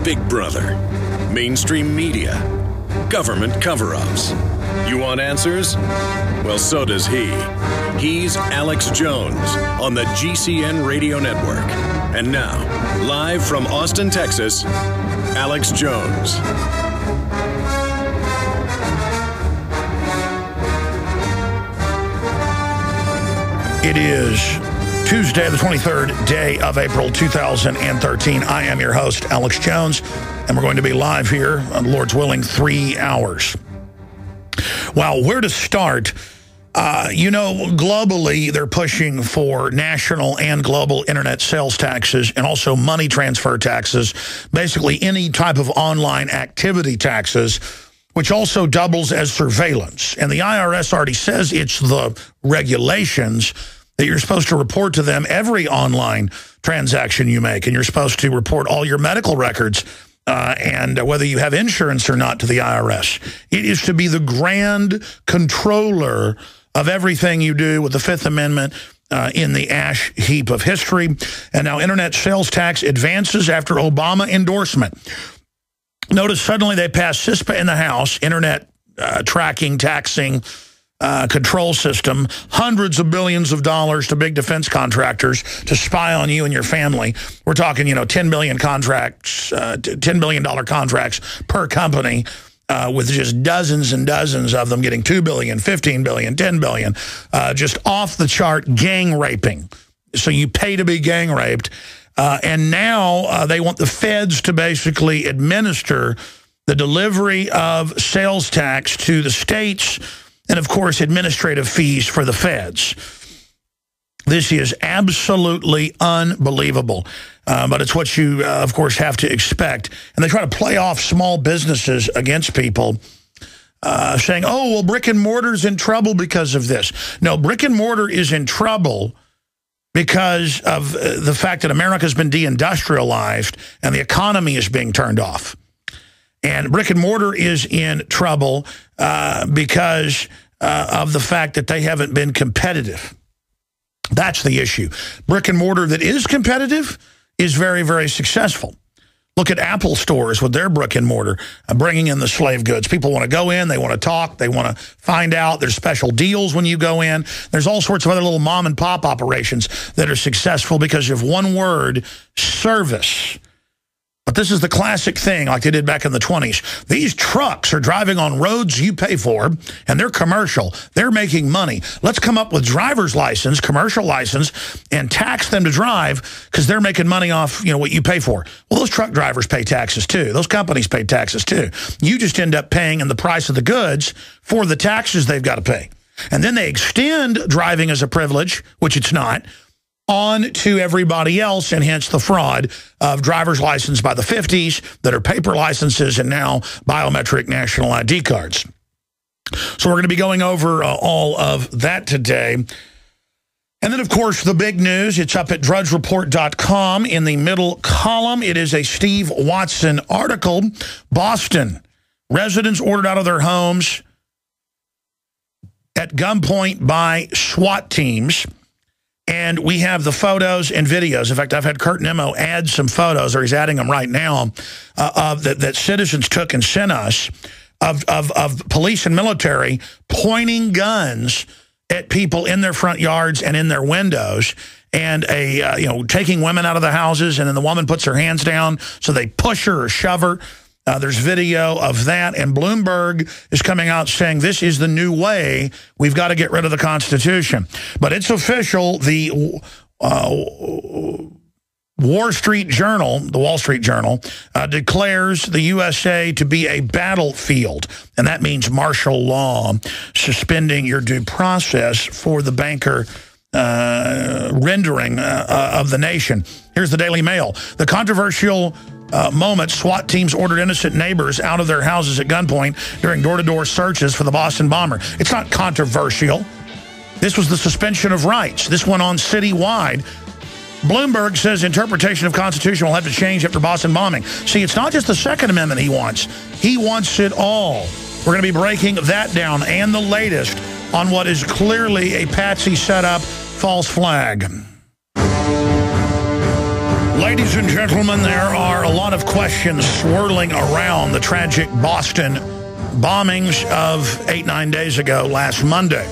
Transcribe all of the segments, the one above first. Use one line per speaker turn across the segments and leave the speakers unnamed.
Big Brother, mainstream media, government cover-ups. You want answers? Well, so does he. He's Alex Jones on the GCN Radio Network. And now, live from Austin, Texas, Alex Jones.
It is Tuesday, the 23rd day of April, 2013. I am your host, Alex Jones, and we're going to be live here, Lord's willing, 3 hours. Well, where to start? Globally, they're pushing for national and global internet sales taxes and also money transfer taxes, basically any type of online activity taxes, which also doubles as surveillance. And the IRS already says it's the regulations that you're supposed to report to them every online transaction you make, and you're supposed to report all your medical records and whether you have insurance or not to the IRS. It is to be the grand controller of everything you do with the Fifth Amendment in the ash heap of history. And now internet sales tax advances after Obama endorsement. Notice suddenly they passed CISPA in the House, internet tracking, taxing, control system, hundreds of billions of dollars to big defense contractors to spy on you and your family. We're talking, $10 billion contracts, $10 billion contracts per company, with just dozens and dozens of them getting $2 billion, $15 billion, $10 billion, just off the chart gang raping. So you pay to be gang raped. And now they want the feds to basically administer the delivery of sales tax to the states and, of course, administrative fees for the feds. This is absolutely unbelievable, but it's what you, of course, have to expect. And they try to play off small businesses against people, saying, oh, well, brick and mortar's in trouble because of this. No, brick and mortar is in trouble because of the fact that America's been deindustrialized and the economy is being turned off. And brick and mortar is in trouble because of the fact that they haven't been competitive. That's the issue. Brick and mortar that is competitive is very, very successful. Look at Apple stores with their brick and mortar, bringing in the slave goods. People want to go in, they want to talk, they want to find out. There's special deals when you go in. There's all sorts of other little mom and pop operations that are successful because of one word, service. But this is the classic thing like they did back in the 20s. These trucks are driving on roads you pay for, and they're commercial. They're making money. Let's come up with driver's license, commercial license, and tax them to drive because they're making money off what you pay for. Well, those truck drivers pay taxes too. Those companies pay taxes too. You just end up paying in the price of the goods for the taxes they've got to pay. And then they extend driving as a privilege, which it's not, on to everybody else, and hence the fraud of driver's license by the 50s that are paper licenses and now biometric national ID cards. So we're going to be going over all of that today. And then, of course, the big news, it's up at drudgereport.com in the middle column. It is a Steve Watson article. Boston, residents ordered out of their homes at gunpoint by SWAT teams. And we have the photos and videos. In fact, I've had Kurt Nemo add some photos, or he's adding them right now, that citizens took and sent us of police and military pointing guns at people in their front yards and in their windows, and taking women out of the houses, and then the woman puts her hands down, so they push her or shove her. There's video of that, and Bloomberg is coming out saying this is the new way. We've got to get rid of the Constitution. But it's official. The Wall Street Journal declares the USA to be a battlefield, and that means martial law, suspending your due process for the banker rendering of the nation. Here's the Daily Mail. The controversial moment, SWAT teams ordered innocent neighbors out of their houses at gunpoint during door-to-door searches for the Boston bomber. It's not controversial. This was the suspension of rights. This went on citywide. Bloomberg says interpretation of Constitution will have to change after Boston bombing. See, it's not just the Second Amendment he wants. He wants it all. We're going to be breaking that down and the latest on what is clearly a patsy setup false flag. Ladies and gentlemen, there are a lot of questions swirling around the tragic Boston bombings of 8-9 days ago last Monday.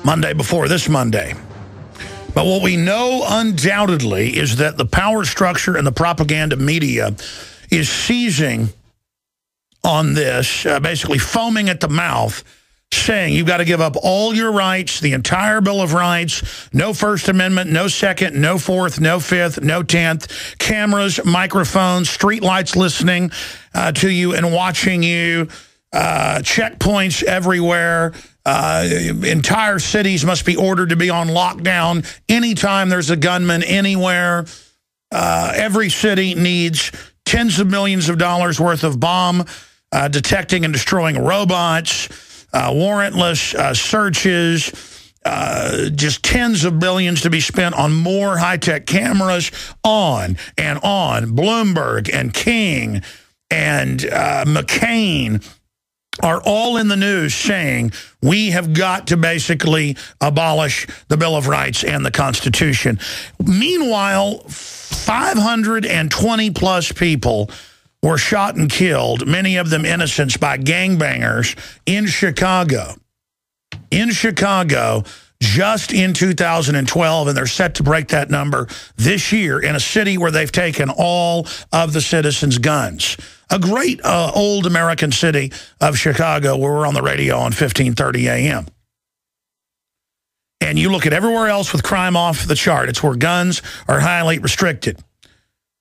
Monday before this Monday. But what we know undoubtedly is that the power structure and the propaganda media is seizing on this, basically foaming at the mouth, saying you've got to give up all your rights, the entire Bill of Rights, no First Amendment, no Second, no Fourth, no Fifth, no 10th, cameras, microphones, street lights listening to you and watching you, checkpoints everywhere. Entire cities must be ordered to be on lockdown anytime there's a gunman anywhere. Every city needs tens of millions of dollars worth of bomb detecting and destroying robots, warrantless searches, just tens of billions to be spent on more high-tech cameras, on and on. Bloomberg and King and McCain are all in the news saying we have got to basically abolish the Bill of Rights and the Constitution. Meanwhile, 520-plus people were shot and killed, many of them innocents, by gangbangers in Chicago. In Chicago, just in 2012, and they're set to break that number this year in a city where they've taken all of the citizens' guns. A great old American city of Chicago where we're on the radio on 1530 a.m. And you look at everywhere else with crime off the chart, it's where guns are highly restricted.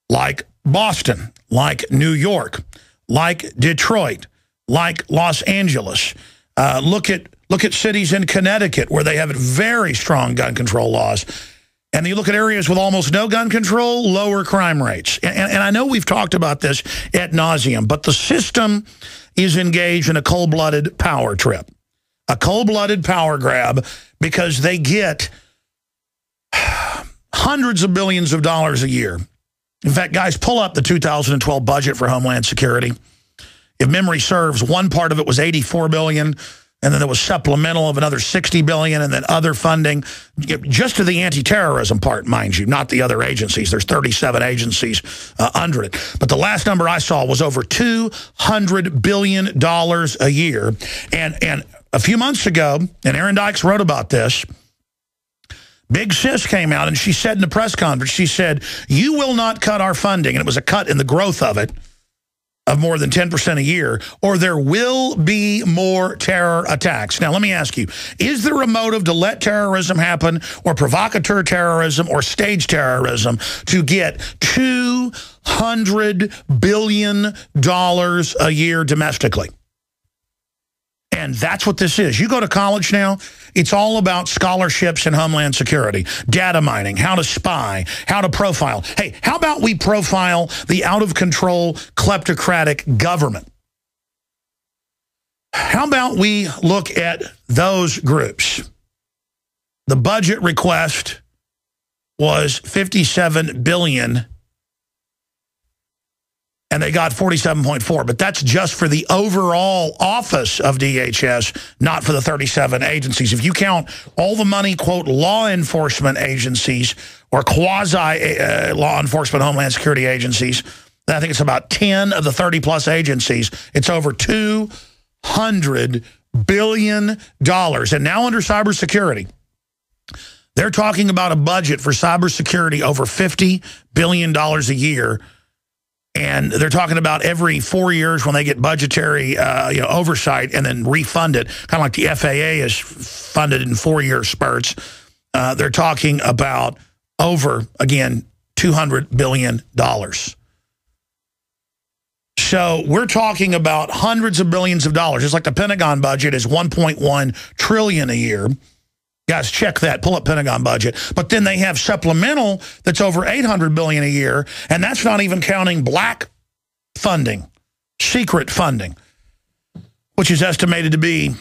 Like Boston, like New York, like Detroit, like Los Angeles. Look at cities in Connecticut where they have very strong gun control laws. And you look at areas with almost no gun control, lower crime rates. And I know we've talked about this ad nauseum, but the system is engaged in a cold-blooded power trip. A cold-blooded power grab because they get hundreds of billions of dollars a year. In fact, guys, pull up the 2012 budget for Homeland Security. If memory serves, one part of it was $84 billion, and then there was supplemental of another $60 billion, and then other funding, just to the anti-terrorism part, mind you, not the other agencies. There's 37 agencies under it. But the last number I saw was over $200 billion a year. And a few months ago, and Aaron Dykes wrote about this, Big Sis came out and she said in a press conference, she said, you will not cut our funding, and it was a cut in the growth of it, of more than 10% a year, or there will be more terror attacks. Now, let me ask you, is there a motive to let terrorism happen, or provocateur terrorism, or stage terrorism to get $200 billion a year domestically? And that's what this is. You go to college now, it's all about scholarships and Homeland Security, data mining, how to spy, how to profile. Hey, how about we profile the out-of-control kleptocratic government? How about we look at those groups? The budget request was $57 billion, and they got 47.4, but that's just for the overall office of DHS, not for the 37 agencies. If you count all the money, quote, law enforcement agencies or quasi-law enforcement Homeland Security agencies, I think it's about 10 of the 30-plus agencies. It's over $200 billion. And now under cybersecurity, they're talking about a budget for cybersecurity over $50 billion a year. And they're talking about every 4 years when they get budgetary oversight and then refund it, kind of like the FAA is funded in 4-year spurts. They're talking about over, again, $200 billion. So we're talking about hundreds of billions of dollars. Just like the Pentagon budget is $1.1 trillion a year. Guys, check that. Pull up Pentagon budget. But then they have supplemental that's over $800 billion a year, and that's not even counting black funding, secret funding, which is estimated to be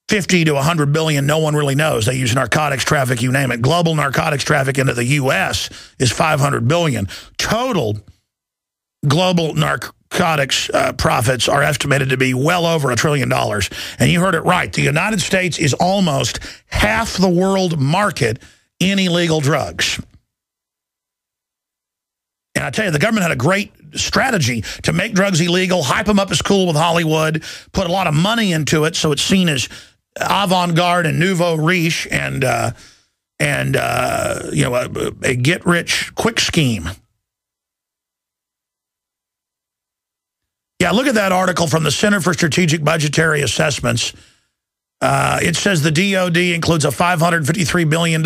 50 to 100 billion. No one really knows. They use narcotics traffic, you name it. Global narcotics traffic into the U.S. is 500 billion. Total global narcotics profits are estimated to be well over $1 trillion. And you heard it right. The United States is almost half the world market in illegal drugs. And I tell you, the government had a great strategy to make drugs illegal, hype them up as cool with Hollywood, put a lot of money into it so it's seen as avant-garde and nouveau riche and you know, a get-rich-quick scheme. Yeah, look at that article from the Center for Strategic Budgetary Assessments. It says the DOD includes a $553 billion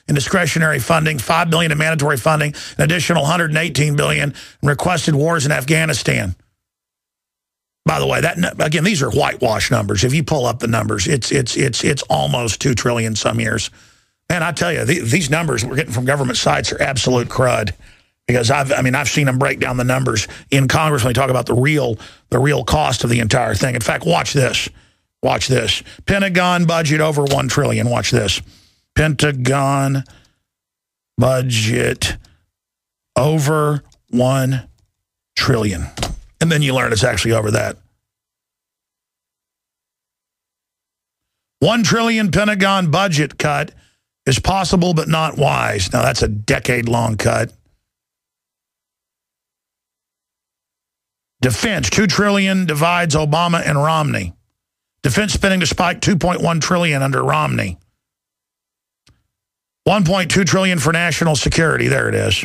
in discretionary funding, $5 billion in mandatory funding, an additional $118 billion in requested wars in Afghanistan. By the way, that again, these are whitewash numbers. If you pull up the numbers, it's almost $2 trillion some years. And I tell you, these numbers we're getting from government sites are absolute crud. Because I've seen them break down the numbers in Congress when they talk about the real cost of the entire thing. In fact, watch this. Watch this. Pentagon budget over $1 trillion. Watch this. Pentagon budget over $1 trillion. And then you learn it's actually over that. $1 trillion Pentagon budget cut is possible but not wise. Now, that's a decade-long cut. Defense, $2 trillion divides Obama and Romney. Defense spending to spike $2.1 trillion under Romney. $1.2 trillion for national security. There it is.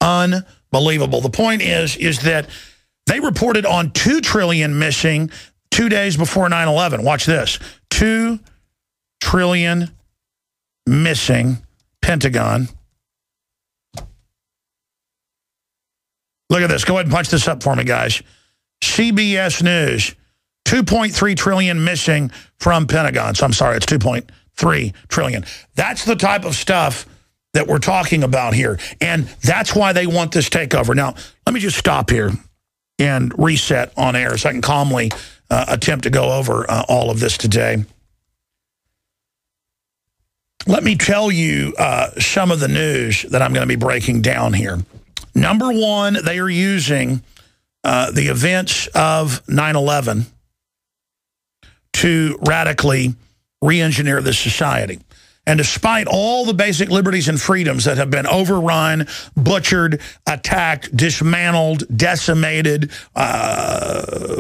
Unbelievable. The point is that they reported on $2 trillion missing 2 days before 9/11. Watch this. $2 trillion missing Pentagon. Look at this. Go ahead and punch this up for me, guys. CBS News, $2.3 trillion missing from Pentagon. So I'm sorry, it's $2.3 trillion. That's the type of stuff that we're talking about here. And that's why they want this takeover. Now, let me just stop here and reset on air so I can calmly attempt to go over all of this today. Let me tell you some of the news that I'm going to be breaking down here. Number one, they are using the events of 9/11 to radically re-engineer this society. And despite all the basic liberties and freedoms that have been overrun, butchered, attacked, dismantled, decimated,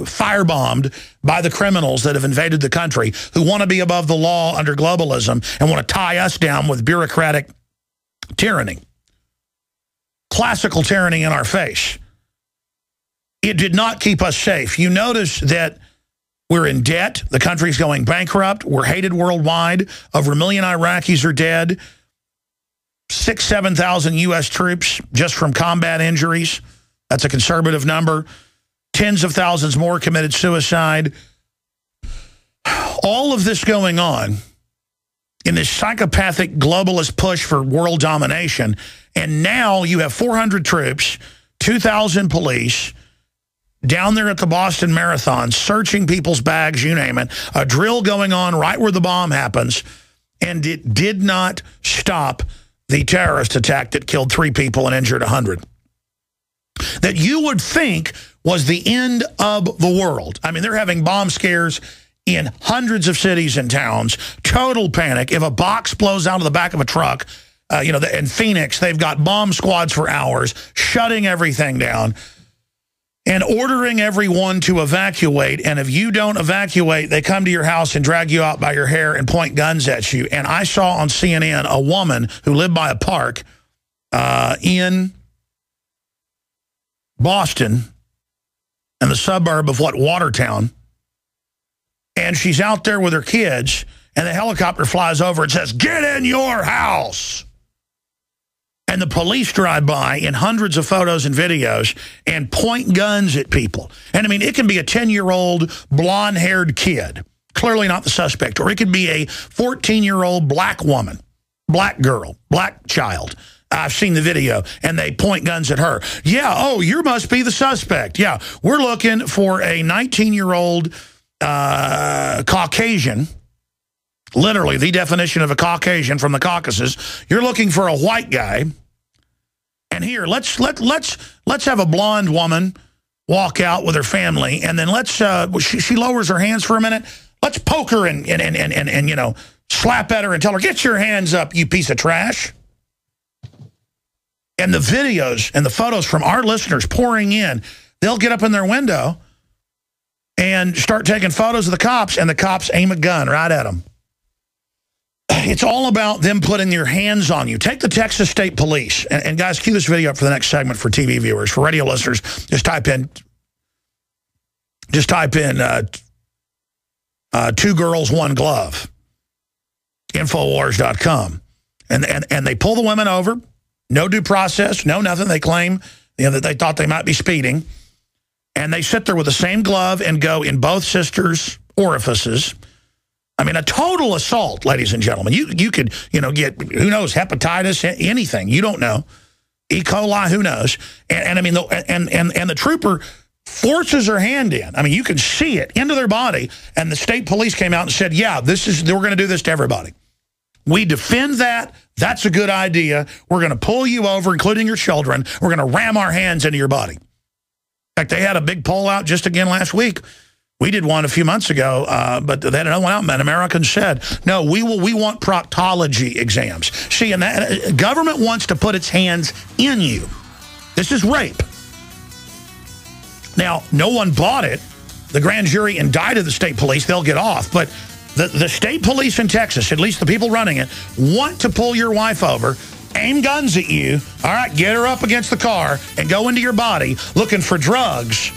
firebombed by the criminals that have invaded the country, who want to be above the law under globalism and want to tie us down with bureaucratic tyranny. Classical tyranny in our face. It did not keep us safe. You notice that we're in debt. The country's going bankrupt. We're hated worldwide. Over 1 million Iraqis are dead. 7,000 U.S. troops just from combat injuries. That's a conservative number. Tens of thousands more committed suicide. All of this going on in this psychopathic globalist push for world domination. And now you have 400 troops, 2,000 police down there at the Boston Marathon, searching people's bags, you name it. A drill going on right where the bomb happens. And it did not stop the terrorist attack that killed 3 people and injured 100. That you would think was the end of the world. I mean, they're having bomb scares in hundreds of cities and towns. Total panic. If a box blows out of the back of a truck, in Phoenix, they've got bomb squads for hours, shutting everything down and ordering everyone to evacuate. And if you don't evacuate, they come to your house and drag you out by your hair and point guns at you. And I saw on CNN a woman who lived by a park in Boston, in the suburb of Watertown. And she's out there with her kids, and the helicopter flies over and says, "Get in your house." And the police drive by in hundreds of photos and videos and point guns at people. And I mean, it can be a 10-year-old blonde-haired kid, clearly not the suspect, or it could be a 14-year-old black woman, black girl, black child. I've seen the video, and they point guns at her. Yeah, oh, you must be the suspect. Yeah, we're looking for a 19-year-old Caucasian, literally the definition of a Caucasian from the Caucasus. You're looking for a white guy. And here, let's have a blonde woman walk out with her family, and then she lowers her hands for a minute. Let's poke her and you know, slap at her and tell her, get your hands up, you piece of trash. And the videos and the photos from our listeners pouring in, they'll get up in their window and start taking photos of the cops, and the cops aim a gun right at them. It's all about them putting their hands on you. Take the Texas State Police. And guys, cue this video up for the next segment for TV viewers. For radio listeners, just type in 2 girls, 1 glove. Infowars.com. And they pull the women over. No due process, no nothing. They claim, you know, that they thought they might be speeding. And they sit there with the same glove and go in both sisters' orifices. I mean, a total assault, ladies and gentlemen. You could, you know, get, who knows, hepatitis, anything. You don't know. E. coli, who knows? And I mean, the trooper forces her hand in. I mean, you can see it into their body. And the state police came out and said, yeah, we're going to do this to everybody. We defend that. That's a good idea. We're going to pull you over, including your children. We're going to ram our hands into your body. In fact, they had a big poll out just again last week. We did one a few months ago, but they had another one out, and Americans said, no, we want proctology exams. See, and that government wants to put its hands in you. This is rape. Now, no one bought it. The grand jury indicted the state police. They'll get off. But the state police in Texas, at least the people running it, want to pull your wife over, aim guns at you, all right, get her up against the car, and go into your body looking for drugs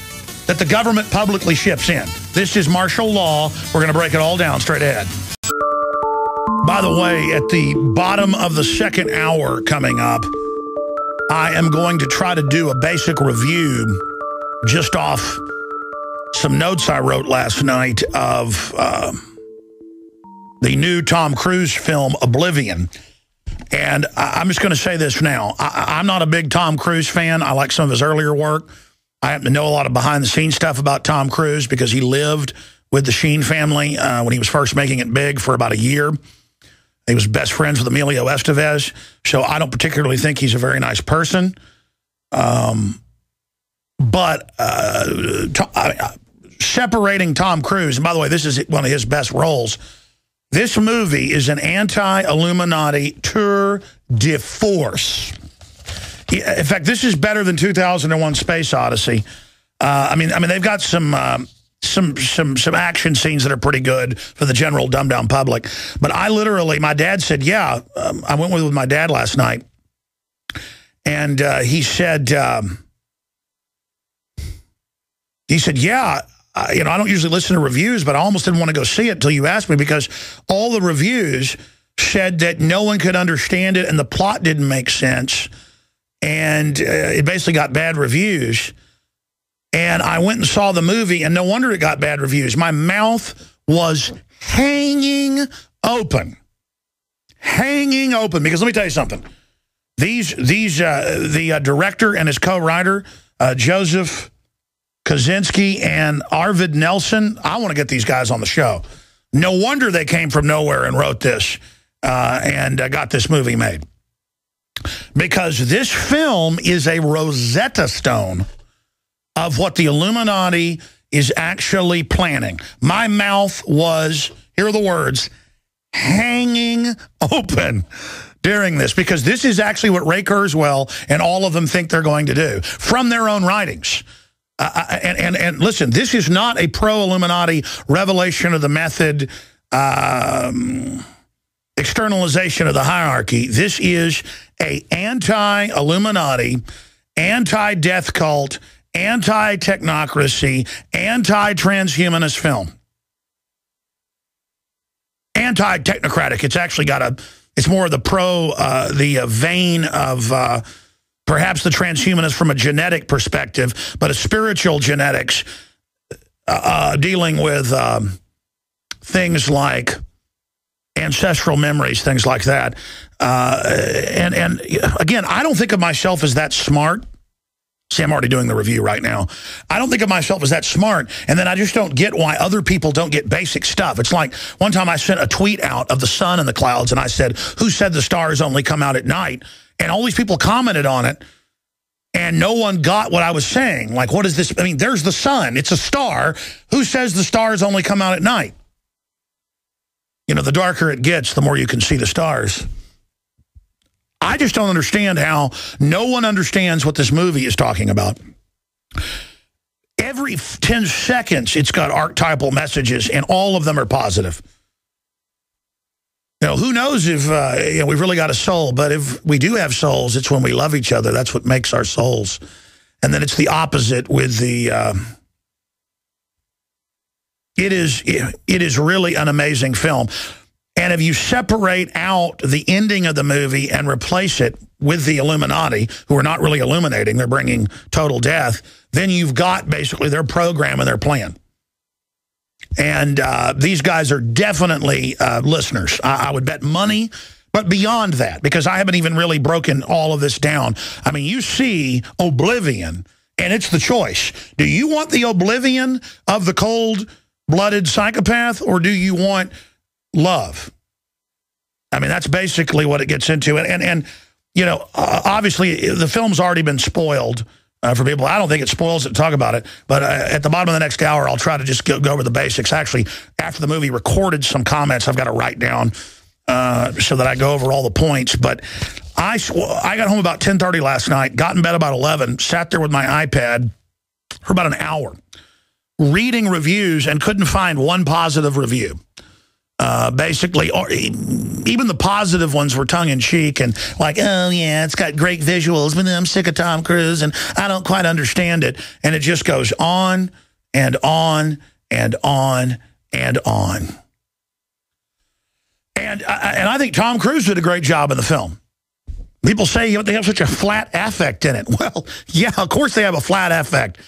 that the government publicly ships in. This is martial law. We're going to break it all down straight ahead. By the way, at the bottom of the second hour coming up, I am going to try to do a basic review just off some notes I wrote last night of the new Tom Cruise film, Oblivion. And I'm just going to say this now. I'm not a big Tom Cruise fan. I like some of his earlier work. I happen to know a lot of behind-the-scenes stuff about Tom Cruise because he lived with the Sheen family when he was first making it big for about a year. He was best friends with Emilio Estevez, so I don't particularly think he's a very nice person. But separating Tom Cruise, and by the way, this is one of his best roles, this movie is an anti-Illuminati tour de force. In fact, this is better than 2001: Space Odyssey. I mean, they've got some action scenes that are pretty good for the general dumbed-down public. But I literally, my dad said, yeah, I went with my dad last night, and he said, yeah, you know, I don't usually listen to reviews, but I almost didn't want to go see it until you asked me because all the reviews said that no one could understand it and the plot didn't make sense. And it basically got bad reviews. And I went and saw the movie, and no wonder it got bad reviews. My mouth was hanging open. Hanging open. Because let me tell you something. The director and his co-writer, Joseph Kosinski and Arvid Nelson, I want to get these guys on the show. No wonder they came from nowhere and wrote this and got this movie made. Because this film is a Rosetta Stone of what the Illuminati is actually planning. My mouth was, here are the words, hanging open during this, because this is actually what Ray Kurzweil and all of them think they're going to do from their own writings. And listen, this is not a pro-Illuminati revelation of the method, externalization of the hierarchy. This is a anti-Illuminati, anti-death cult, anti-technocracy, anti-transhumanist film. Anti-technocratic. It's actually got it's more of the vein of perhaps the transhumanists from a genetic perspective, but a spiritual genetics dealing with things like ancestral memories, things like that. And again, I don't think of myself as that smart. See, I'm already doing the review right now. I don't think of myself as that smart, and then I just don't get why other people don't get basic stuff. It's like one time I sent a tweet out of the sun and the clouds, and I said, who said the stars only come out at night? And all these people commented on it, and no one got what I was saying. Like, what is this? I mean, there's the sun. It's a star. Who says the stars only come out at night? You know, the darker it gets, the more you can see the stars. I just don't understand how no one understands what this movie is talking about. Every 10 seconds, it's got archetypal messages, and all of them are positive. You know, who knows if we've really got a soul, but if we do have souls, it's when we love each other. That's what makes our souls. And then it's the opposite with the... It is really an amazing film. And if you separate out the ending of the movie and replace it with the Illuminati, who are not really illuminating, they're bringing total death, then you've got basically their program and their plan. And these guys are definitely listeners. I would bet money, but beyond that, because I haven't even really broken all of this down. I mean, you see Oblivion, and it's the choice. Do you want the Oblivion of the cold-blooded psychopath, or do you want love? I mean, that's basically what it gets into. And you know, obviously, the film's already been spoiled for people. I don't think it spoils it to talk about it, but at the bottom of the next hour, I'll try to just go over the basics. Actually, after the movie, recorded some comments I've got to write down so that I go over all the points. But I got home about 10:30 last night, got in bed about 11, sat there with my iPad for about an hour, reading reviews, and couldn't find one positive review. Basically, or even the positive ones were tongue-in-cheek and like, oh, yeah, it's got great visuals, but I'm sick of Tom Cruise, and I don't quite understand it. And it just goes on and on and on and on. And I think Tom Cruise did a great job in the film. People say they have such a flat affect in it. Well, yeah, of course they have a flat affect.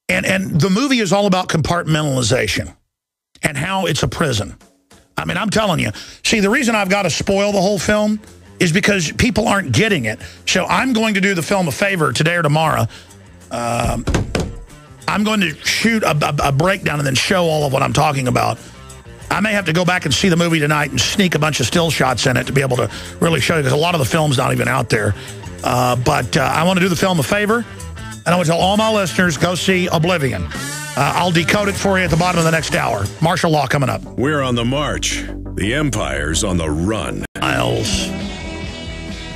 And the movie is all about compartmentalization and how it's a prison. I mean, I'm telling you. See, the reason I've got to spoil the whole film is because people aren't getting it. So I'm going to do the film a favor today or tomorrow. I'm going to shoot a breakdown and then show all of what I'm talking about. I may have to go back and see the movie tonight and sneak a bunch of still shots in it to be able to really show you, because a lot of the film's not even out there. But I want to do the film a favor, and I want to tell all my listeners, go see Oblivion. I'll decode it for you at the bottom of the next hour. Martial law coming up.
We're on the march. The Empire's on the run.
Miles.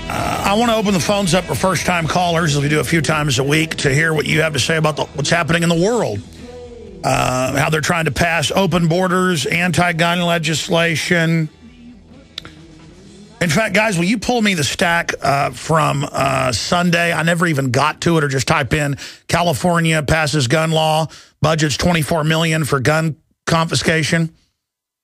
I want to open the phones up for first-time callers, as we do a few times a week, to hear what you have to say about what's happening in the world. How they're trying to pass open borders, anti-gun legislation. In fact, guys, will you pull me the stack from Sunday? I never even got to it, or just type in California passes gun law, budget's $24 million for gun confiscation,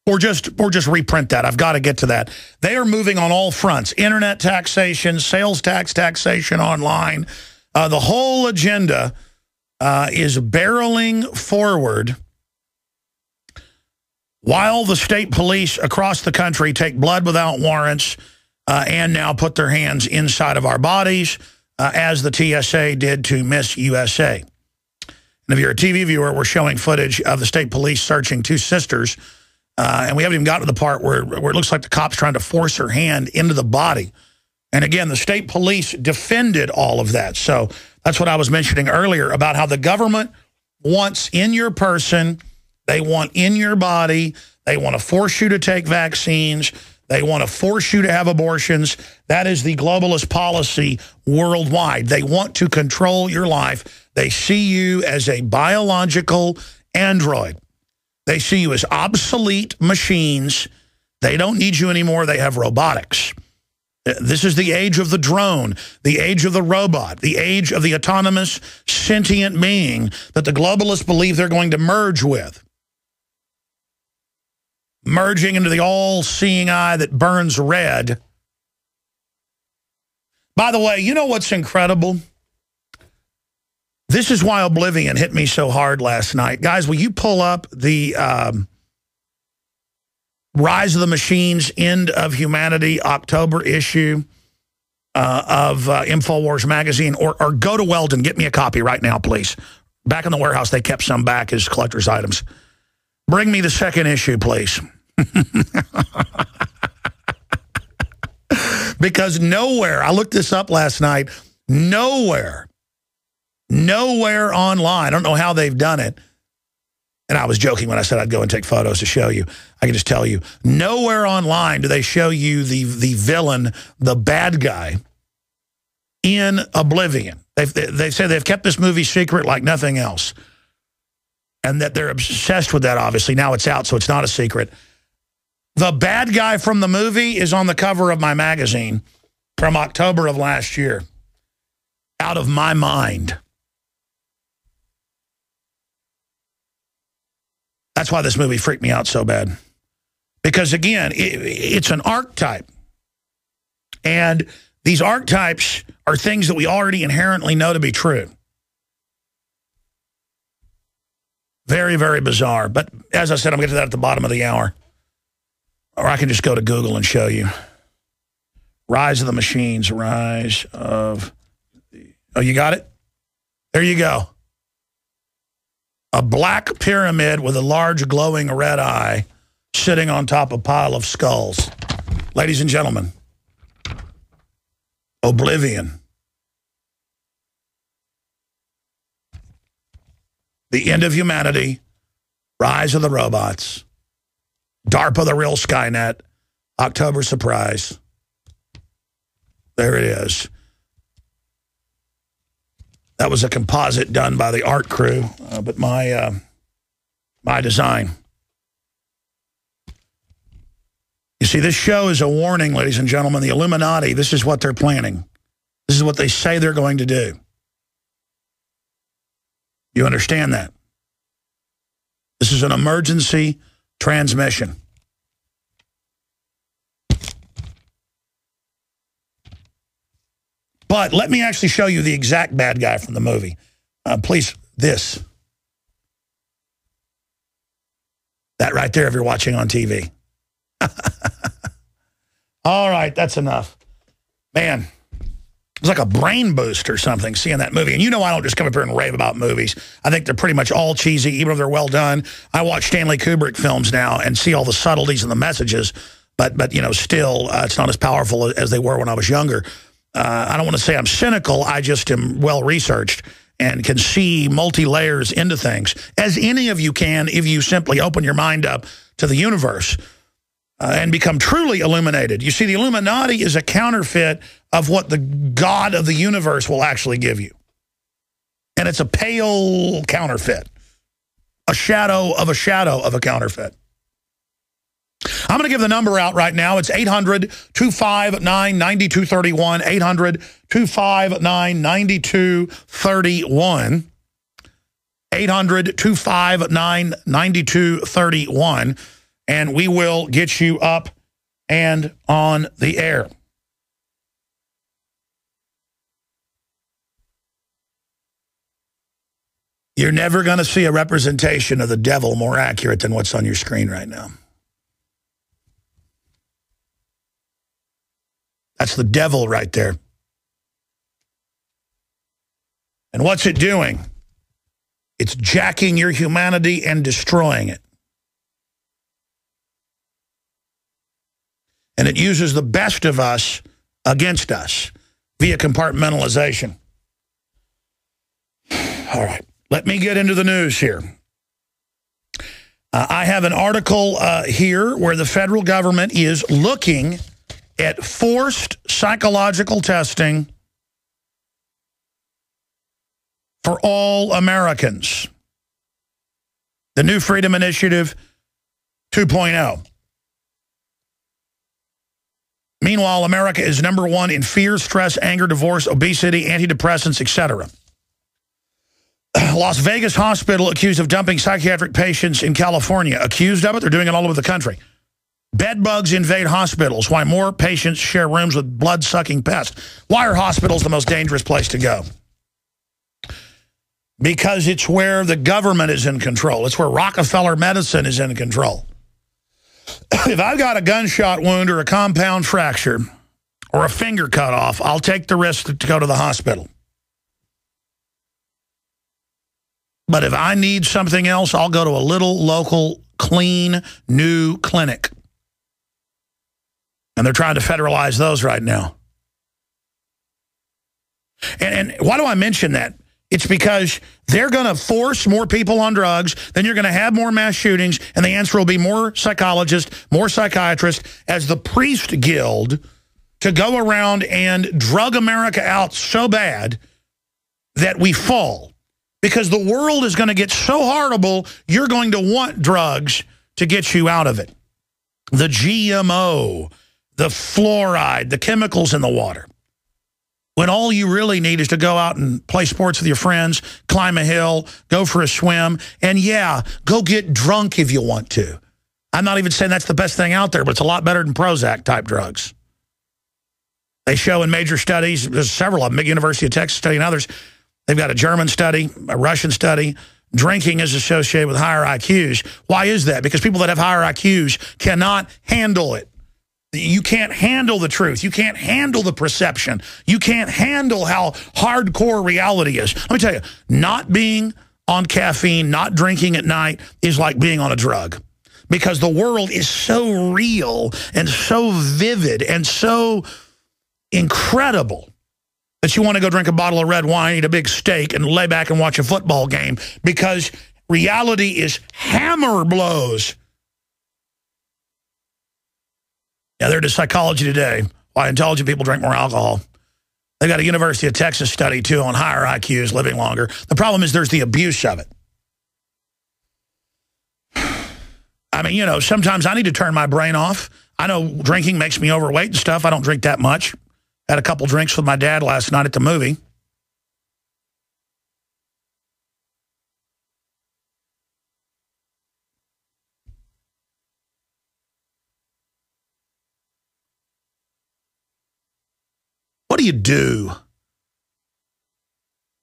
or just reprint that. I've got to get to that. They are moving on all fronts: internet taxation, sales tax taxation online. The whole agenda is barreling forward, while the state police across the country take blood without warrants and now put their hands inside of our bodies, as the TSA did to Miss USA. And if you're a TV viewer, we're showing footage of the state police searching two sisters, and we haven't even gotten to the part where it looks like the cop's trying to force her hand into the body. And again, the state police defended all of that. So that's what I was mentioning earlier about how the government wants in your person, they want in your body, they want to force you to take vaccines, they want to force you to have abortions. That is the globalist policy worldwide. They want to control your life. They see you as a biological android. They see you as obsolete machines. They don't need you anymore. They have robotics. This is the age of the drone, the age of the robot, the age of the autonomous sentient being that the globalists believe they're going to merge with. Merging into the all-seeing eye that burns red. By the way, you know what's incredible? This is why Oblivion hit me so hard last night. Guys, will you pull up the Rise of the Machines, End of Humanity, October issue of InfoWars magazine, or go to Weldon, get me a copy right now, please. Back in the warehouse, they kept some back as collector's items. Bring me the second issue, please. Because nowhere, I looked this up last night, nowhere online, I don't know how they've done it, And I was joking when I said I'd go and take photos to show you. I can just tell you, nowhere online do they show you the villain, the bad guy, in Oblivion. They say they've kept this movie secret like nothing else. And that they're obsessed with that, obviously. Now it's out, so it's not a secret. The bad guy from the movie is on the cover of my magazine from October of last year. Out of My Mind. That's why this movie freaked me out so bad. Because, again, it's an archetype. And these archetypes are things that we already inherently know to be true. Very, very bizarre. But as I said, I'm going to get to that at the bottom of the hour. Or I can just go to Google and show you. Rise of the Machines. Rise of... Oh, you got it? There you go. A black pyramid with a large glowing red eye sitting on top of a pile of skulls. Ladies and gentlemen, Oblivion. The End of Humanity, Rise of the Robots, DARPA, the real Skynet, October surprise. There it is. That was a composite done by the art crew, but my design. You see, this show is a warning, ladies and gentlemen. The Illuminati, this is what they're planning. This is what they say they're going to do. You understand that? This is an emergency transmission. But let me actually show you the exact bad guy from the movie. Please, this. That right there if you're watching on TV. All right, that's enough. Man, it was like a brain boost or something seeing that movie. And you know I don't just come up here and rave about movies. I think they're pretty much all cheesy, even if they're well done. I watch Stanley Kubrick films now and see all the subtleties and the messages. But you know, still, it's not as powerful as they were when I was younger. I don't want to say I'm cynical. I just am well-researched and can see multi-layers into things, as any of you can if you simply open your mind up to the universe and become truly illuminated. You see, the Illuminati is a counterfeit of what the God of the universe will actually give you. And it's a pale counterfeit, a shadow of a counterfeit. I'm going to give the number out right now. It's 800-259-9231, 800-259-9231, 800-259-9231, and we will get you up and on the air. You're never going to see a representation of the devil more accurate than what's on your screen right now. That's the devil right there. And what's it doing? It's jacking your humanity and destroying it. And it uses the best of us against us via compartmentalization. All right, let me get into the news here. I have an article here where the federal government is looking at forced psychological testing for all Americans. The New Freedom Initiative 2.0. Meanwhile, America is #1 in fear, stress, anger, divorce, obesity, antidepressants, etc. Las Vegas hospital accused of dumping psychiatric patients in California. Accused of it? They're doing it all over the country. Bed bugs invade hospitals. Why more patients share rooms with blood-sucking pests. Why are hospitals the most dangerous place to go? Because it's where the government is in control. It's where Rockefeller medicine is in control. If I've got a gunshot wound or a compound fracture or a finger cut off, I'll take the risk to go to the hospital. But if I need something else, I'll go to a little local, clean, new clinic. And they're trying to federalize those right now. And why do I mention that? It's because they're going to force more people on drugs, then you're going to have more mass shootings, and the answer will be more psychologists, more psychiatrists, as the priest guild to go around and drug America out so bad that we fall. Because the world is going to get so horrible, you're going to want drugs to get you out of it. The GMO, the fluoride, the chemicals in the water. When all you really need is to go out and play sports with your friends, climb a hill, go for a swim, and yeah, go get drunk if you want to. I'm not even saying that's the best thing out there, but it's a lot better than Prozac-type drugs. They show in major studies, there's several of them, big University of Texas study and others, they've got a German study, a Russian study, drinking is associated with higher IQs. Why is that? Because people that have higher IQs cannot handle it. You can't handle the truth. You can't handle the perception. You can't handle how hardcore reality is. Let me tell you, not being on caffeine, not drinking at night is like being on a drug. Because the world is so real and so vivid and so incredible that you want to go drink a bottle of red wine, eat a big steak, and lay back and watch a football game because reality is hammer blows. Yeah, they're to Psychology Today, why intelligent people drink more alcohol. They got a University of Texas study, too, on higher IQs living longer. The problem is there's the abuse of it. I mean, you know, sometimes I need to turn my brain off. I know drinking makes me overweight and stuff. I don't drink that much. Had a couple drinks with my dad last night at the movie. What do you do?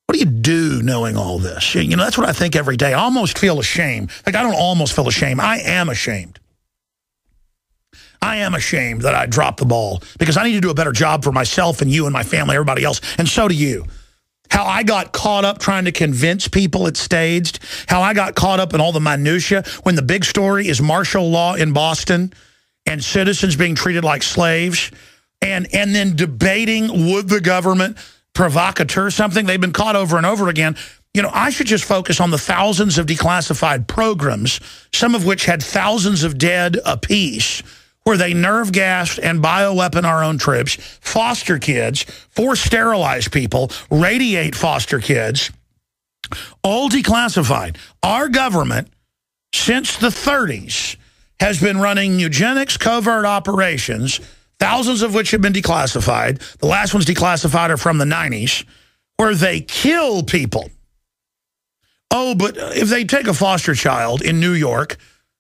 What do you do knowing all this? You know, that's what I think every day. I almost feel ashamed. Like, I don't almost feel ashamed. I am ashamed. I am ashamed that I dropped the ball because I need to do a better job for myself and you and my family, everybody else, and so do you. How I got caught up trying to convince people it's staged. How I got caught up in all the minutia when the big story is martial law in Boston and citizens being treated like slaves. And then debating, would the government provocateur something? They've been caught over and over again. You know, I should just focus on the thousands of declassified programs, some of which had thousands of dead apiece, where they nerve gassed and bioweapon our own troops, foster kids, force sterilize people, radiate foster kids, all declassified. Our government, since the 30s, has been running eugenics covert operations, thousands of which have been declassified. The last ones declassified are from the 90s, where they kill people. Oh, but if they take a foster child in New York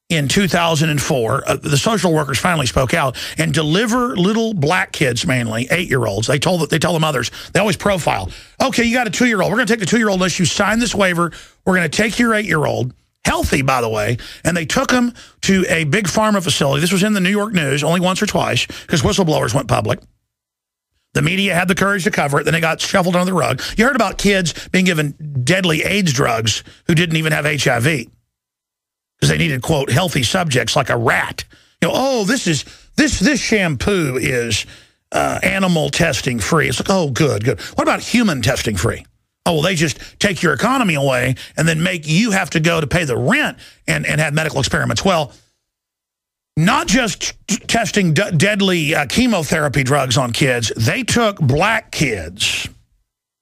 in 2004, the social workers finally spoke out and deliver little black kids, mainly 8-year-olds. They tell the mothers, they always profile. Okay, you got a 2-year-old. We're going to take the 2-year-old unless you sign this waiver. We're going to take your 8-year-old. Healthy, by the way, and they took him to a big pharma facility. This was in the New York news only once or twice because whistleblowers went public. The media had the courage to cover it. Then it got shuffled under the rug. You heard about kids being given deadly AIDS drugs who didn't even have HIV because they needed, quote, healthy subjects like a rat. You know, oh, this shampoo is animal testing free. It's like, oh, good. What about human testing free? Oh, well, they just take your economy away and then make you have to go to pay the rent and have medical experiments. Well, not just testing deadly chemotherapy drugs on kids. They took black kids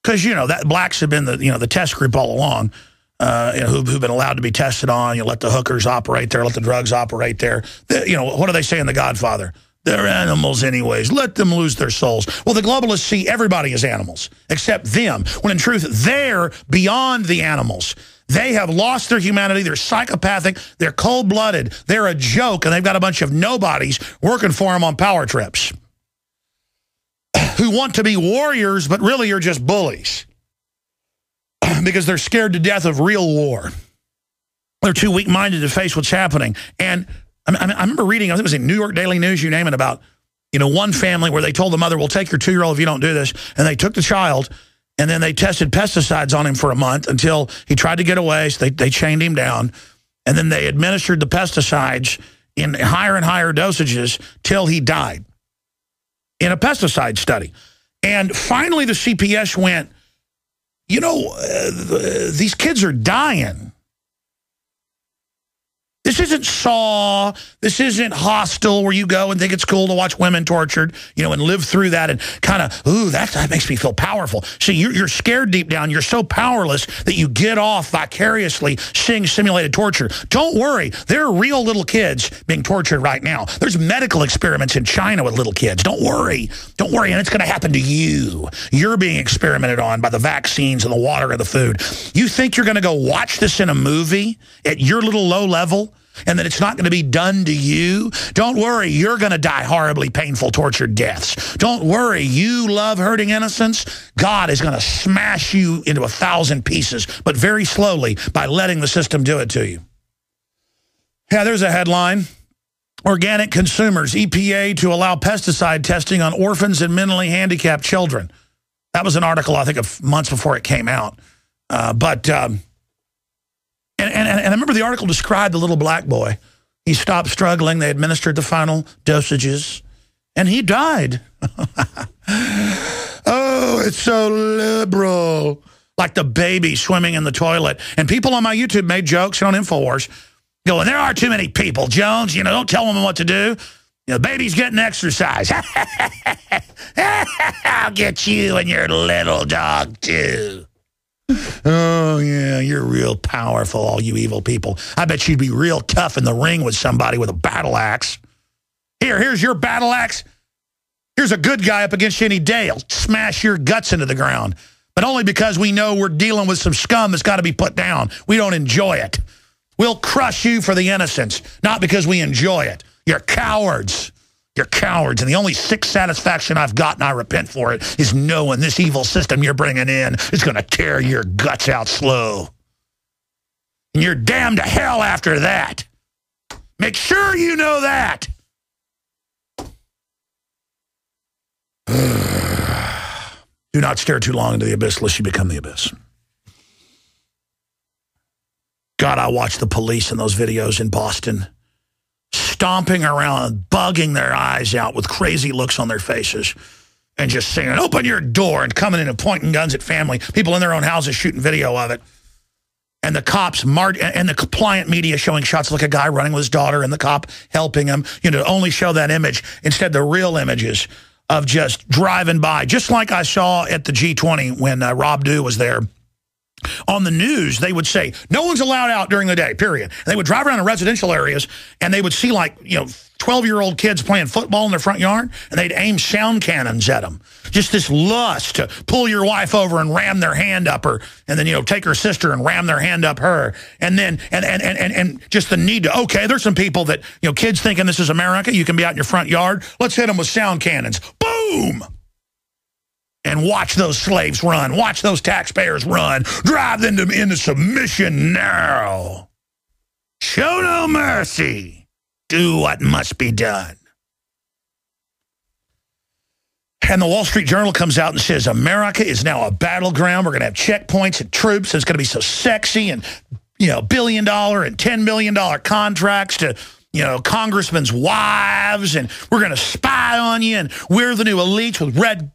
because, you know, that blacks have been the test group all along who've been allowed to be tested on. You let the hookers operate there, let the drugs operate there. What do they say in The Godfather? They're animals anyways. Let them lose their souls. Well, the globalists see everybody as animals, except them, when in truth, they're beyond the animals. They have lost their humanity. They're psychopathic. They're cold-blooded. They're a joke, and they've got a bunch of nobodies working for them on power trips who want to be warriors, but really are just bullies because they're scared to death of real war. They're too weak-minded to face what's happening. And I remember reading, I think it was in New York Daily News, you name it, about, one family where they told the mother, we'll take your 2-year-old if you don't do this. And they took the child, and then they tested pesticides on him for a month until he tried to get away. So they chained him down. And then they administered the pesticides in higher and higher dosages till he died in a pesticide study. And finally the CPS went, these kids are dying. This isn't Saw. This isn't Hostel, where you go and think it's cool to watch women tortured, and live through that and kind of, ooh, that makes me feel powerful. See, you're scared deep down. You're so powerless that you get off vicariously seeing simulated torture. Don't worry. There are real little kids being tortured right now. There's medical experiments in China with little kids. Don't worry. Don't worry. And it's going to happen to you. You're being experimented on by the vaccines and the water and the food. You think you're going to go watch this in a movie at your little low level? And that it's not going to be done to you? Don't worry, you're going to die horribly painful, tortured deaths. Don't worry, you love hurting innocents. God is going to smash you into 1,000 pieces, but very slowly by letting the system do it to you. Yeah, there's a headline. Organic consumers, EPA to allow pesticide testing on orphans and mentally handicapped children. That was an article, I think, of months before it came out. And I remember the article described the little black boy. He stopped struggling. They administered the final dosages, and he died. Oh, it's so liberal. Like the baby swimming in the toilet. And people on my YouTube made jokes on InfoWars going, there are too many people, Jones. Don't tell them what to do. The baby's getting exercise. I'll get you and your little dog, too. Oh, yeah, you're real powerful, all you evil people. I bet you'd be real tough in the ring with somebody with a battle axe. Here's your battle axe. Here's a good guy up against you any day. He'll smash your guts into the ground. But only because we know we're dealing with some scum that's got to be put down. We don't enjoy it. We'll crush you for the innocents, not because we enjoy it. You're cowards. You're cowards, and the only sick satisfaction I've got, and I repent for it, is knowing this evil system you're bringing in is going to tear your guts out slow. And you're damned to hell after that. Make sure you know that. Do not stare too long into the abyss lest you become the abyss. God, I watched the police in those videos in Boston stomping around, bugging their eyes out with crazy looks on their faces and just saying, open your door, and coming in and pointing guns at family, people in their own houses shooting video of it. And the cops, and the compliant media showing shots like a guy running with his daughter and the cop helping him, only show that image. Instead, the real images of just driving by, just like I saw at the G20 when Rob Dew was there. On the news, they would say, no one's allowed out during the day, period. And they would drive around in residential areas, and they would see, 12-year-old kids playing football in their front yard, and they'd aim sound cannons at them. Just this lust to pull your wife over and ram their hand up her, and then, take her sister and ram their hand up her. And then, and just the need to, okay, there's some people that, kids thinking this is America, you can be out in your front yard, let's hit them with sound cannons. Boom! And watch those slaves run. Watch those taxpayers run. Drive them into submission now. Show no mercy. Do what must be done. And the Wall Street Journal comes out and says, America is now a battleground. We're going to have checkpoints and troops. It's going to be so sexy, and, $1 billion and $10 million contracts to, congressmen's wives. And we're going to spy on you. And we're the new elites with red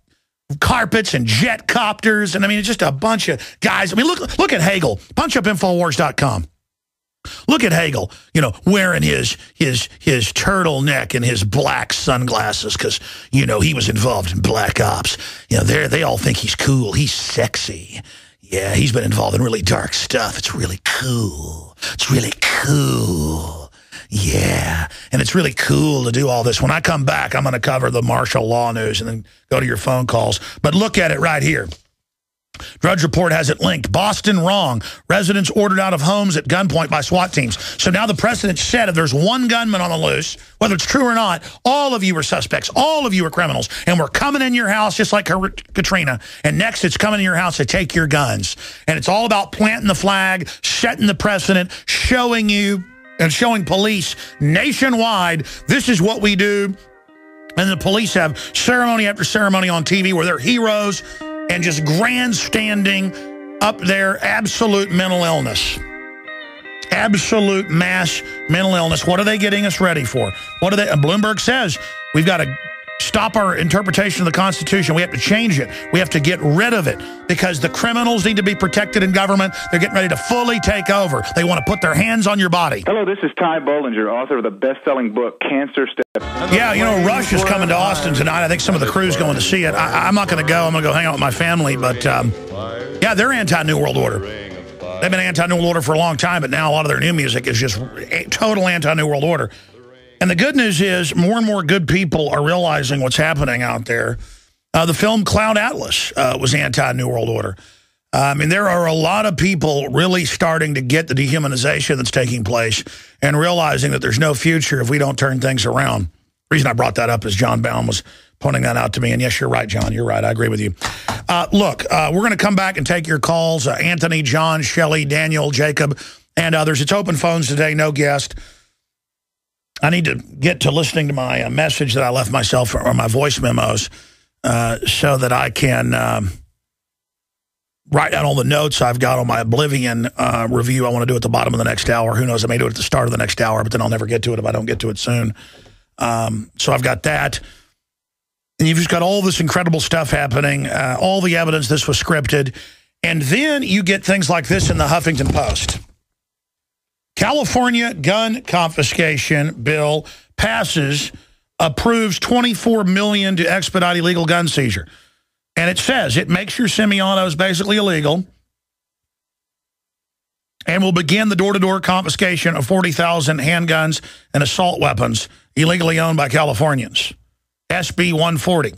carpets and jet copters. And it's just a bunch of guys. Look at Hagel. Punch up Infowars.com. Look at Hagel, wearing his turtleneck and his black sunglasses because, he was involved in black ops. They all think he's cool. He's sexy. Yeah, he's been involved in really dark stuff. It's really cool. It's really cool. Yeah, and it's really cool to do all this. When I come back, I'm going to cover the martial law news and then go to your phone calls. But look at it right here. Drudge Report has it linked. Boston wrong. Residents ordered out of homes at gunpoint by SWAT teams. So now the president said if there's one gunman on the loose, whether it's true or not, all of you are suspects. All of you are criminals. And we're coming in your house just like Katrina. And next it's coming in your house to take your guns. And it's all about planting the flag, setting the precedent, showing you and showing police nationwide, this is what we do. And the police have ceremony after ceremony on TV where they're heroes and just grandstanding up there, absolute mental illness. Absolute mass mental illness. What are they getting us ready for? What are they? Bloomberg says we've got a stop our interpretation of the Constitution. We have to change it. We have to get rid of it because the criminals need to be protected in government. They're getting ready to fully take over. They want to put their hands on your body.
Hello, this is Ty Bollinger, author of the best-selling book, Cancer Step.
Yeah, you know, Rush is coming to Austin tonight. I think some of the crew's going to see it. I'm not going to go. I'm going to go hang out with my family. But, yeah, they're anti-New World Order. They've been anti-New World Order for a long time, but now a lot of their new music is just total anti-New World Order. And the good news is more and more good people are realizing what's happening out there. The film Cloud Atlas was anti-New World Order. I mean, there are a lot of people really starting to get the dehumanization that's taking place and realizing that there's no future if we don't turn things around. The reason I brought that up is John Baum was pointing that out to me. And yes, you're right, John. You're right. I agree with you. Look, we're going to come back and take your calls. Anthony, John, Shelley, Daniel, Jacob, and others. It's open phones today, no guest. I need to get to listening to my message that I left myself or my voice memos so that I can write down all the notes I've got on my Oblivion review I want to do at the bottom of the next hour. Who knows, I may do it at the start of the next hour, but then I'll never get to it if I don't get to it soon. So I've got that. And you've just got all this incredible stuff happening, all the evidence this was scripted. And then you get things like this in the Huffington Post. California gun confiscation bill passes, approves $24 million to expedite illegal gun seizure. And it says it makes your semi-autos basically illegal and will begin the door-to-door confiscation of 40,000 handguns and assault weapons illegally owned by Californians. SB 140.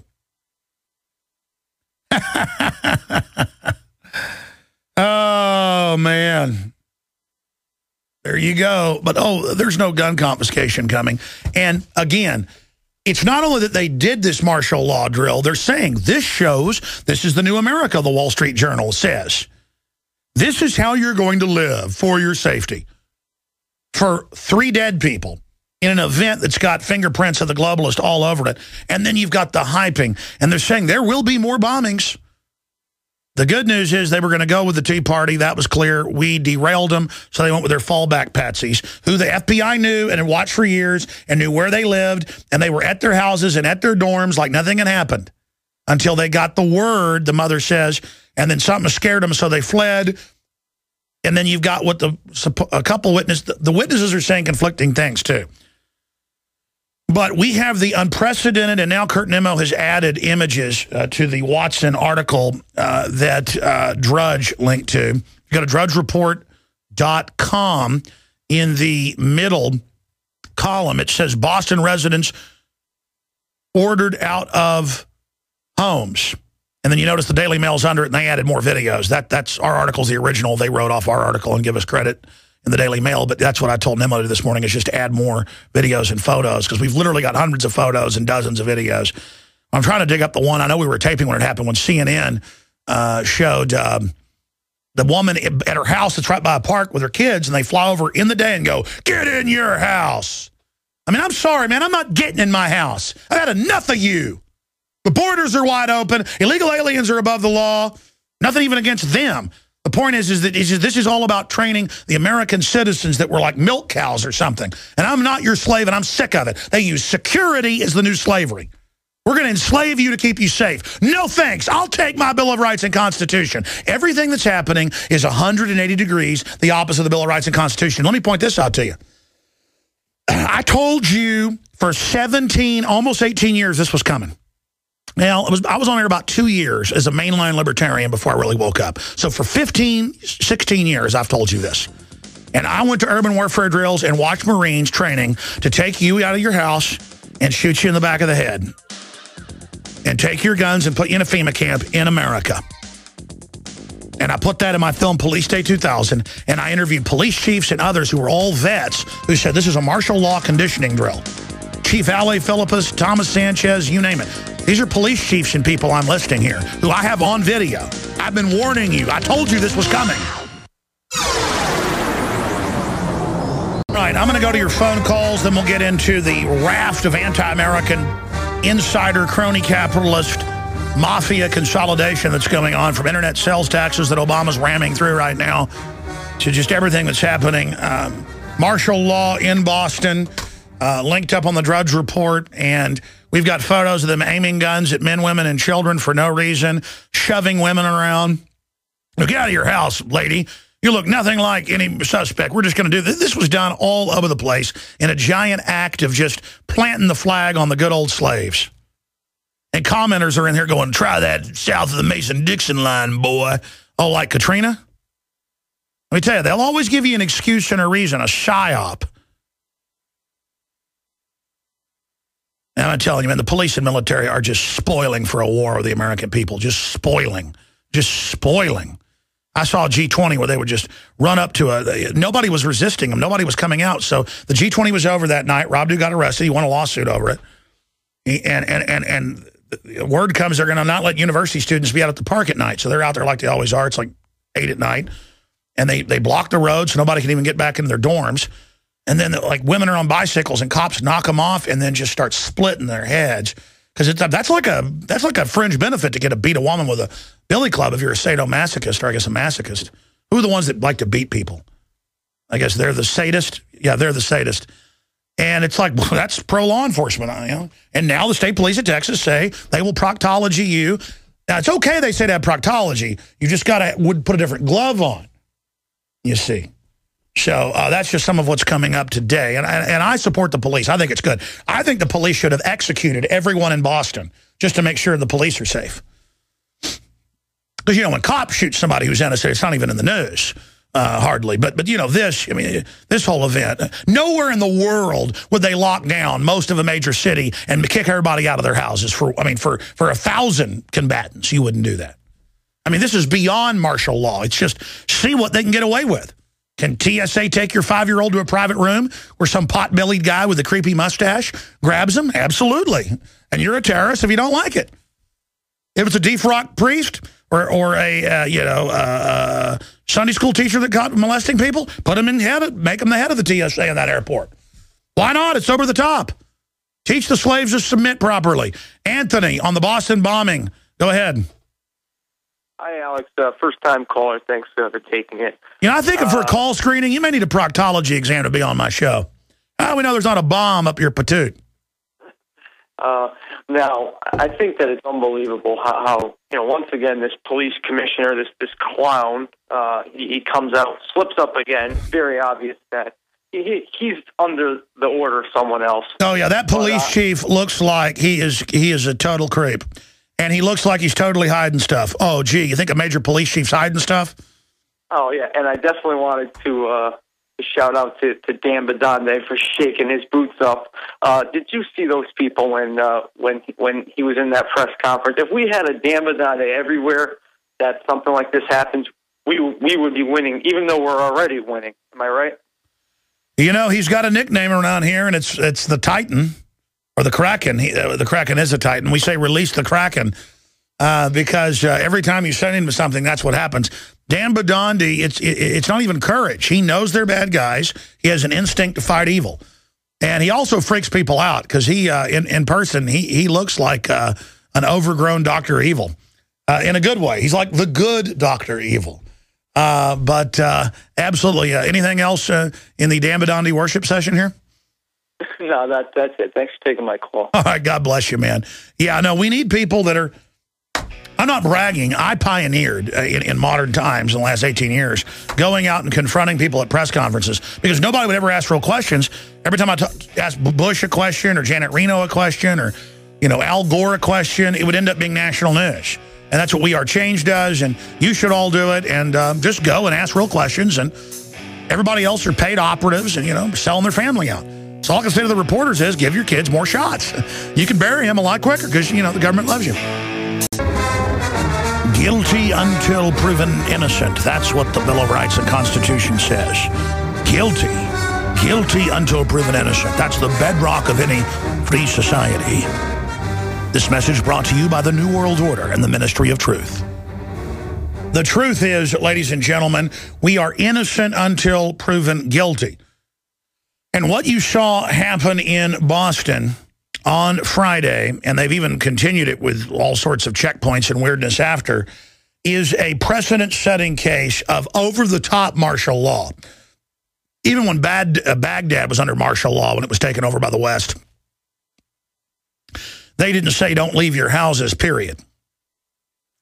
Oh, man. There you go. But, oh, there's no gun confiscation coming. And, again, it's not only that they did this martial law drill. They're saying this shows this is the new America, the Wall Street Journal says. This is how you're going to live for your safety. For 3 dead people in an event that's got fingerprints of the globalist all over it. And then you've got the hyping. And they're saying there will be more bombings. The good news is they were going to go with the Tea Party. That was clear. We derailed them, so they went with their fallback patsies, who the FBI knew and had watched for years and knew where they lived, and they were at their houses and at their dorms like nothing had happened until they got the word, the mother says, and then something scared them, so they fled. And then you've got what a couple witnesses, the witnesses are saying conflicting things, too. But we have the unprecedented, and now Kurt Nimmo has added images to the Watson article that Drudge linked to. You go to drudgereport.com. In the middle column, it says Boston residents ordered out of homes. And then you notice the Daily Mail's under it, and they added more videos. That's our article's the original. They wrote off our article and give us credit in the Daily Mail, but that's what I told Nimmo this morning is just add more videos and photos because we've literally got hundreds of photos and dozens of videos. I'm trying to dig up the one. I know we were taping when it happened when CNN showed the woman at her house that's right by a park with her kids, and they fly over in the day and go, "Get in your house." I mean, I'm sorry, man. I'm not getting in my house. I've had enough of you. The borders are wide open. Illegal aliens are above the law. Nothing even against them. The point is that this is all about training the American citizens that were like milk cows or something. And I'm not your slave, and I'm sick of it. They use security as the new slavery. We're going to enslave you to keep you safe. No thanks. I'll take my Bill of Rights and Constitution. Everything that's happening is 180 degrees the opposite of the Bill of Rights and Constitution. Let me point this out to you. I told you for 17, almost 18 years this was coming. Now, I was on here about 2 years as a mainline libertarian before I really woke up. So for 15, 16 years, I've told you this. And I went to urban warfare drills and watched Marines training to take you out of your house and shoot you in the back of the head. And take your guns and put you in a FEMA camp in America. And I put that in my film Police State 2000. And I interviewed police chiefs and others who were all vets who said this is a martial law conditioning drill. Chief Ale Philippus, Thomas Sanchez, you name it. These are police chiefs and people I'm listing here who I have on video. I've been warning you. I told you this was coming. All right, I'm going to go to your phone calls, then we'll get into the raft of anti-American insider, crony capitalist, mafia consolidation that's going on, from internet sales taxes that Obama's ramming through right now to just everything that's happening. Martial law in Boston. linked up on the Drudge Report, and we've got photos of them aiming guns at men, women, and children for no reason, shoving women around. Get out of your house, lady. You look nothing like any suspect. We're just going to do this. This was done all over the place in a giant act of just planting the flag on the good old slaves. And commenters are in here going, try that south of the Mason-Dixon line, boy. Oh, like Katrina? Let me tell you, they'll always give you an excuse and a reason, a psyop. And I'm telling you, man, the police and military are just spoiling for a war with the American people. Just spoiling. Just spoiling. I saw a G20 where they would just run up to nobody was resisting them. Nobody was coming out. So the G20 was over that night. Rob Duke got arrested. He won a lawsuit over it. And word comes they're going to not let university students be out at the park at night. So they're out there like they always are. It's like 8 at night. And they block the road so nobody can even get back into their dorms. And then like women are on bicycles and cops knock them off and then just start splitting their heads. Because that's like a fringe benefit to get to beat a woman with a billy club if you're a sadomasochist, or I guess a masochist. Who are the ones that like to beat people? I guess they're the sadist. Yeah, they're the sadist. And it's like, well, that's pro-law enforcement. You know? And now the state police of Texas say they will proctology you. Now, it's okay, they say, to have proctology. You just got to put a different glove on, you see. So that's just some of what's coming up today. And I support the police. I think it's good. I think the police should have executed everyone in Boston just to make sure the police are safe. Because, you know, when cops shoot somebody who's innocent, it's not even in the news, hardly. But you know, this whole event, nowhere in the world would they lock down most of a major city and kick everybody out of their houses for 1,000 combatants. You wouldn't do that. I mean, this is beyond martial law. It's just see what they can get away with. Can TSA take your 5-year-old to a private room where some pot-bellied guy with a creepy mustache grabs him? Absolutely. And you're a terrorist if you don't like it. If it's a defrocked priest or a Sunday school teacher that caught molesting people, put him in head, make him the head of the TSA in that airport. Why not? It's over the top. Teach the slaves to submit properly. Anthony on the Boston bombing. Go ahead.
Hi, Alex. First-time caller. Thanks for taking it.
You know, I think for a call screening, you may need a proctology exam to be on my show. How do we know there's not a bomb up your patoot?
Now, I think that it's unbelievable how once again, this police commissioner, this clown, he comes out, slips up again. Very obvious that he's under the order of someone else. Oh, yeah, that police chief looks like he is a total creep. And he looks like he's totally hiding stuff. Oh, gee, you think a major police chief's hiding stuff? Oh, yeah, and I definitely wanted to shout out to Dan Badande for shaking his boots up. Did you see those people when he was in that press conference? If we had a Dan Badande everywhere that something like this happens, we would be winning, even though we're already winning. Am I right?
You know, he's got a nickname around here, and it's the Titan. Or the Kraken. The Kraken is a Titan. We say release the Kraken because every time you send him to something, that's what happens. Dan Badande, it's not even courage. He knows they're bad guys. He has an instinct to fight evil. And he also freaks people out because he, in person, he looks like an overgrown Dr. Evil in a good way. He's like the good Dr. Evil. But absolutely. Anything else in the Dan Badande worship session here?
No, that's it. Thanks for taking my call.
All right, God bless you, man. Yeah, no, we need people that are... I'm not bragging. I pioneered in modern times in the last 18 years going out and confronting people at press conferences because nobody would ever ask real questions. Every time I asked Bush a question or Janet Reno a question or, Al Gore a question, it would end up being national news. And that's what We Are Change does, and you should all do it. And just go and ask real questions. And everybody else are paid operatives and, selling their family out. So all I can say to the reporters is give your kids more shots. You can bury him a lot quicker because, the government loves you. Guilty until proven innocent. That's what the Bill of Rights and Constitution says. Guilty. Guilty until proven innocent. That's the bedrock of any free society. This message brought to you by the New World Order and the Ministry of Truth. The truth is, ladies and gentlemen, we are innocent until proven guilty. And what you saw happen in Boston on Friday, and they've even continued it with all sorts of checkpoints and weirdness after, is a precedent-setting case of over-the-top martial law. Even when Baghdad was under martial law, when it was taken over by the West, they didn't say don't leave your houses, period.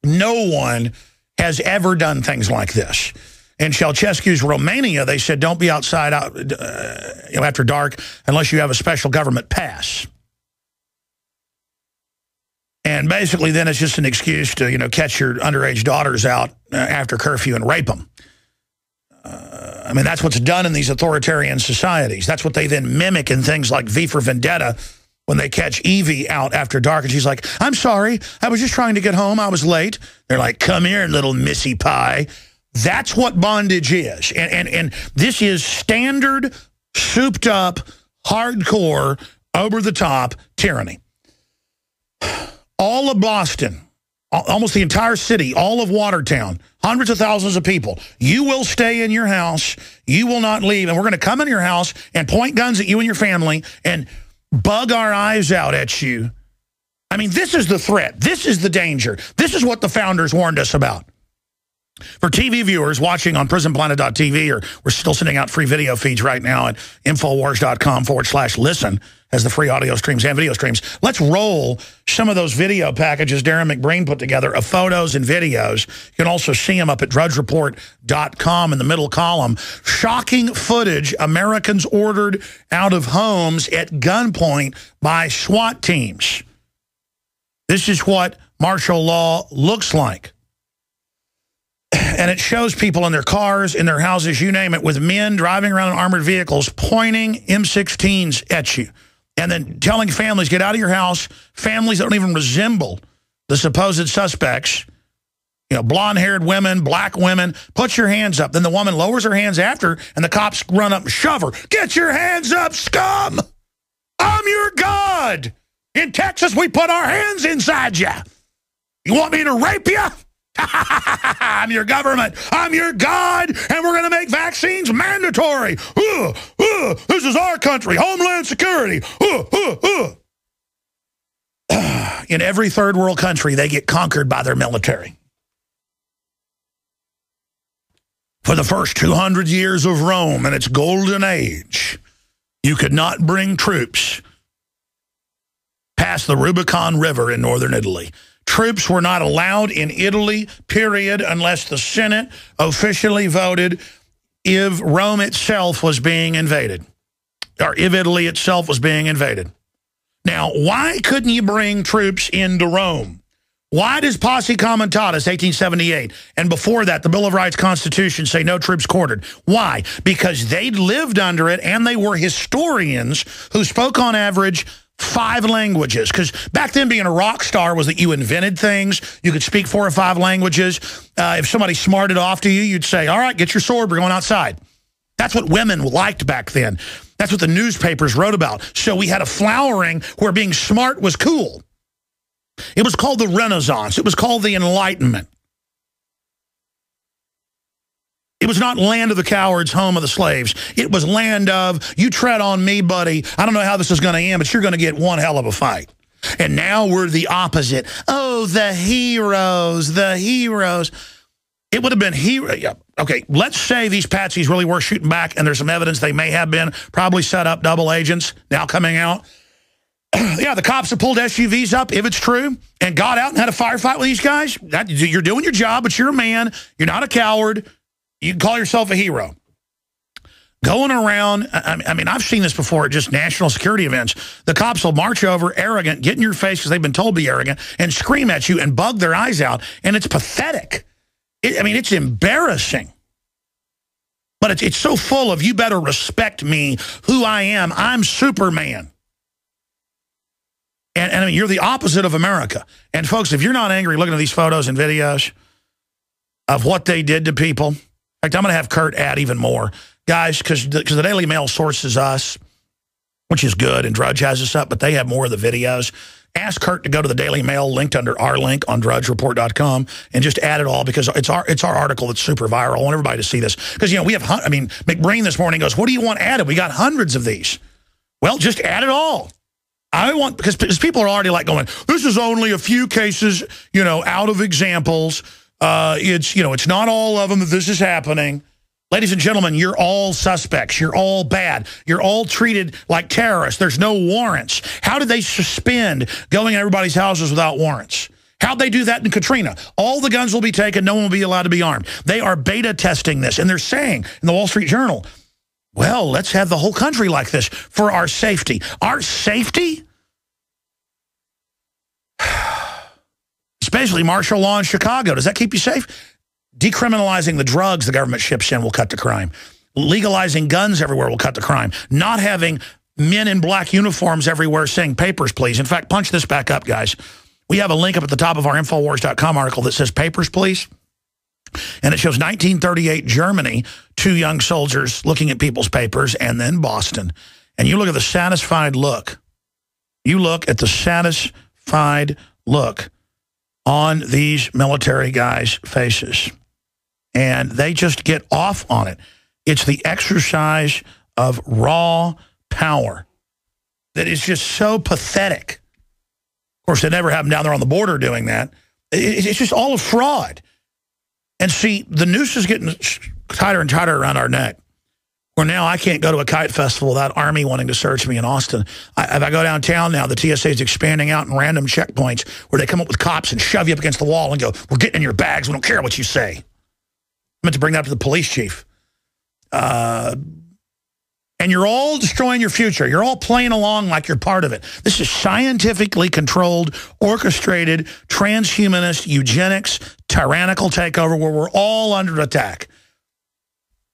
No one has ever done things like this. In Ceausescu's Romania, they said don't be outside after dark unless you have a special government pass. And basically then it's just an excuse to, catch your underage daughters out after curfew and rape them. I mean, that's what's done in these authoritarian societies. That's what they then mimic in things like V for Vendetta when they catch Evie out after dark and she's like, I'm sorry, I was just trying to get home. I was late. They're like, come here, little Missy Pie. That's what bondage is. And this is standard, souped up, hardcore, over-the-top tyranny. All of Boston, almost the entire city, all of Watertown, hundreds of thousands of people. You will stay in your house. You will not leave. And we're going to come in your house and point guns at you and your family and bug our eyes out at you. I mean, this is the threat. This is the danger. This is what the founders warned us about. For TV viewers watching on prisonplanet.tv, or we're still sending out free video feeds right now at infowars.com/listen as the free audio streams and video streams. Let's roll some of those video packages Darren McBreen put together of photos and videos. You can also see them up at drudgereport.com in the middle column. Shocking footage Americans ordered out of homes at gunpoint by SWAT teams. This is what martial law looks like. And it shows people in their cars, in their houses, you name it, with men driving around in armored vehicles, pointing M16s at you. And then telling families, get out of your house. Families that don't even resemble the supposed suspects. Blonde-haired women, black women, put your hands up. Then the woman lowers her hands after, and the cops run up and shove her. Get your hands up, scum! I'm your God! In Texas, we put our hands inside you. You want me to rape you? I'm your government. I'm your God, and we're going to make vaccines mandatory. This is our country. Homeland Security. In every third world country, they get conquered by their military. For the first 200 years of Rome and its golden age, you could not bring troops past the Rubicon River in northern Italy. Troops were not allowed in Italy, period, unless the Senate officially voted if Rome itself was being invaded, or if Italy itself was being invaded. Now, why couldn't you bring troops into Rome? Why does Posse Comitatus, 1878, and before that, the Bill of Rights Constitution say no troops quartered? Why? Because they'd lived under it, and they were historians who spoke on average 5 languages, because back then being a rock star was that you invented things. You could speak 4 or 5 languages. If somebody smarted off to you, you'd say, all right, get your sword, we're going outside. That's what women liked back then. That's what the newspapers wrote about. So we had a flowering where being smart was cool. It was called the Renaissance. It was called the Enlightenment. It was not land of the cowards, home of the slaves. It was land of, you tread on me, buddy. I don't know how this is going to end, but you're going to get one hell of a fight. And now we're the opposite. Oh, the heroes, the heroes. It would have been okay, let's say these patsies really were shooting back, and there's some evidence they may have been, probably set up double agents now coming out. Yeah, the cops have pulled SUVs up, if it's true, and got out and had a firefight with these guys. You're doing your job, but you're a man. You're not a coward. You can call yourself a hero. Going around, I mean, I've seen this before at just national security events. The cops will march over, arrogant, get in your face because they've been told to be arrogant, and scream at you and bug their eyes out, and it's pathetic. I mean, it's embarrassing. But it's so full of, you better respect me, who I am. I'm Superman. And I mean, you're the opposite of America. And folks, if you're not angry looking at these photos and videos of what they did to people, in fact, I'm going to have Kurt add even more. Guys, because the Daily Mail sources us, which is good, and Drudge has us up, but they have more of the videos. Ask Kurt to go to the Daily Mail, linked under our link on drudgereport.com, and just add it all, because it's our article that's super viral. I want everybody to see this. Because, we have, McBreen this morning goes, what do you want added? We got hundreds of these. Well, just add it all. Because people are already like going, this is only a few cases, out of examples. It's not all of them that this is happening. Ladies and gentlemen, you're all suspects. You're all bad. You're all treated like terrorists. There's no warrants. How did they suspend going in everybody's houses without warrants? How'd they do that in Katrina? All the guns will be taken. No one will be allowed to be armed. They are beta testing this. And they're saying in the Wall Street Journal, well, let's have the whole country like this for our safety. Our safety? It's basically martial law in Chicago. Does that keep you safe? Decriminalizing the drugs the government ships in will cut the crime. Legalizing guns everywhere will cut the crime. Not having men in black uniforms everywhere saying papers, please. In fact, punch this back up, guys. We have a link up at the top of our Infowars.com article that says papers, please. And it shows 1938 Germany, 2 young soldiers looking at people's papers, and then Boston. And you look at the satisfied look. You look at the satisfied look on these military guys' faces. And they just get off on it. It's the exercise of raw power that is just so pathetic. Of course, it never happened down there on the border doing that. It's just all a fraud. And see, the noose is getting tighter and tighter around our neck. Where now I can't go to a kite festival without Army wanting to search me in Austin. If I go downtown now, the TSA is expanding out in random checkpoints where they come up with cops and shove you up against the wall and go, we're getting in your bags. We don't care what you say. I meant to bring that up to the police chief. And you're all destroying your future. You're all playing along like you're part of it. This is scientifically controlled, orchestrated, transhumanist, eugenics, tyrannical takeover where we're all under attack.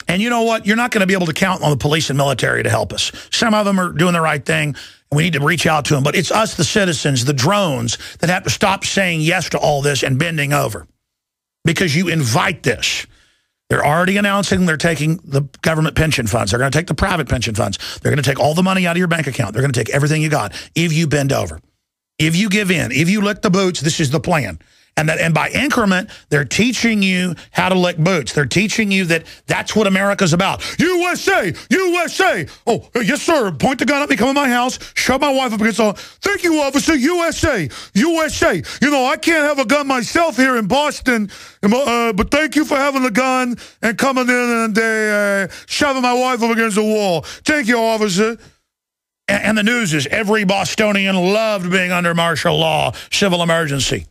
And you know what? You're not going to be able to count on the police and military to help us. Some of them are doing the right thing, and we need to reach out to them. But it's us, the citizens, the drones, that have to stop saying yes to all this and bending over. Because you invite this. They're already announcing they're taking the government pension funds. They're going to take the private pension funds. They're going to take all the money out of your bank account. They're going to take everything you got if you bend over. If you give in, if you lick the boots, this is the plan. And by increment, they're teaching you how to lick boots. They're teaching you that that's what America's about. USA! USA! Oh, yes, sir. Point the gun at me, come in my house, shove my wife up against the... Thank you, officer. USA! USA! You know, I can't have a gun myself here in Boston, but thank you for having the gun and coming in and shoving my wife up against the wall. Thank you, officer. And the news is every Bostonian loved being under martial law, civil emergency.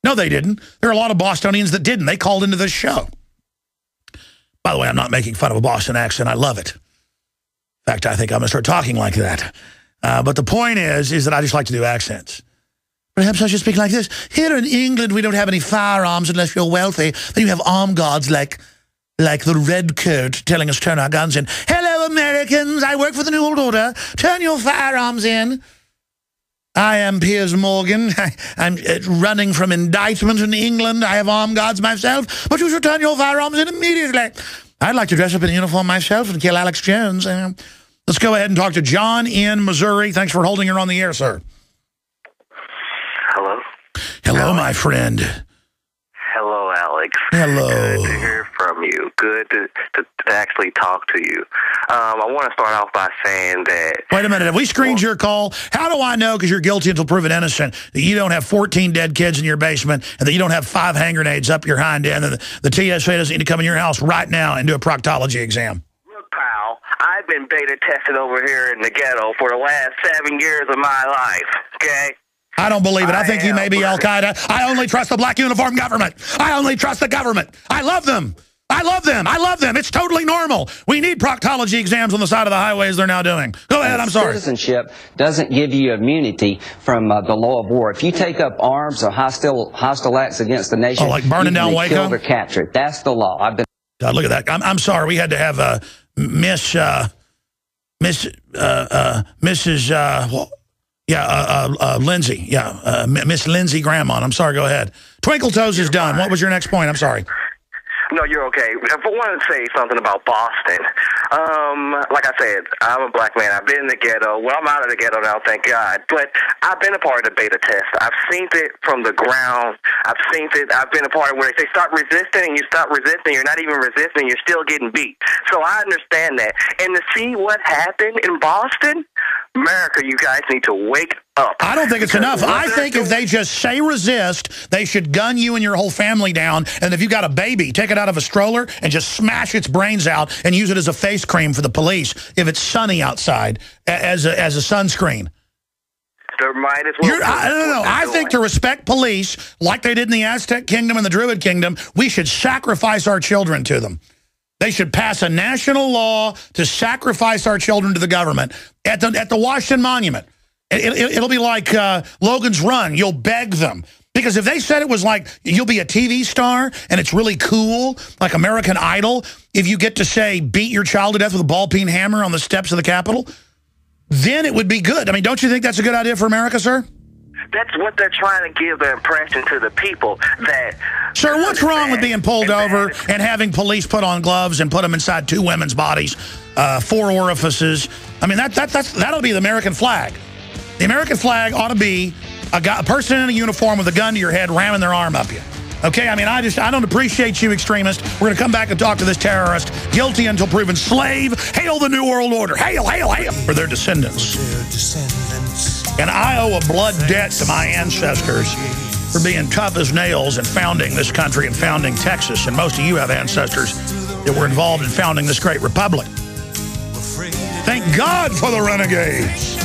No, they didn't. There are a lot of Bostonians that didn't. They called into this show. By the way, I'm not making fun of a Boston accent. I love it. In fact, I think I'm going to start talking like that. But the point is that I just like to do accents. Perhaps I should speak like this. Here in England, we don't have any firearms unless you're wealthy. Then you have armed guards like the Red Coat telling us to turn our guns in. Hello, Americans. I work for the New World Order. Turn your firearms in. I am Piers Morgan. I'm running from indictment in England. I have armed guards myself, but you should turn your firearms in immediately. I'd like to dress up in a uniform myself and kill Alex Jones. Let's go ahead and talk to John in Missouri. Thanks for holding her on the air, sir.
Hello?
Hello, my friend.
Hello, Alex.
Hello.
Good to hear from you. Good to actually talk to you. I want to start off by saying that...
Wait a minute. Have we screened your call? How do I know, because you're guilty until proven innocent, that you don't have 14 dead kids in your basement and that you don't have 5 hand grenades up your hind end and the TSA doesn't need to come in your house right now and do a proctology exam?
Look, pal, I've been beta tested over here in the ghetto for the last 7 years of my life, okay?
I don't believe it. I think you may be Al-Qaeda. I only trust the black uniform government. I only trust the government. I love them. I love them. I love them. It's totally normal. We need proctology exams on the side of the highways they're now doing. Go ahead. I'm sorry.
Citizenship doesn't give you immunity from the law of war. If you take up arms or hostile acts against the nation,
like burning down Waco,
killed or captured. That's the law.
God, look at that. I'm sorry. We had to have Mrs. Lindsay. Yeah, Miss Lindsay Graham on. I'm sorry. Go ahead. Twinkle Toes is done. What was your next point? I'm sorry.
No, you're okay. If I want to say something about Boston, like I said, I'm a black man. I've been in the ghetto. Well, I'm out of the ghetto now, thank God. But I've been a part of the beta test. I've seen it from the ground. I've seen it. I've been a part of where they say stop resisting, and you stop resisting. You're not even resisting. You're still getting beat. So I understand that. And to see what happened in Boston, America, you guys need to wake up.
I don't think it's enough. I think if they just say resist, they should gun you and your whole family down. And if you've got a baby, take it out of a stroller and just smash its brains out and use it as a face cream for the police if it's sunny outside as a sunscreen.
There might as well.
No. I think to respect police, like they did in the Aztec Kingdom and the Druid Kingdom, we should sacrifice our children to them. They should pass a national law to sacrifice our children to the government at the Washington Monument. It'll be like Logan's Run. You'll beg them. Because if they said it was like you'll be a TV star and it's really cool, like American Idol, if you get to say beat your child to death with a ball-peen hammer on the steps of the Capitol, then it would be good. I mean, don't you think that's a good idea for America, sir?
That's what they're trying to give the impression to the people that...
Sir, what's wrong with being pulled over and having police put on gloves and put them inside 2 women's bodies, 4 orifices? I mean, that'll be the American flag. The American flag ought to be a person in a uniform with a gun to your head ramming their arm up you. Okay, I mean, I don't appreciate you, extremists. We're going to come back and talk to this terrorist, guilty until proven slave. Hail the New World Order. Hail, hail, hail. For their descendants. And I owe a blood debt to my ancestors for being tough as nails and founding this country and founding Texas. And most of you have ancestors that were involved in founding this great republic. Thank God for the renegades.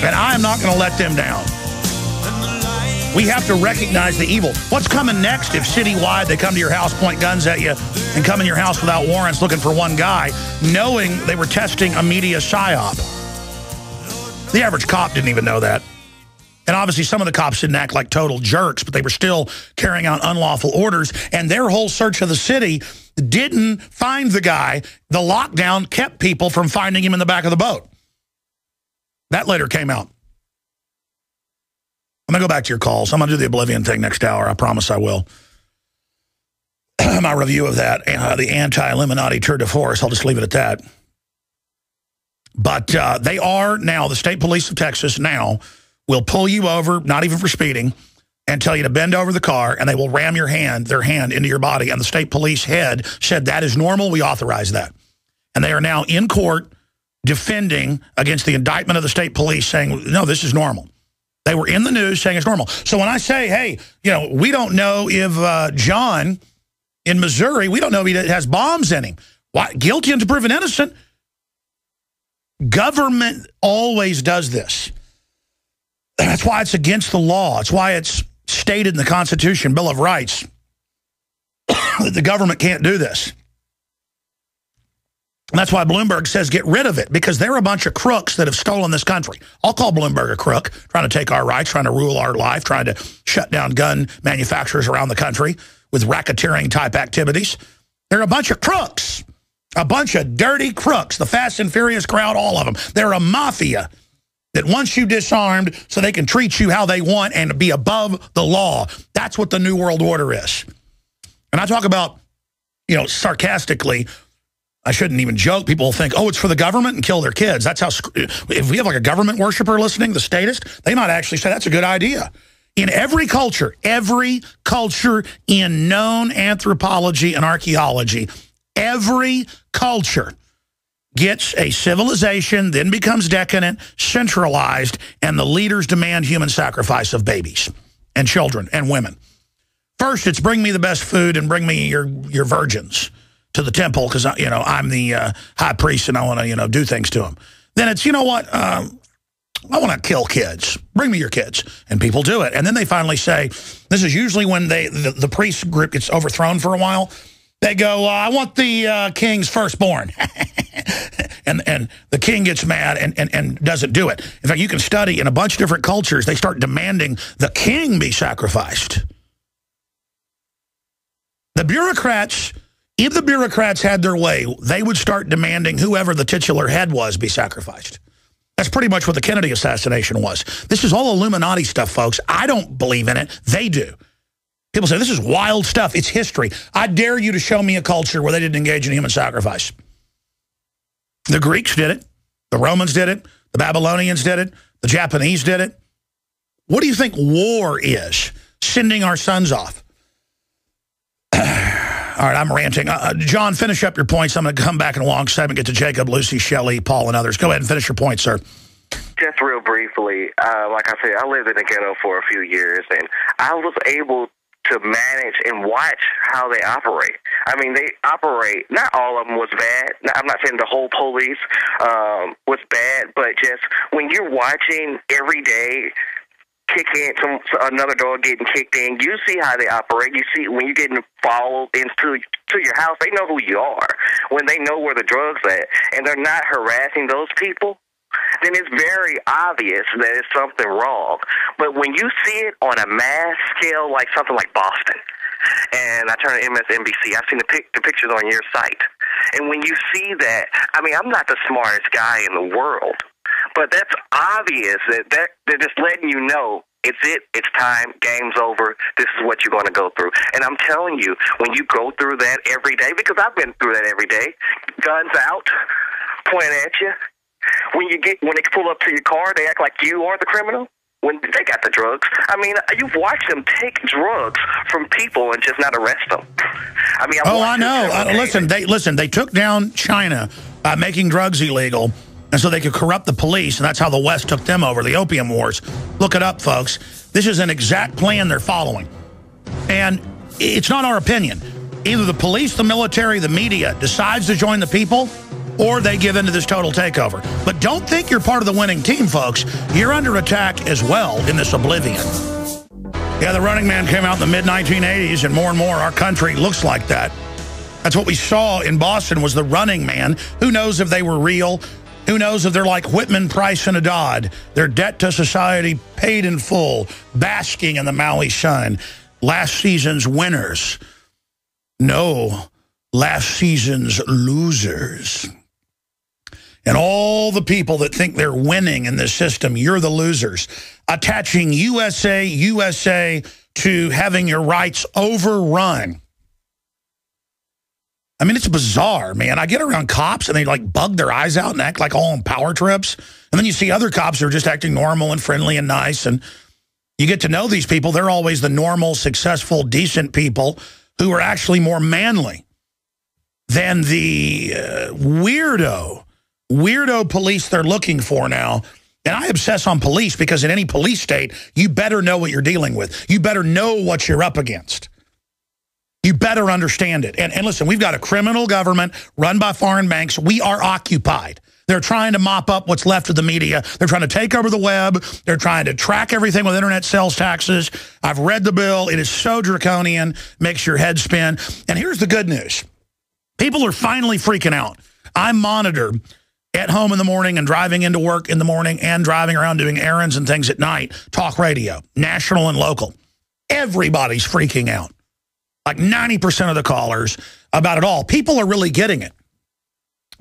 And I am not going to let them down. We have to recognize the evil. What's coming next if citywide they come to your house, point guns at you, and come in your house without warrants looking for one guy, knowing they were testing a media psyop? The average cop didn't even know that. And obviously some of the cops didn't act like total jerks, but they were still carrying out unlawful orders. And their whole search of the city didn't find the guy. The lockdown kept people from finding him in the back of the boat. That later came out. I'm going to go back to your calls. I'm going to do the Oblivion thing next hour. I promise I will. My review of that, the anti-Illuminati tour de force, I'll just leave it at that. But they are now, the state police of Texas now will pull you over, not even for speeding, and tell you to bend over the car, and they will ram their hand into your body. And the state police head said that is normal. We authorize that. And they are now in court defending against the indictment of the state police saying, no, this is normal. They were in the news saying it's normal. So when I say, hey, we don't know if John in Missouri, we don't know if he has bombs in him. Why? Guilty until proven innocent. Government always does this. That's why it's against the law. It's why it's stated in the Constitution, Bill of Rights, that the government can't do this. And that's why Bloomberg says get rid of it, because they're a bunch of crooks that have stolen this country. I'll call Bloomberg a crook, trying to take our rights, trying to rule our life, trying to shut down gun manufacturers around the country with racketeering-type activities. They're a bunch of crooks, a bunch of dirty crooks, the Fast and Furious crowd, all of them. They're a mafia that wants you disarmed so they can treat you how they want and be above the law. That's what the New World Order is. And I talk about, sarcastically, I shouldn't even joke. People think, oh, it's for the government and kill their kids. That's how, if we have like a government worshiper listening, the statist, they might actually say that's a good idea. In every culture in known anthropology and archaeology, every culture gets a civilization, then becomes decadent, centralized, and the leaders demand human sacrifice of babies and children and women. First, it's bring me the best food and bring me your virgins to the temple because, I'm the high priest and I want to, do things to them. Then it's, I want to kill kids. Bring me your kids. And people do it. And then they finally say, this is usually when the priest group gets overthrown for a while. They go, I want the king's firstborn. and the king gets mad and doesn't do it. In fact, you can study in a bunch of different cultures, they start demanding the king be sacrificed. The bureaucrats... If the bureaucrats had their way, they would start demanding whoever the titular head was be sacrificed. That's pretty much what the Kennedy assassination was. This is all Illuminati stuff, folks. I don't believe in it. They do. People say, this is wild stuff. It's history. I dare you to show me a culture where they didn't engage in human sacrifice. The Greeks did it. The Romans did it. The Babylonians did it. The Japanese did it. What do you think war is? Sending our sons off. All right, I'm ranting. John, finish up your points. I'm going to come back in a long segment, get to Jacob, Lucy, Shelley, Paul, and others. Go ahead and finish your point, sir.
Just real briefly, like I said, I lived in the ghetto for a few years, and I was able to manage and watch how they operate. I mean, they operate, not all of them was bad. I'm not saying the whole police was bad, but just when you're watching every day, another dog getting kicked in, you see how they operate. You see when you're getting followed into your house, they know who you are. When they know where the drugs at, and they're not harassing those people, then it's very obvious that it's something wrong. But when you see it on a mass scale, like something like Boston, and I turn to MSNBC, I've seen the pictures on your site, and when you see that, I mean, I'm not the smartest guy in the world, but that's obvious that they're just letting you know it's time, game's over, this is what you're going to go through. And I'm telling you, when you go through that every day, because I've been through that every day, guns out, pointing at you. When they pull up to your car, they act like you are the criminal. When they got the drugs, I mean, you've watched them take drugs from people and just not arrest them. I mean,
I know. Listen. They took down China by making drugs illegal, and so they could corrupt the police, and that's how the West took them over. The Opium Wars. Look it up, folks. This is an exact plan they're following, and it's not our opinion. Either the police, the military, the media decides to join the people, or they give into this total takeover. But don't think you're part of the winning team, folks. You're under attack as well in this oblivion. Yeah, the Running Man came out in the mid-1980s, and more our country looks like that. That's what we saw in Boston was the Running Man. Who knows if they were real? Who knows if they're like Whitman, Price, and Haddad? Their debt to society paid in full, basking in the Maui sun. Last season's winners. No, last season's losers. And all the people that think they're winning in this system, you're the losers. Attaching USA to having your rights overrun. I mean, it's bizarre, man. I get around cops and they like bug their eyes out and act like all on power trips. And then you see other cops who are just acting normal and friendly and nice. And you get to know these people. They're always the normal, successful, decent people who are actually more manly than the weirdo police they're looking for now. And I obsess on police because in any police state, you better know what you're dealing with. You better know what you're up against. You better understand it. And listen, we've got a criminal government run by foreign banks. We are occupied. They're trying to mop up what's left of the media. They're trying to take over the web. They're trying to track everything with internet sales taxes. I've read the bill. It is so draconian, makes your head spin. And here's the good news. People are finally freaking out. I monitor at home in the morning and driving into work in the morning and driving around doing errands and things at night. Talk radio, national and local. Everybody's freaking out. Like 90% of the callers about it all. People are really getting it.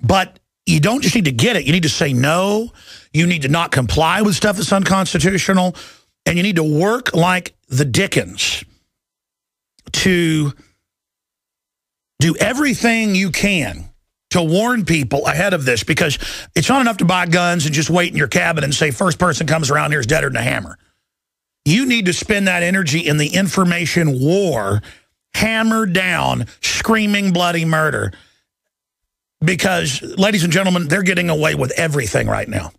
But you don't just need to get it. You need to say no. You need to not comply with stuff that's unconstitutional. And you need to work like the Dickens to do everything you can to warn people ahead of this, because it's not enough to buy guns and just wait in your cabin and say, first person comes around here is deader than a hammer. You need to spend that energy in the information war, hammer down, screaming bloody murder. Because, ladies and gentlemen, they're getting away with everything right now.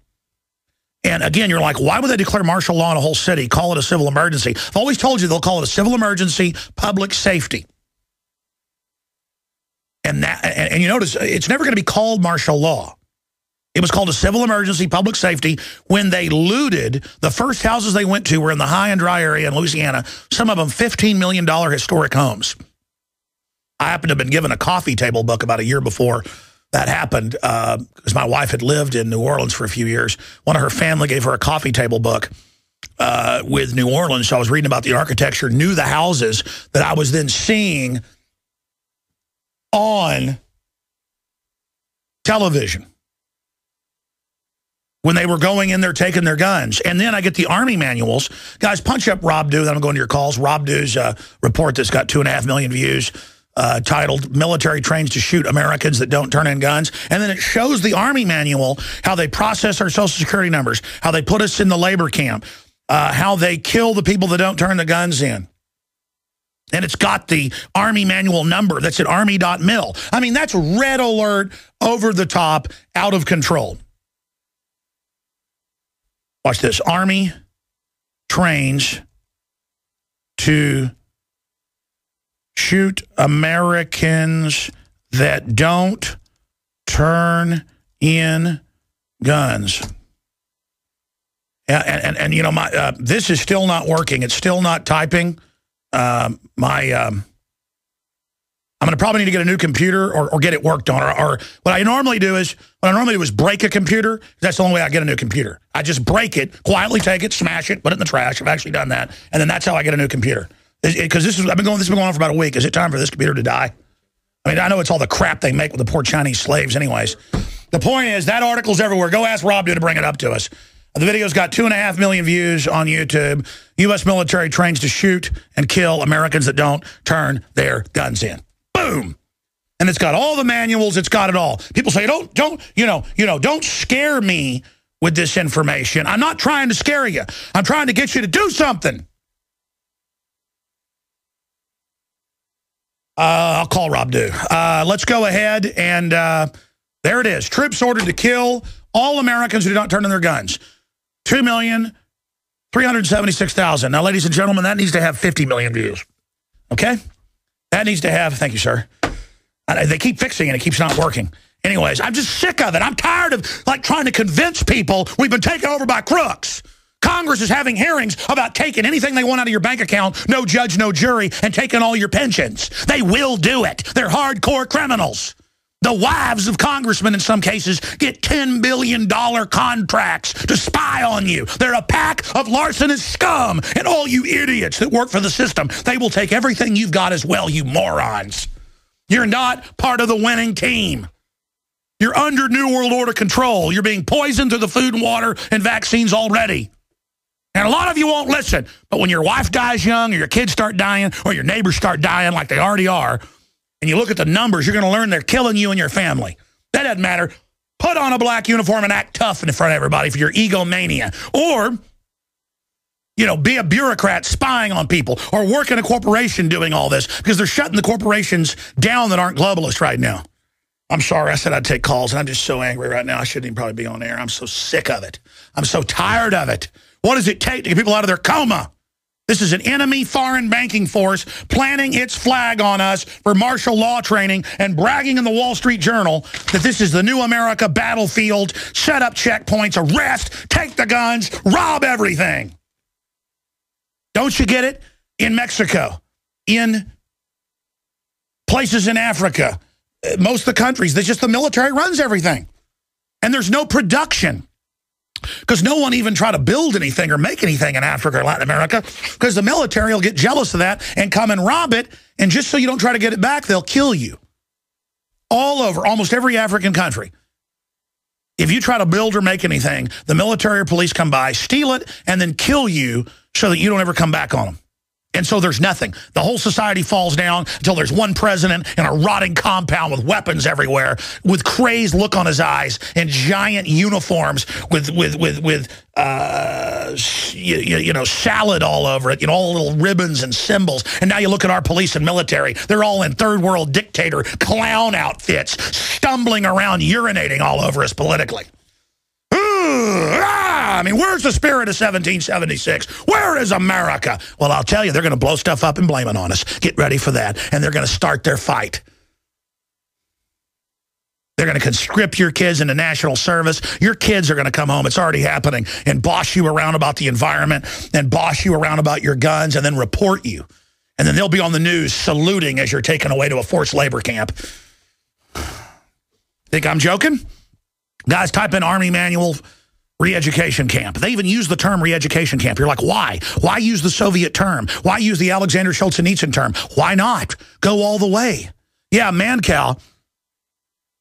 And again, you're like, why would they declare martial law in a whole city? Call it a civil emergency. I've always told you they'll call it a civil emergency, public safety. And you notice, it's never going to be called martial law. It was called a civil emergency, public safety, when they looted. The first houses they went to were in the high and dry area in Louisiana, some of them $15 million historic homes. I happened to have been given a coffee table book about a year before that happened, because my wife had lived in New Orleans for a few years. One of her family gave her a coffee table book with New Orleans, so I was reading about the architecture, knew the houses that I was then seeing on television when they were going in there taking their guns. And then I get the Army manuals. Guys, punch up Rob Dew. Then I'm going to your calls. Rob Dew's report that's got 2.5 million views, titled Military Trains to Shoot Americans That Don't Turn in Guns. And then it shows the Army manual, how they process our Social Security numbers, how they put us in the labor camp, how they kill the people that don't turn the guns in. And it's got the Army manual number that's at army.mil. I mean, that's red alert, over the top, out of control. Watch this. Army trains to shoot Americans that don't turn in guns. And you know, this is still not working. It's still not typing. I'm going to probably need to get a new computer or get it worked on. Or what I normally do is break a computer. That's the only way I get a new computer. I just break it, quietly take it, smash it, put it in the trash. I've actually done that, and then that's how I get a new computer. Because this has been going on for about a week. Is it time for this computer to die? I mean, I know it's all the crap they make with the poor Chinese slaves anyways. The point is, that article's everywhere. Go ask Rob to bring it up to us. The video's got 2.5 million views on YouTube. U.S. military trains to shoot and kill Americans that don't turn their guns in. Boom. And it's got all the manuals. It's got it all. People say, don't scare me with this information. I'm not trying to scare you. I'm trying to get you to do something. I'll call Rob Dew. Let's go ahead and there it is. Troops ordered to kill all Americans who do not turn in their guns. 2,376,000. Now, ladies and gentlemen, that needs to have 50 million views. Okay? That needs to have, thank you, sir. They keep fixing it. It keeps not working. Anyways, I'm just sick of it. I'm tired of trying to convince people we've been taken over by crooks. Congress is having hearings about taking anything they want out of your bank account, no judge, no jury, and taking all your pensions. They will do it. They're hardcore criminals. The wives of congressmen, in some cases, get $10 billion contracts to spy on you. They're a pack of larcenous scum, and all you idiots that work for the system, they will take everything you've got as well, you morons. You're not part of the winning team. You're under New World Order control. You're being poisoned through the food and water and vaccines already. And a lot of you won't listen. But when your wife dies young, or your kids start dying, or your neighbors start dying like they already are, and you look at the numbers, you're going to learn they're killing you and your family. That doesn't matter. Put on a black uniform and act tough in front of everybody for your egomania. Or, be a bureaucrat spying on people, or work in a corporation doing all this, because they're shutting the corporations down that aren't globalists right now. I'm sorry, I said I'd take calls, and I'm just so angry right now. I shouldn't even probably be on air. I'm so sick of it. I'm so tired of it. What does it take to get people out of their coma? This is an enemy foreign banking force planting its flag on us for martial law training and bragging in the Wall Street Journal that this is the new America battlefield, set up checkpoints, arrest, take the guns, rob everything. Don't you get it? In Mexico, in places in Africa, most of the countries, the military runs everything. And there's no production. Because no one even try to build anything or make anything in Africa or Latin America, because the military will get jealous of that and come and rob it, and just so you don't try to get it back, they'll kill you. All over, almost every African country. If you try to build or make anything, the military or police come by, steal it, and then kill you so that you don't ever come back on them. And so there's nothing. The whole society falls down until there's one president in a rotting compound with weapons everywhere, with crazed look on his eyes, and giant uniforms with salad all over it, all little ribbons and symbols. And now you look at our police and military; they're all in third world dictator clown outfits, stumbling around, urinating all over us politically. I mean, where's the spirit of 1776? Where is America? Well, I'll tell you, they're going to blow stuff up and blame it on us. Get ready for that. And they're going to start their fight. They're going to conscript your kids into national service. Your kids are going to come home. It's already happening. And boss you around about the environment, and boss you around about your guns, and then report you. And then they'll be on the news saluting as you're taken away to a forced labor camp. Think I'm joking? Guys, type in Army Manual re-education camp. They even use the term re-education camp. You're like, why? Why use the Soviet term? Why use the Alexander Solzhenitsyn term? Why not? Go all the way. Yeah, Mancow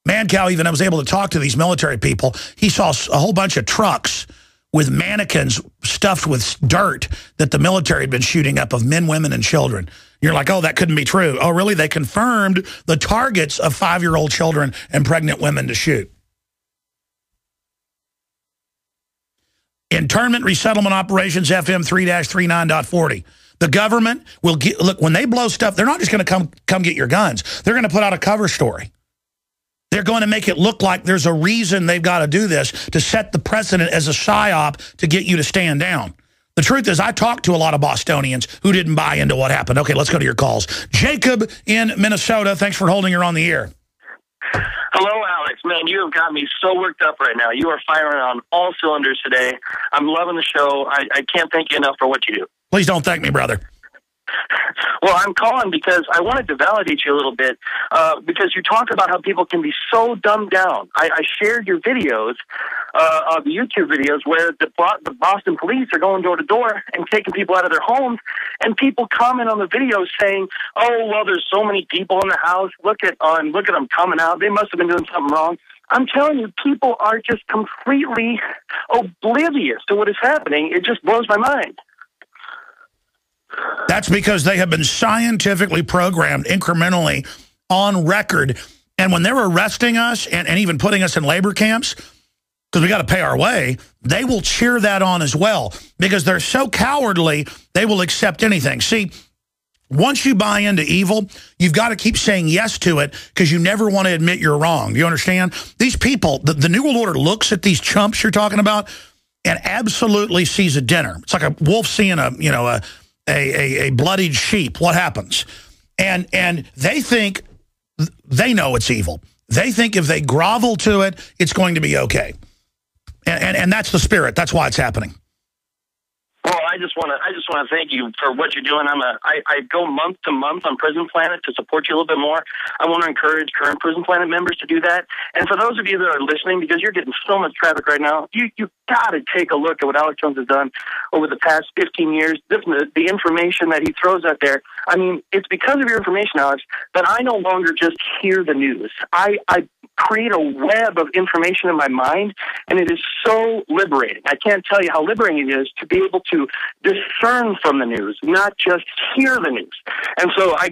even was able to talk to these military people. He saw a whole bunch of trucks with mannequins stuffed with dirt that the military had been shooting up of men, women, and children. You're like, oh, that couldn't be true. Oh, really? They confirmed the targets of 5-year-old children and pregnant women to shoot. Internment Resettlement Operations FM 3-39.40. The government will get, look, when they blow stuff, they're not just going to come get your guns. They're going to put out a cover story They're going to make it look like there's a reason they've got to do this to set the precedent as a psyop to get you to stand down. The truth is, I talked to a lot of Bostonians who didn't buy into what happened. Okay, let's go to your calls. Jacob in Minnesota, thanks for holding her on the air.
Hello, Alex. Man, you have got me so worked up right now. You are firing on all cylinders today. I'm loving the show. I can't thank you enough for what you do.
Please don't thank me, brother.
Well, I'm calling because I wanted to validate you a little bit because you talked about how people can be so dumbed down. I shared your videos, the YouTube videos, where the Boston police are going door to door and taking people out of their homes, and people comment on the videos saying, "Oh, well, there's so many people in the house. Look at them coming out. They must have been doing something wrong." I'm telling you, people are just completely oblivious to what is happening. It just blows my mind.
That's because they have been scientifically programmed incrementally on record. And when they're arresting us and even putting us in labor camps, because we got to pay our way, they will cheer that on as well. Because they're so cowardly, they will accept anything. See, once you buy into evil, you've got to keep saying yes to it because you never want to admit you're wrong. Do you understand? These people, the New World Order looks at these chumps you're talking about and absolutely sees a dinner. It's like a wolf seeing a bloodied sheep. What happens? And they think they know it's evil. They think if they grovel to it, it's going to be okay. And that's the spirit. That's why it's happening.
Well, I just want to thank you for what you're doing. I go month to month on Prisonplanet to support you a little bit more. I want to encourage current Prisonplanet members to do that. And for those of you that are listening, because you're getting so much traffic right now, you got to take a look at what Alex Jones has done over the past 15 years. The information that he throws out there. I mean, it's because of your information, Alex, that I no longer just hear the news. I create a web of information in my mind, and it is so liberating. I can't tell you how liberating it is to be able to discern from the news, not just hear the news. And so I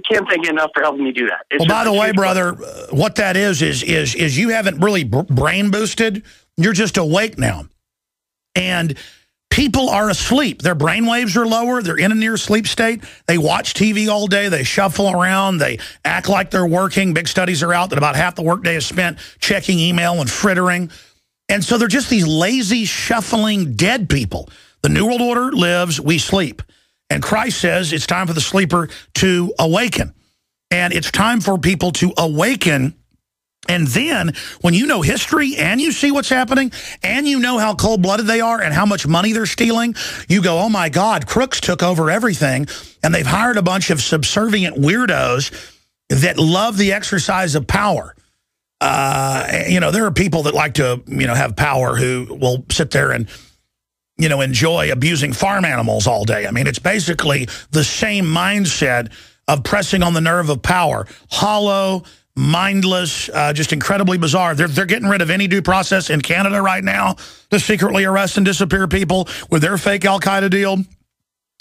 can't thank you enough for helping me do that.
Well, by the way, brother, what that is you haven't really brain boosted. You're just awake now. And people are asleep. Their brain waves are lower. They're in a near sleep state. They watch TV all day. They shuffle around. They act like they're working. Big studies are out that about half the workday is spent checking email and frittering. And so they're just these lazy, shuffling, dead people. The New World Order lives, we sleep. And Christ says it's time for the sleeper to awaken. And it's time for people to awaken. And then when you know history and you see what's happening and you know how cold-blooded they are and how much money they're stealing, you go, oh, my God, crooks took over everything. And they've hired a bunch of subservient weirdos that love the exercise of power. There are people that like to, have power who will sit there and, enjoy abusing farm animals all day. I mean, it's basically the same mindset of pressing on the nerve of power. Hollow, mindless, just incredibly bizarre. They're getting rid of any due process in Canada right now to secretly arrest and disappear people with their fake Al-Qaeda deal.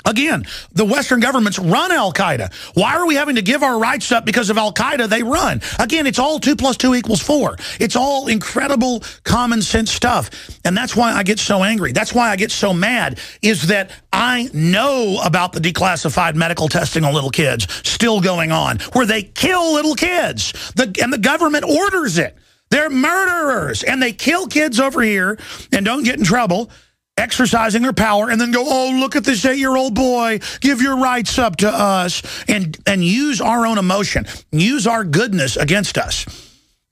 Again, the Western governments run Al-Qaeda. Why are we having to give our rights up because of Al-Qaeda? They run. Again, it's all 2 + 2 = 4. It's all incredible common sense stuff. And that's why I get so angry. That's why I get so mad, is that I know about the declassified medical testing on little kids still going on, where they kill little kids. And the government orders it. They're murderers. And they kill kids over here and don't get in trouble, exercising their power, and then go, oh, look at this 8-year-old boy, give your rights up to us, and use our own emotion, use our goodness against us.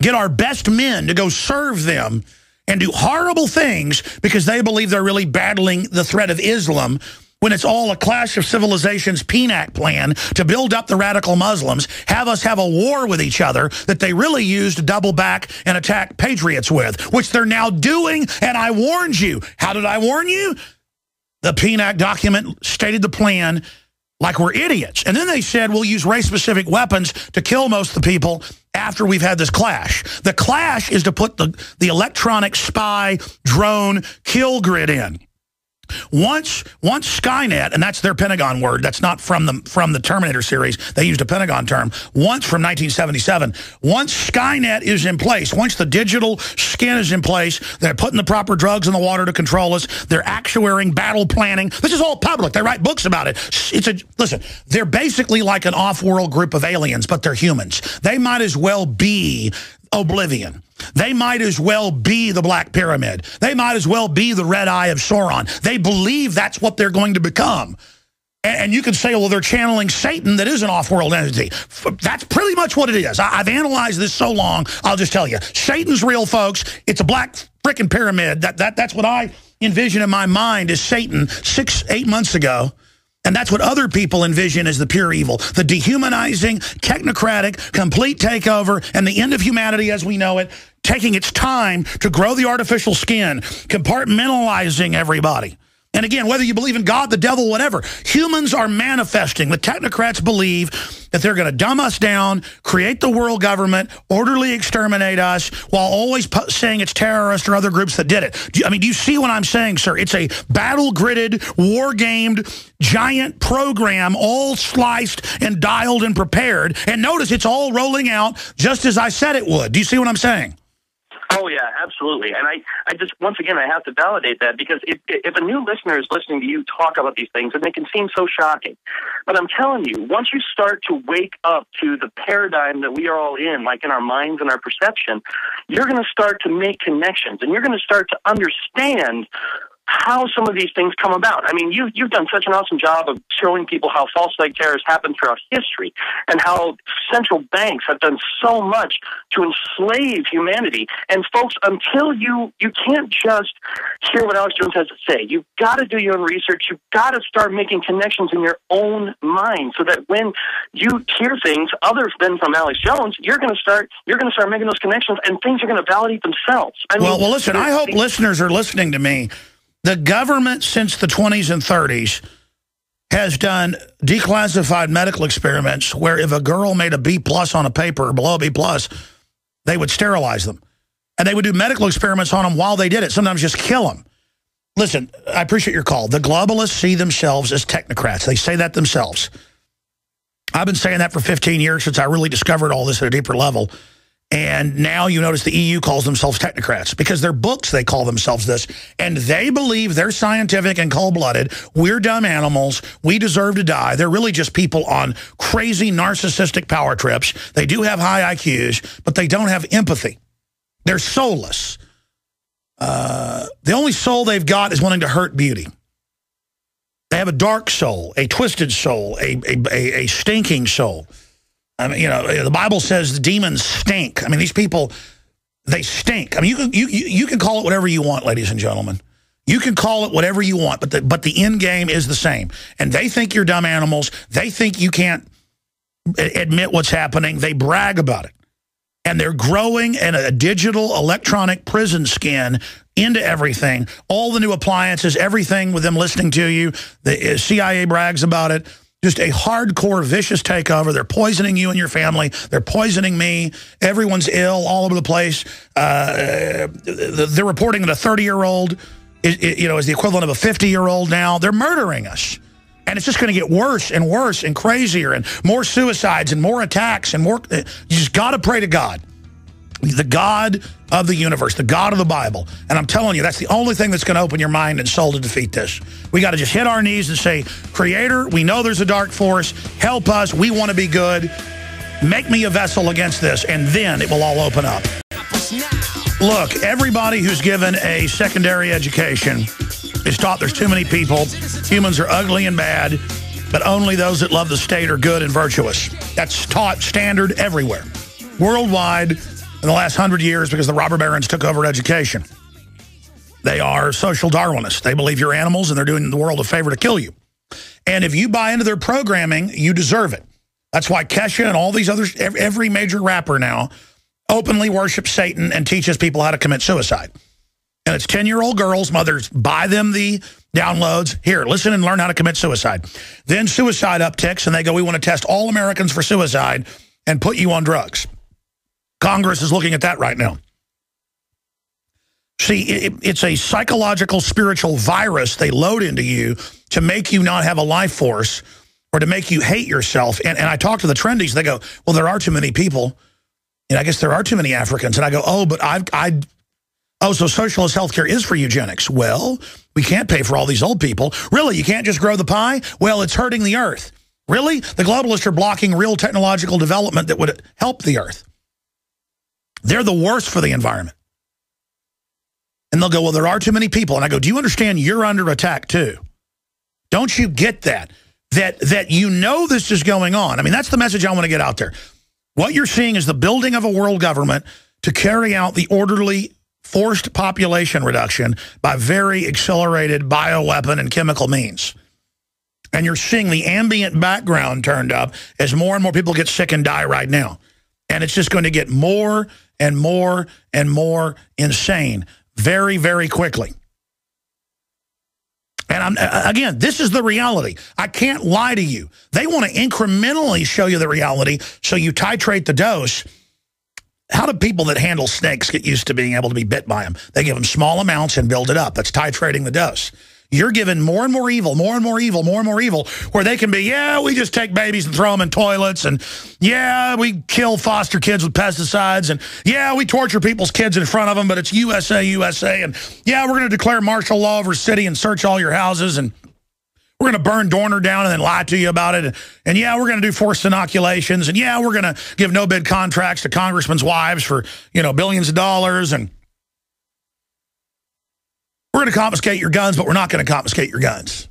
Get our best men to go serve them and do horrible things because they believe they're really battling the threat of Islam, when it's all a Clash of Civilizations PNAC plan to build up the radical Muslims, have us have a war with each other that they really used to double back and attack patriots with, which they're now doing, and I warned you. How did I warn you? The PNAC document stated the plan like we're idiots. And then they said we'll use race-specific weapons to kill most of the people after we've had this clash. The clash is to put the electronic spy drone kill grid in. Once Skynet, and that's their Pentagon word, that's not from the Terminator series, they used a Pentagon term, once from 1977, once Skynet is in place, once the digital skin is in place, they're putting the proper drugs in the water to control us, they're actuating battle planning, this is all public, they write books about it. Listen, they're basically like an off-world group of aliens, but they're humans. They might as well be oblivion. They might as well be the Black Pyramid. They might as well be the Red Eye of Sauron. They believe that's what they're going to become. And you could say, well, they're channeling Satan that is an off-world entity. That's pretty much what it is. I've analyzed this so long, I'll just tell you. Satan's real, folks. It's a black frickin' pyramid. That's what I envision in my mind as Satan 6-8 months ago. And that's what other people envision as the pure evil. The dehumanizing, technocratic, complete takeover, and the end of humanity as we know it, taking its time to grow the artificial skin, compartmentalizing everybody. And again, whether you believe in God, the devil, whatever, humans are manifesting. The technocrats believe that they're going to dumb us down, create the world government, orderly exterminate us, while always saying it's terrorists or other groups that did it. Do you see what I'm saying, sir? It's a battle-gridded, war-gamed, giant program, all sliced and dialed and prepared. And notice it's all rolling out just as I said it would. Do you see what I'm saying?
Oh, yeah, absolutely. And I just, once again, I have to validate that, because if a new listener is listening to you talk about these things, and they can seem so shocking, but I'm telling you, once you start to wake up to the paradigm that we are all in, like in our minds and our perception, you're going to start to make connections, and you're going to start to understand how some of these things come about. I mean, you've done such an awesome job of showing people how false flag terrors happen throughout history, and how central banks have done so much to enslave humanity. And folks, until you can't just hear what Alex Jones has to say. You've got to do your own research. You've got to start making connections in your own mind, so that when you hear things other than from Alex Jones, you're going to start making those connections, and things are going to validate themselves. I mean,
well, listen, I hope listeners are listening to me. The government since the 20s and 30s has done declassified medical experiments where if a girl made a B+ on a paper or below a B+, they would sterilize them. And they would do medical experiments on them while they did it, sometimes just kill them. Listen, I appreciate your call. The globalists see themselves as technocrats. They say that themselves. I've been saying that for 15 years since I really discovered all this at a deeper level. And now you notice the EU calls themselves technocrats because their books, they call themselves this. And they believe they're scientific and cold-blooded. We're dumb animals. We deserve to die. They're really just people on crazy narcissistic power trips. They do have high IQs, but they don't have empathy. They're soulless. The only soul they've got is wanting to hurt beauty. They have a dark soul, a twisted soul, a stinking soul. I mean, you know, the Bible says the demons stink. I mean, these people, they stink. I mean, you can call it whatever you want, ladies and gentlemen. You can call it whatever you want, but the end game is the same. And they think you're dumb animals. They think you can't admit what's happening. They brag about it. And they're growing in a digital electronic prison skin into everything. All the new appliances, everything with them listening to you. The CIA brags about it. Just a hardcore, vicious takeover. They're poisoning you and your family. They're poisoning me. Everyone's ill all over the place. They're reporting that a 30-year-old is the equivalent of a 50-year-old now. They're murdering us. And it's just going to get worse and worse and crazier and more suicides and more attacks and more. You just got to pray to God. The God of the universe, the God of the Bible. And I'm telling you, that's the only thing that's going to open your mind and soul to defeat this. We got to just hit our knees and say, Creator, we know there's a dark force. Help us. We want to be good. Make me a vessel against this, and then it will all open up. Look, everybody who's given a secondary education is taught there's too many people. Humans are ugly and bad, but only those that love the state are good and virtuous. That's taught standard everywhere, worldwide, in the last 100 years, because the robber barons took over education. They are social Darwinists. They believe you're animals, and they're doing the world a favor to kill you. And if you buy into their programming, you deserve it. That's why Kesha and all these others, every major rapper now, openly worships Satan and teaches people how to commit suicide. And it's 10-year-old girls, mothers buy them the downloads. Here, listen and learn how to commit suicide. Then suicide upticks, and they go, we want to test all Americans for suicide and put you on drugs. Congress is looking at that right now. See, it's a psychological, spiritual virus they load into you to make you not have a life force or to make you hate yourself. And I talk to the trendies. They go, well, there are too many people. And I guess there are too many Africans. And I go, oh, but so socialist healthcare is for eugenics. Well, we can't pay for all these old people. Really, you can't just grow the pie? Well, it's hurting the earth. Really? The globalists are blocking real technological development that would help the earth. They're the worst for the environment. And they'll go, well, there are too many people. And I go, do you understand you're under attack too? Don't you get that? That you know this is going on. I mean, that's the message I want to get out there. What you're seeing is the building of a world government to carry out the orderly, forced population reduction by very accelerated bioweapon and chemical means. And you're seeing the ambient background turned up as more and more people get sick and die right now. And it's just going to get more and more and more insane very, very quickly. And again, this is the reality. I can't lie to you. They want to incrementally show you the reality, so you titrate the dose. How do people that handle snakes get used to being able to be bit by them? They give them small amounts and build it up. That's titrating the dose. You're given more and more evil, more and more evil, more and more evil, where they can be, yeah, we just take babies and throw them in toilets, and yeah, we kill foster kids with pesticides, and yeah, we torture people's kids in front of them, but it's USA, USA, and yeah, we're going to declare martial law over city and search all your houses, and we're going to burn Dorner down and then lie to you about it, and yeah, we're going to do forced inoculations, and yeah, we're going to give no-bid contracts to congressmen's wives for, you know, billions of dollars, and we're going to confiscate your guns, but we're not going to confiscate your guns.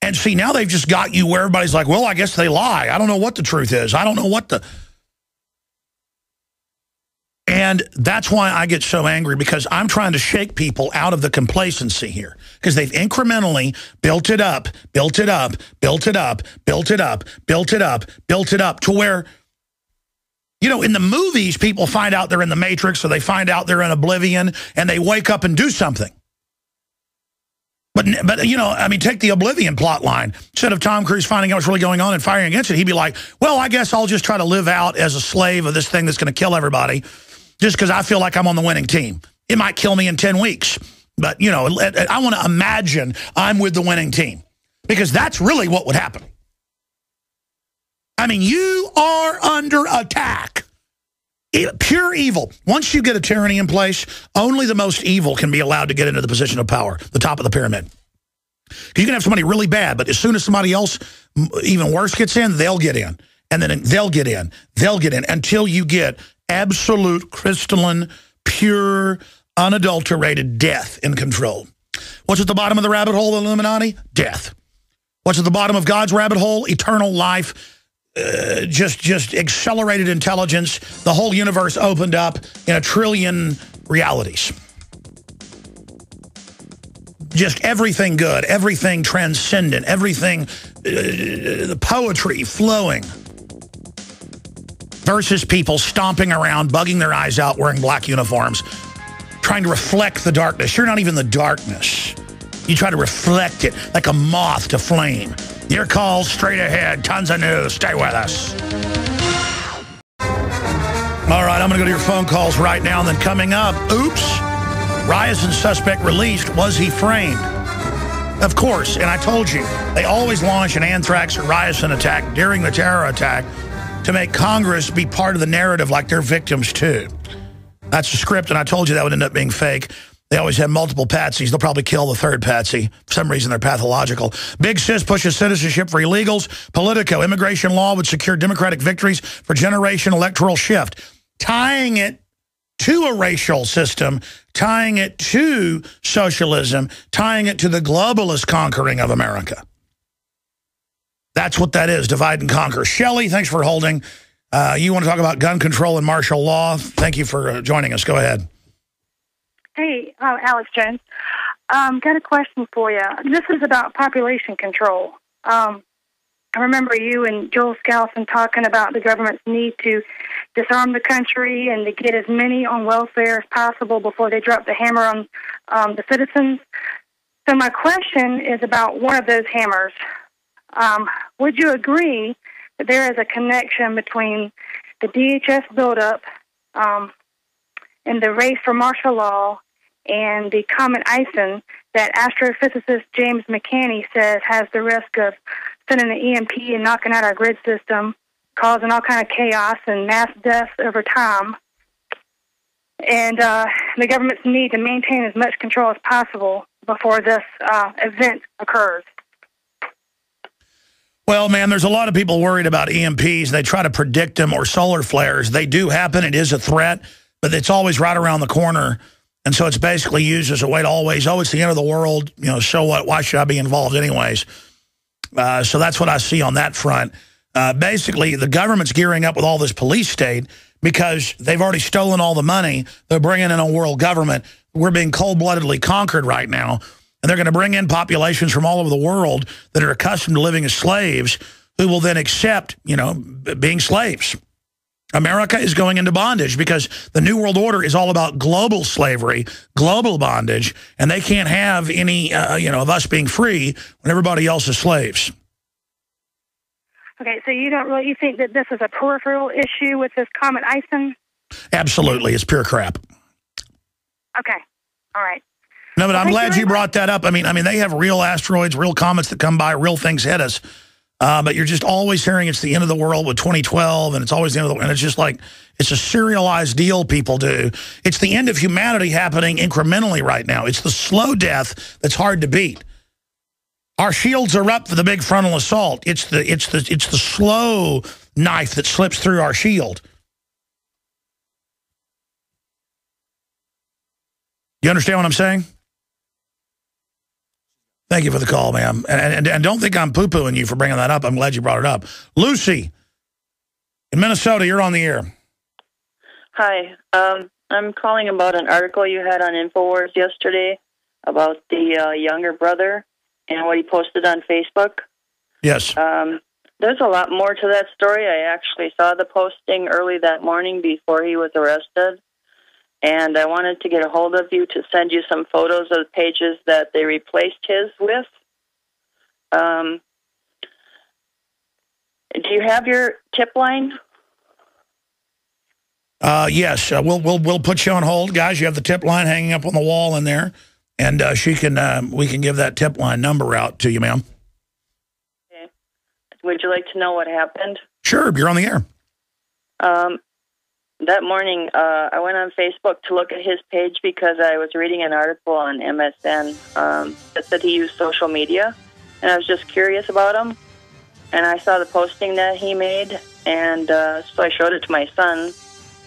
And see, now they've just got you where everybody's like, well, I guess they lie. I don't know what the truth is. I don't know what the... And that's why I get so angry, because I'm trying to shake people out of the complacency here, because they've incrementally built it up, built it up, built it up, built it up, built it up, built it up to where... You know, in the movies, people find out they're in the Matrix, or they find out they're in Oblivion, and they wake up and do something. But you know, I mean, take the Oblivion plot line. Instead of Tom Cruise finding out what's really going on and firing against it, he'd be like, well, I guess I'll just try to live out as a slave of this thing that's going to kill everybody, just because I feel like I'm on the winning team. It might kill me in 10 weeks. But, you know, I want to imagine I'm with the winning team, because that's really what would happen. I mean, you are under attack. Pure evil. Once you get a tyranny in place, only the most evil can be allowed to get into the position of power, the top of the pyramid. You can have somebody really bad, but as soon as somebody else even worse gets in, they'll get in. And then they'll get in. They'll get in until you get absolute, crystalline, pure, unadulterated death in control. What's at the bottom of the rabbit hole, the Illuminati? Death. What's at the bottom of God's rabbit hole? Eternal life. Just accelerated intelligence. The whole universe opened up in a trillion realities. Just everything good, everything transcendent, everything, the poetry flowing. Versus people stomping around, bugging their eyes out, wearing black uniforms, trying to reflect the darkness. You're not even the darkness. You try to reflect it like a moth to flame. Your calls straight ahead. Tons of news. Stay with us. All right, I'm going to go to your phone calls right now. And then coming up, oops, Ryerson suspect released. Was he framed? Of course, and I told you, they always launch an anthrax or Ryerson attack during the terror attack to make Congress be part of the narrative like they're victims too. That's the script, and I told you that would end up being fake. They always have multiple patsies. They'll probably kill the third patsy. For some reason, they're pathological. Big Sis pushes citizenship for illegals. Politico, immigration law would secure Democratic victories for generation electoral shift. Tying it to a racial system, tying it to socialism, tying it to the globalist conquering of America. That's what that is, divide and conquer. Shelley, thanks for holding. You want to talk about gun control and martial law? Thank you for joining us. Go ahead.
Hey, Alex Jones. Got a question for you. This is about population control. I remember you and Joel Skousen talking about the government's need to disarm the country and to get as many on welfare as possible before they drop the hammer on the citizens. So my question is about one of those hammers. Would you agree that there is a connection between the DHS buildup and the race for martial law and the comet ISIN that astrophysicist James McCanney says has the risk of sending an EMP and knocking out our grid system, causing all kind of chaos and mass deaths over time, and the government's need to maintain as much control as possible before this event occurs?
Well, man, there's a lot of people worried about EMPs. They try to predict them, or solar flares. They do happen. It is a threat, but it's always right around the corner. And so it's basically used as a way to always, oh, it's the end of the world. You know, so what? Why should I be involved anyways? So that's what I see on that front. Basically, the government's gearing up with all this police state because they've already stolen all the money. They're bringing in a world government. We're being cold-bloodedly conquered right now. And they're going to bring in populations from all over the world that are accustomed to living as slaves who will then accept, you know, being slaves. America is going into bondage because the New World Order is all about global slavery, global bondage, and they can't have any, you know, of us being free when everybody else is slaves.
Okay, so you think that this is a peripheral issue with this comet Ison?
Absolutely. It's pure crap.
Okay. All right.
No, but I'm glad you brought that up. I mean, they have real asteroids, real comets that come by, real things hit us. But you're just always hearing it's the end of the world with 2012, and it's always the end of the world. And it's just like, it's a serialized deal people do. It's the end of humanity happening incrementally right now. It's the slow death that's hard to beat. Our shields are up for the big frontal assault. It's the slow knife that slips through our shield. You understand what I'm saying? Thank you for the call, ma'am. And don't think I'm poo-pooing you for bringing that up. I'm glad you brought it up. Lucy, in Minnesota, you're on the air.
Hi. I'm calling about an article you had on InfoWars yesterday about the younger brother and what he posted on Facebook.
Yes.
There's a lot more to that story. I actually saw the posting early that morning before he was arrested. And I wanted to get a hold of you to send you some photos of the pages that they replaced his with. Do you have your tip line?
Yes. We'll put you on hold, guys. You have the tip line hanging up on the wall in there, and we can give that tip line number out to you, ma'am.
Okay. Would you like to know what happened?
Sure. You're on the air.
That morning, I went on Facebook to look at his page because I was reading an article on MSN that said he used social media, and I was just curious about him. And I saw the posting that he made, and so I showed it to my son,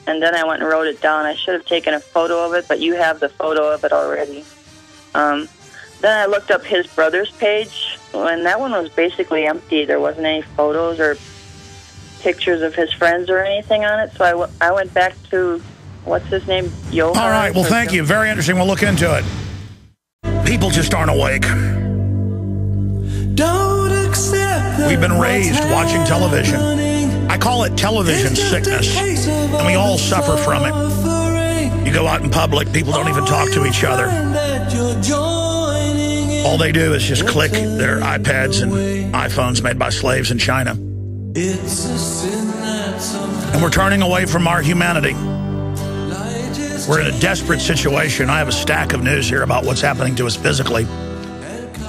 and then I went and wrote it down. I should have taken a photo of it, but you have the photo of it already. Then I looked up his brother's page, and that one was basically empty. There wasn't any photos or pictures of his friends or anything on it, so I went back to, what's his name, Johan?
All right, well, thank you. Very interesting. We'll look into it. People just aren't awake. We've been raised watching television. I call it television sickness, and we all suffer from it. You go out in public, people don't even talk to each other. All they do is just click their iPads and iPhones made by slaves in China. And we're turning away from our humanity. We're in a desperate situation. I have a stack of news here about what's happening to us physically.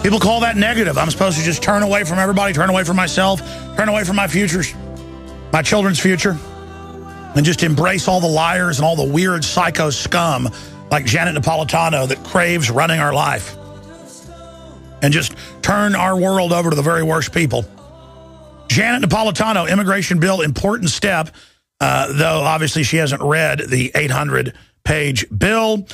People call that negative. I'm supposed to just turn away from everybody, turn away from myself, turn away from my futures, my children's future, and just embrace all the liars and all the weird psycho scum like Janet Napolitano that craves running our life. And just turn our world over to the very worst people. Janet Napolitano, immigration bill, important step, though obviously she hasn't read the 800-page bill.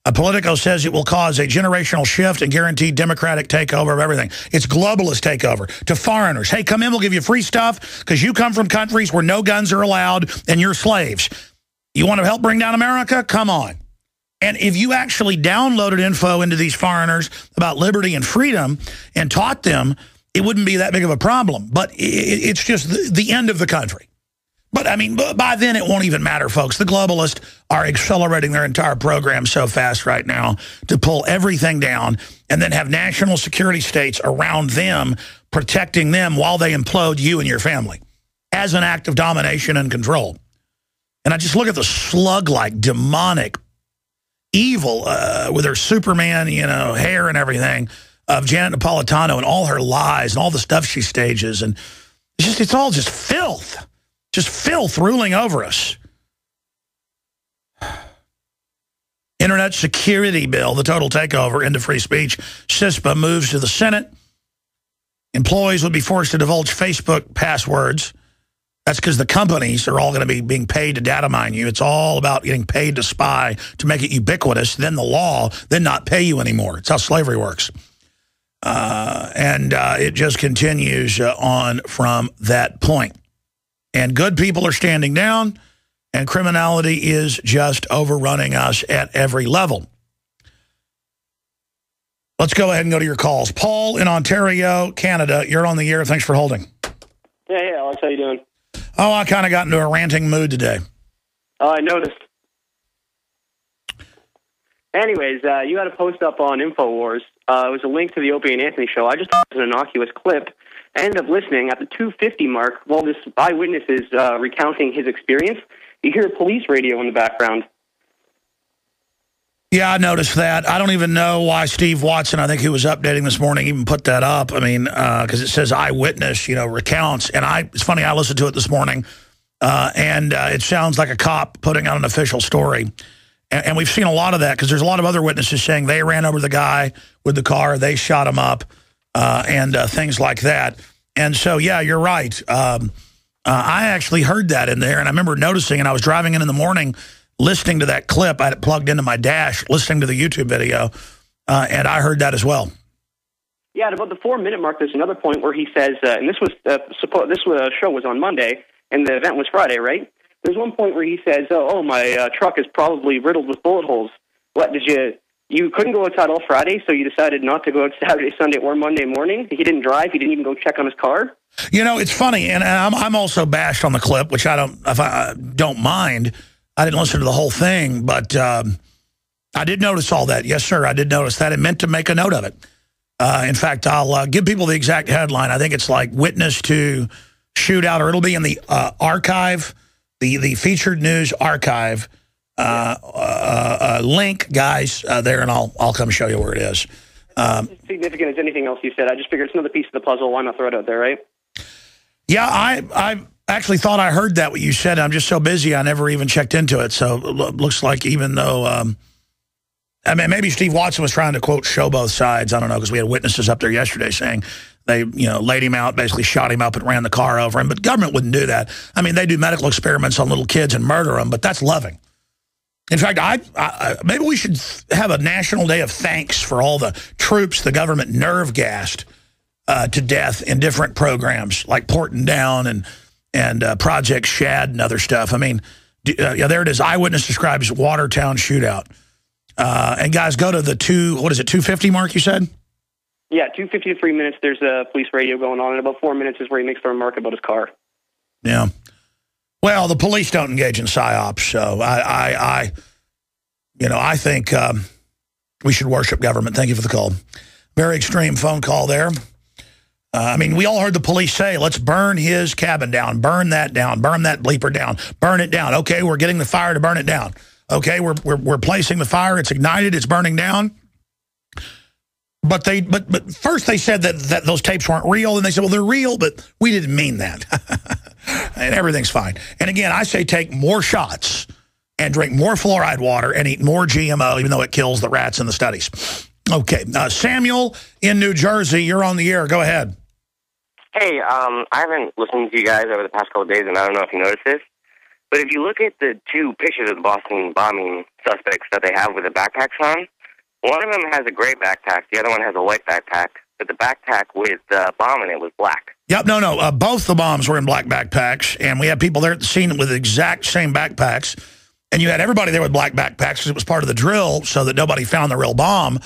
Politico says it will cause a generational shift and guaranteed democratic takeover of everything. It's globalist takeover to foreigners. Hey, come in, we'll give you free stuff because you come from countries where no guns are allowed and you're slaves. You want to help bring down America? Come on. And if you actually downloaded info into these foreigners about liberty and freedom and taught them, it wouldn't be that big of a problem. But it's just the end of the country. But, I mean, by then it won't even matter, folks. The globalists are accelerating their entire program so fast right now to pull everything down and then have national security states around them protecting them while they implode you and your family as an act of domination and control. And I just look at the slug-like, demonic, evil, with her Superman, hair and everything, of Janet Napolitano and all her lies and all the stuff she stages. And it's all just filth. Just filth ruling over us. Internet security bill, the total takeover into free speech. CISPA moves to the Senate. Employees would be forced to divulge Facebook passwords. That's because the companies are all going to be being paid to data mine you. It's all about getting paid to spy, to make it ubiquitous. Then the law then not pay you anymore. It's how slavery works. And it just continues on from that point. And good people are standing down, and criminality is just overrunning us at every level. Let's go ahead and go to your calls. Paul in Ontario, Canada, you're on the air. Thanks for holding.
Yeah, Alex, how you doing?
Oh, I kind of got into a ranting mood today.
Oh, I noticed. Anyways, you had a post up on InfoWars. It was a link to the Opie and Anthony show. I just thought it was an innocuous clip. I ended up listening at the 2:50 mark while this eyewitness is recounting his experience. You hear police radio in the background.
Yeah, I noticed that. I don't even know why Steve Watson, I think who was updating this morning, even put that up. I mean, because it says eyewitness, recounts. And it's funny, I listened to it this morning, and it sounds like a cop putting out an official story. And we've seen a lot of that because there's a lot of other witnesses saying they ran over the guy with the car, they shot him up, and things like that. And so, yeah, you're right. I actually heard that in there, and I remember noticing, and I was driving in the morning, listening to that clip. I had it plugged into my dash, listening to the YouTube video, and I heard that as well.
Yeah, at about the 4-minute mark, there's another point where he says, and this show was on Monday, and the event was Friday, right? There's one point where he says, "Oh, my truck is probably riddled with bullet holes." What you couldn't go outside all Friday, so you decided not to go out Saturday, Sunday, or Monday morning? He didn't drive. He didn't even go check on his car.
It's funny, and I'm also bashed on the clip, which I don't mind. I didn't listen to the whole thing, but I did notice all that. Yes, sir, I did notice that. And meant to make a note of it. In fact, I'll give people the exact headline. I think it's like witness to shootout, or it'll be in the archive, the featured news archive link, guys, there, and I'll come show you where it is.
As significant as anything else you said. I just figured it's another piece of the puzzle. Why not throw it out there, right?
Yeah, I actually thought I heard that, what you said. I'm just so busy, I never even checked into it. So it looks like even though, maybe Steve Watson was trying to, quote, show both sides. I don't know, because we had witnesses up there yesterday saying they, laid him out, basically shot him up and ran the car over him. But government wouldn't do that. I mean, they do medical experiments on little kids and murder them, but that's loving. In fact, maybe we should have a national day of thanks for all the troops the government nerve gassed to death in different programs like Portend Down and Project Shad and other stuff. I mean, there it is. Eyewitness describes Watertown shootout. And guys, go to the 2:50 mark, you said?
Yeah, 2:50 to 3 minutes, there's a police radio going on, and about 4 minutes is where he makes the remark about his car.
Yeah. Well, the police don't engage in psyops, so I think we should worship government. Thank you for the call. Very extreme phone call there. We all heard the police say, let's burn his cabin down, burn that bleeper down, burn it down. Okay, we're getting the fire to burn it down. Okay, we're placing the fire, it's ignited, it's burning down. But first they said that those tapes weren't real, and they said, well, they're real, but we didn't mean that. And everything's fine. And again, I say take more shots and drink more fluoride water and eat more GMO, even though it kills the rats in the studies. Okay, Samuel in New Jersey, you're on the air. Go ahead.
Hey, I haven't listened to you guys over the past couple of days, and I don't know if you noticed this, but if you look at the two pictures of the Boston bombing suspects that they have with the backpacks on, one of them has a gray backpack, the other one has a white backpack, but the backpack with the bomb in it was black.
Yep, no. Both the bombs were in black backpacks, and we had people there at the scene with the exact same backpacks, and you had everybody there with black backpacks because it was part of the drill so that nobody found the real bomb.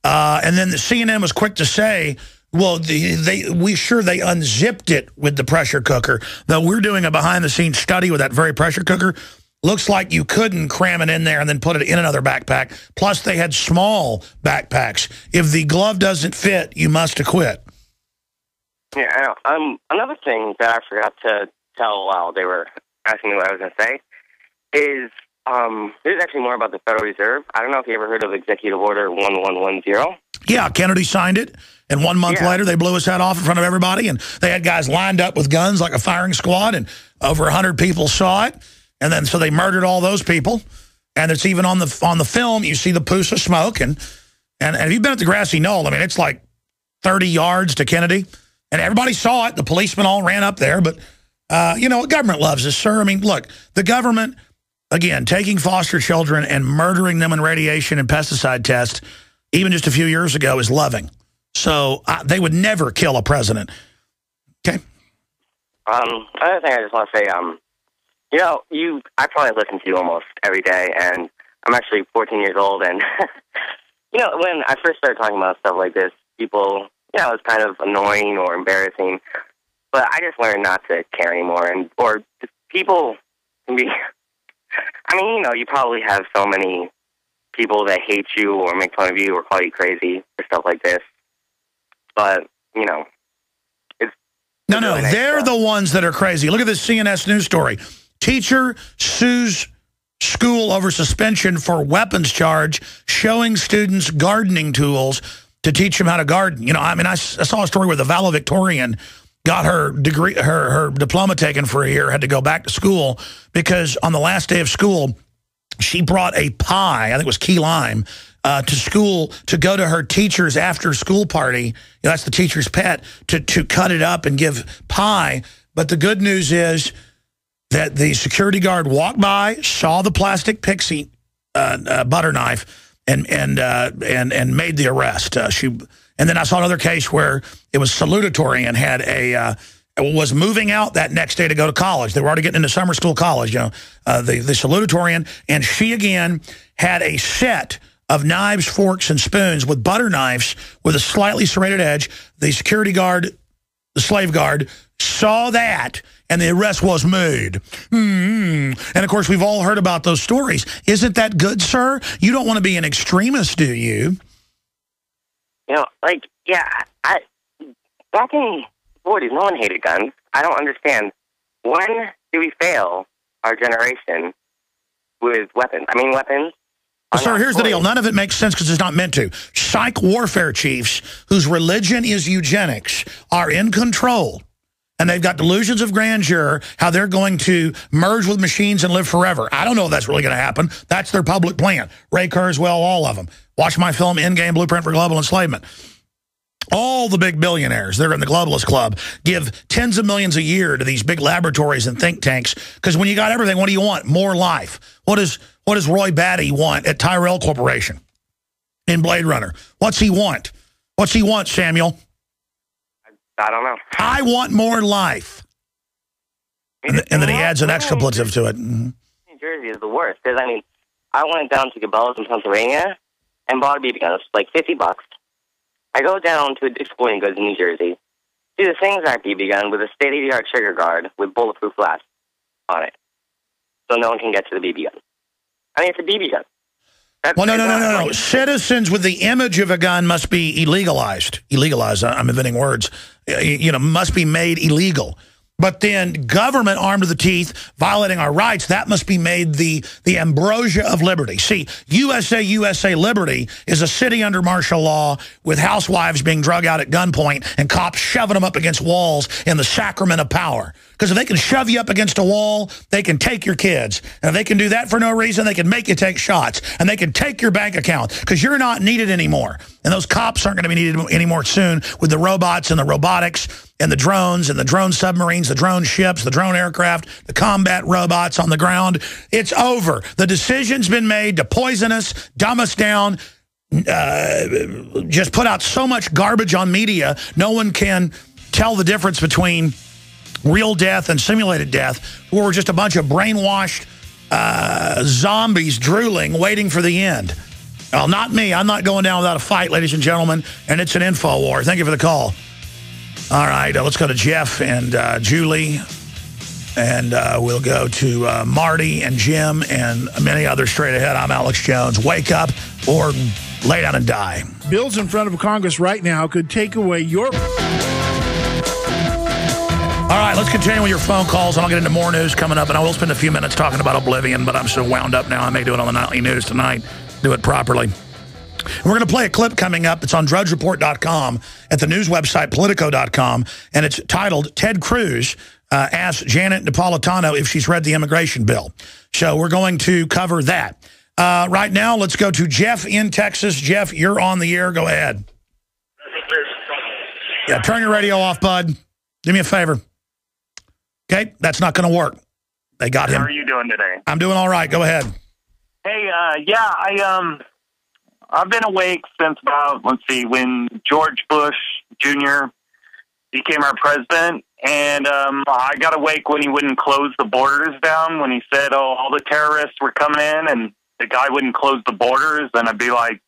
And then the CNN was quick to say, well, they unzipped it with the pressure cooker. Though we're doing a behind-the-scenes study with that very pressure cooker. Looks like you couldn't cram it in there and then put it in another backpack. Plus, they had small backpacks. If the glove doesn't fit, you must acquit.
Yeah, another thing that I forgot to tell while they were asking me what I was going to say is this is actually more about the Federal Reserve. I don't know if you ever heard of Executive Order 1110. Yeah,
Kennedy signed it, and 1 month later they blew his head off in front of everybody, and they had guys lined up with guns like a firing squad, and over 100 people saw it, and then so they murdered all those people, and it's even on the film, you see the poos of smoke, and if you've been at the grassy knoll, I mean, it's like 30 yards to Kennedy, And everybody saw it. The policemen all ran up there. But, you know, government loves us, sir. I mean, look, the government, again, taking foster children and murdering them in radiation and pesticide tests, even just a few years ago, is loving. So they would never kill a president. Okay.
Another thing I just want to say, you know, I probably listen to you almost every day, and I'm actually 14 years old, and, you know, when I first started talking about stuff like this, people, you know, it's kind of annoying or embarrassing, but I just learned not to care anymore, or people can be, I mean, you know, you probably have so many people that hate you or make fun of you or call you crazy for stuff like this, but, you know,
No, really nice they're stuff. The ones that are crazy. Look at this CNS News story. Teacher sues school over suspension for weapons charge, showing students gardening tools to teach them how to garden. You know, I mean, I saw a story where the valedictorian got her degree, her diploma taken for a year, had to go back to school because on the last day of school, she brought a pie, I think it was key lime, to school to go to her teacher's after-school party. You know, that's the teacher's pet, to cut it up and give pie. But the good news is that the security guard walked by, saw the plastic pixie butter knife, and made the arrest. And then I saw another case where it was salutatorian had was moving out that next day to go to college. They were already getting into summer school college, you know, the salutatorian, and she again had a set of knives, forks, and spoons with butter knives with a slightly serrated edge. The security guard, the slave guard, saw that, and the arrest was made. And, of course, we've all heard about those stories. Isn't that good, sir? You don't want to be an extremist, do you?
You know, like, yeah, back in the 40s, no one hated guns. I don't understand. When do we fail our generation with weapons? I mean, weapons.
Well, sir, here's the deal. None of it makes sense because it's not meant to. Psych warfare chiefs whose religion is eugenics are in control, and they've got delusions of grandeur, how they're going to merge with machines and live forever. I don't know if that's really going to happen. That's their public plan. Ray Kurzweil, all of them. Watch my film, Endgame Blueprint for Global Enslavement. All the big billionaires, they're in the globalist club, give tens of millions a year to these big laboratories and think tanks, because when you got everything, what do you want? More life. What does Roy Batty want at Tyrell Corporation in Blade Runner? What's he want? What's he want, Samuel?
I don't know.
I want more life. And then he adds an expletive to it.
New Jersey is the worst, because, I mean, I went down to Cabela's in Pennsylvania and bought a BB gun. It's like $50. I go down to a Dick's Sporting Goods in New Jersey, see the same exact BB gun with a state-of-the-art trigger guard with bulletproof glass on it, so no one can get to the BB gun. I mean, it's a BB gun.
Well, no. Citizens with the image of a gun must be illegalized. I'm inventing words. You know, must be made illegal. But then government armed to the teeth, violating our rights, that must be made the ambrosia of liberty. See, USA Liberty is a city under martial law with housewives being drug out at gunpoint and cops shoving them up against walls in the sacrament of power. Because if they can shove you up against a wall, they can take your kids. And if they can do that for no reason, they can make you take shots. And they can take your bank account because you're not needed anymore. And those cops aren't going to be needed anymore soon with the robots and the robotics and the drones submarines, the drone ships, the drone aircraft, the combat robots on the ground. It's over. The decision's been made to poison us, dumb us down, just put out so much garbage on media, no one can tell the difference between real death and simulated death, where we're just a bunch of brainwashed zombies drooling, waiting for the end. Well, not me. I'm not going down without a fight, ladies and gentlemen, and it's an info war. Thank you for the call. All right, let's go to Jeff and Julie, and we'll go to Marty and Jim and many others straight ahead. I'm Alex Jones. Wake up or lay down and die.
Bills in front of Congress right now could take away your...
All right, let's continue with your phone calls, and I'll get into more news coming up, and I will spend a few minutes talking about Oblivion, but I'm so wound up now, I may do it on the nightly news tonight, do it properly. We're going to play a clip coming up. It's on drudgereport.com, at the news website, politico.com, and it's titled, Ted Cruz asks Janet Napolitano if she's read the immigration bill. So we're going to cover that. Right now, let's go to Jeff in Texas. Jeff, you're on the air. Go ahead. Yeah, turn your radio off, bud. Do me a favor. Okay, that's not going to work. They got him.
How are you doing today?
I'm doing all right. Go ahead.
Hey, I've been awake since about, when George Bush Jr. became our president, and I got awake when he wouldn't close the borders down, when he said, all the terrorists were coming in, and the guy wouldn't close the borders, and I'd be like,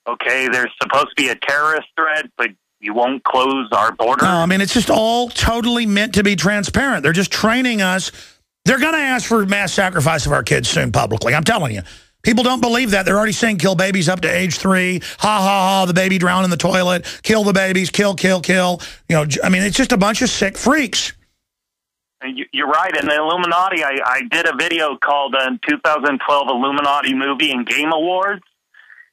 okay, there's supposed to be a terrorist threat, but you won't close our borders?
No, I mean, it's just all totally meant to be transparent. They're just training us. They're going to ask for mass sacrifice of our kids soon publicly. I'm telling you. People don't believe that. They're already saying kill babies up to age 3. Ha, ha, ha, the baby drowned in the toilet. Kill the babies. Kill, kill, kill. You know, I mean, it's just a bunch of sick freaks.
You're right. And the Illuminati, I did a video called 2012 Illuminati Movie and Game Awards.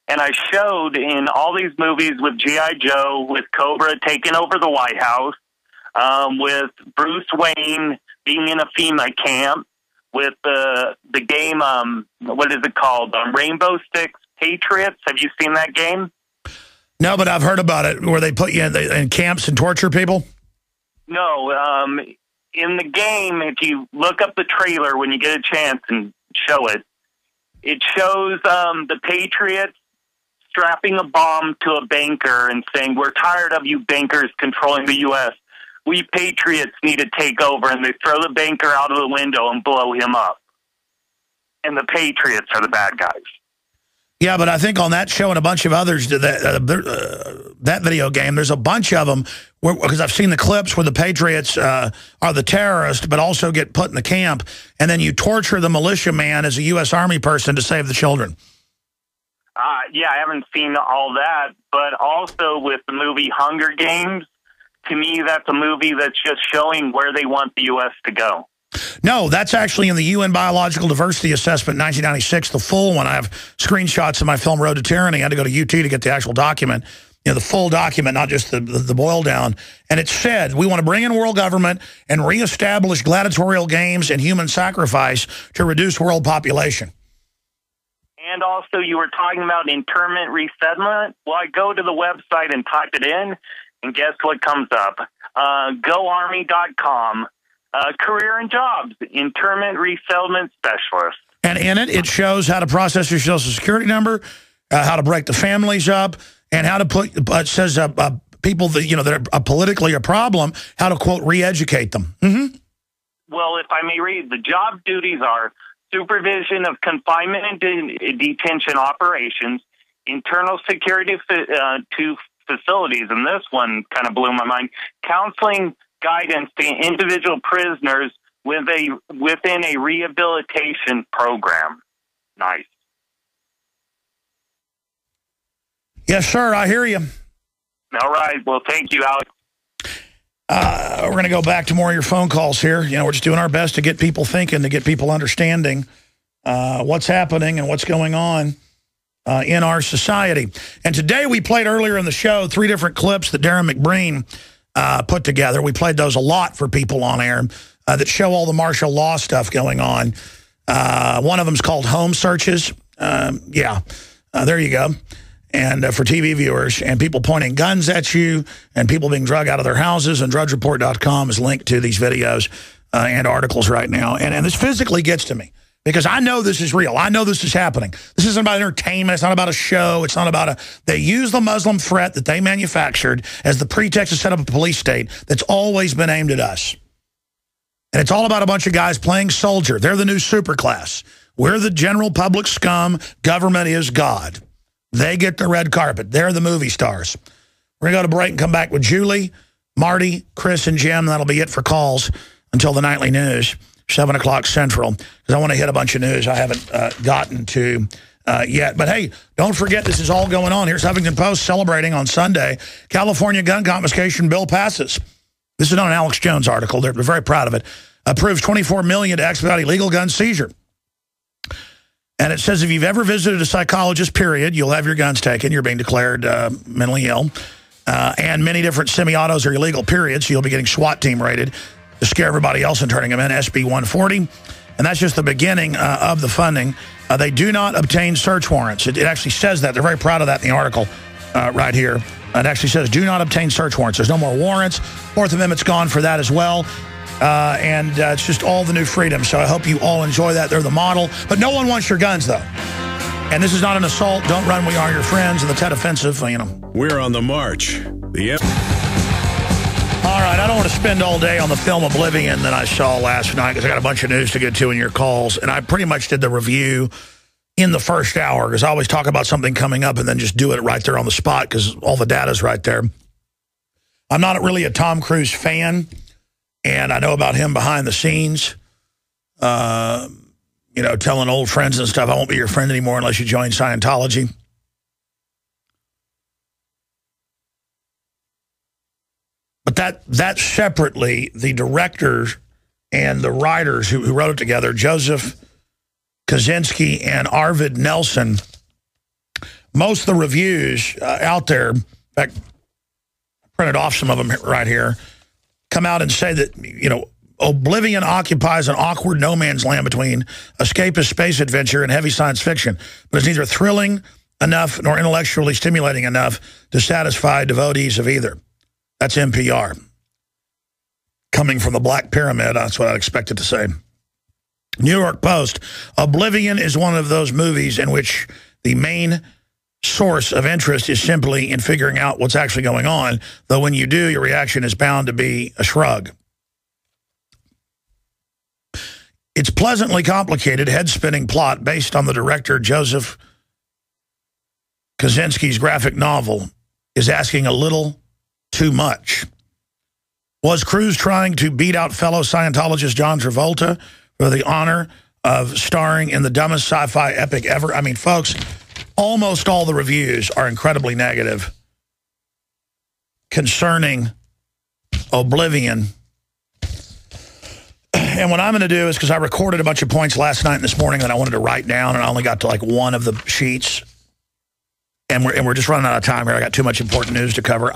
And I showed in all these movies with G.I. Joe, with Cobra taking over the White House, with Bruce Wayne being in a FEMA camp, with the game, what is it called? Rainbow Six Patriots. Have you seen that game?
No, but I've heard about it, where they put you in camps and torture people.
No, in the game, if you look up the trailer when you get a chance and show it, it shows the Patriots strapping a bomb to a banker and saying, we're tired of you bankers controlling the U.S. We Patriots need to take over, and they throw the banker out of the window and blow him up. And the Patriots are the bad guys.
Yeah, but I think on that show and a bunch of others, that video game, there's a bunch of them, because I've seen the clips where the Patriots are the terrorists, but also get put in the camp, and then you torture the militiaman as a U.S. Army person to save the children.
Yeah, I haven't seen all that, but also with the movie Hunger Games, to me, that's a movie that's just showing where they want the U.S. to go.
No, that's actually in the UN Biological Diversity Assessment 1996, the full one. I have screenshots of my film Road to Tyranny. I had to go to UT to get the actual document, you know, the full document, not just the boil down. And it said, we want to bring in world government and reestablish gladiatorial games and human sacrifice to reduce world population.
And also, you were talking about internment resettlement. Well, I go to the website and type it in, and guess what comes up? GoArmy.com, career and jobs, internment resettlement specialist.
And in it, it shows how to process your Social Security number, how to break the families up, and how to put, it says people that, you know, that are politically a problem, how to, quote, re-educate them. Mm-hmm.
Well, if I may read, the job duties are supervision of confinement and detention operations, internal security to facilities, and this one kind of blew my mind, counseling guidance to individual prisoners within a rehabilitation program. Nice.
Yes, sir, I hear you.
All right, well, thank you, Alex.
We're going to go back to more of your phone calls here. You know, we're just doing our best to get people thinking, to get people understanding what's happening and what's going on in our society. And today we played earlier in the show 3 different clips that Darren McBreen put together. We played those a lot for people on air that show all the martial law stuff going on. One of them is called Home Searches. There you go. And for TV viewers, and people pointing guns at you, and people being drug out of their houses, and drudgereport.com is linked to these videos and articles right now. And this physically gets to me, because I know this is real. I know this is happening. This isn't about entertainment. It's not about a show. It's not about they use the Muslim threat that they manufactured as the pretext to set up a police state that's always been aimed at us. And it's all about a bunch of guys playing soldier. They're the new superclass. We're the general public scum. Government is God. They get the red carpet. They're the movie stars. We're going to go to break and come back with Julie, Marty, Chris, and Jim. That'll be it for calls until the nightly news, 7 o'clock Central, because I want to hit a bunch of news I haven't gotten to yet. But, hey, don't forget this is all going on. Here's Huffington Post celebrating on Sunday. California gun confiscation bill passes. This is not an Alex Jones article. They're very proud of it. Approves $24 million to expedite illegal gun seizure. And it says if you've ever visited a psychologist, period, you'll have your guns taken. You're being declared mentally ill. And many different semi-autos are illegal, period, so you'll be getting SWAT team rated to scare everybody else and turning them in, SB 140. And that's just the beginning of the funding. They do not obtain search warrants. It actually says that. They're very proud of that in the article. right here. It actually says, do not obtain search warrants. There's no more warrants. Fourth Amendment's gone for that as well. And it's just all the new freedoms. So I hope you all enjoy that. They're the model. But no one wants your guns, though. And this is not an assault. Don't run. We are your friends. And the Tet Offensive, you know.
We're on the march.
All right, I don't want to spend all day on the film Oblivion that I saw last night because I got a bunch of news to get to in your calls. And I pretty much did the review in the first hour because I always talk about something coming up and then just do it right there on the spot because all the data's right there. I'm not really a Tom Cruise fan, and I know about him behind the scenes. You know, telling old friends and stuff, I won't be your friend anymore unless you join Scientology. But that separately, the directors and the writers who wrote it together, Joseph Kosinski and Arvid Nelson, most of the reviews out there, in fact, I printed off some of them right here, come out and say that, you know, Oblivion occupies an awkward no man's land between escapist space adventure and heavy science fiction, but is neither thrilling enough nor intellectually stimulating enough to satisfy devotees of either. That's NPR. Coming from the Black Pyramid, that's what I'd expect it to say. New York Post, Oblivion is one of those movies in which the main source of interest is simply in figuring out what's actually going on, though when you do, your reaction is bound to be a shrug. It's pleasantly complicated, head-spinning plot based on the director Joseph Kosinski's graphic novel is asking a little too much. Was Cruise trying to beat out fellow Scientologist John Travolta for the honor of starring in the dumbest sci-fi epic ever? I mean, folks, almost all the reviews are incredibly negative concerning Oblivion. And what I'm going to do is, because I recorded a bunch of points last night and this morning that I wanted to write down, and I only got to like one of the sheets. And we're just running out of time here. I got too much important news to cover.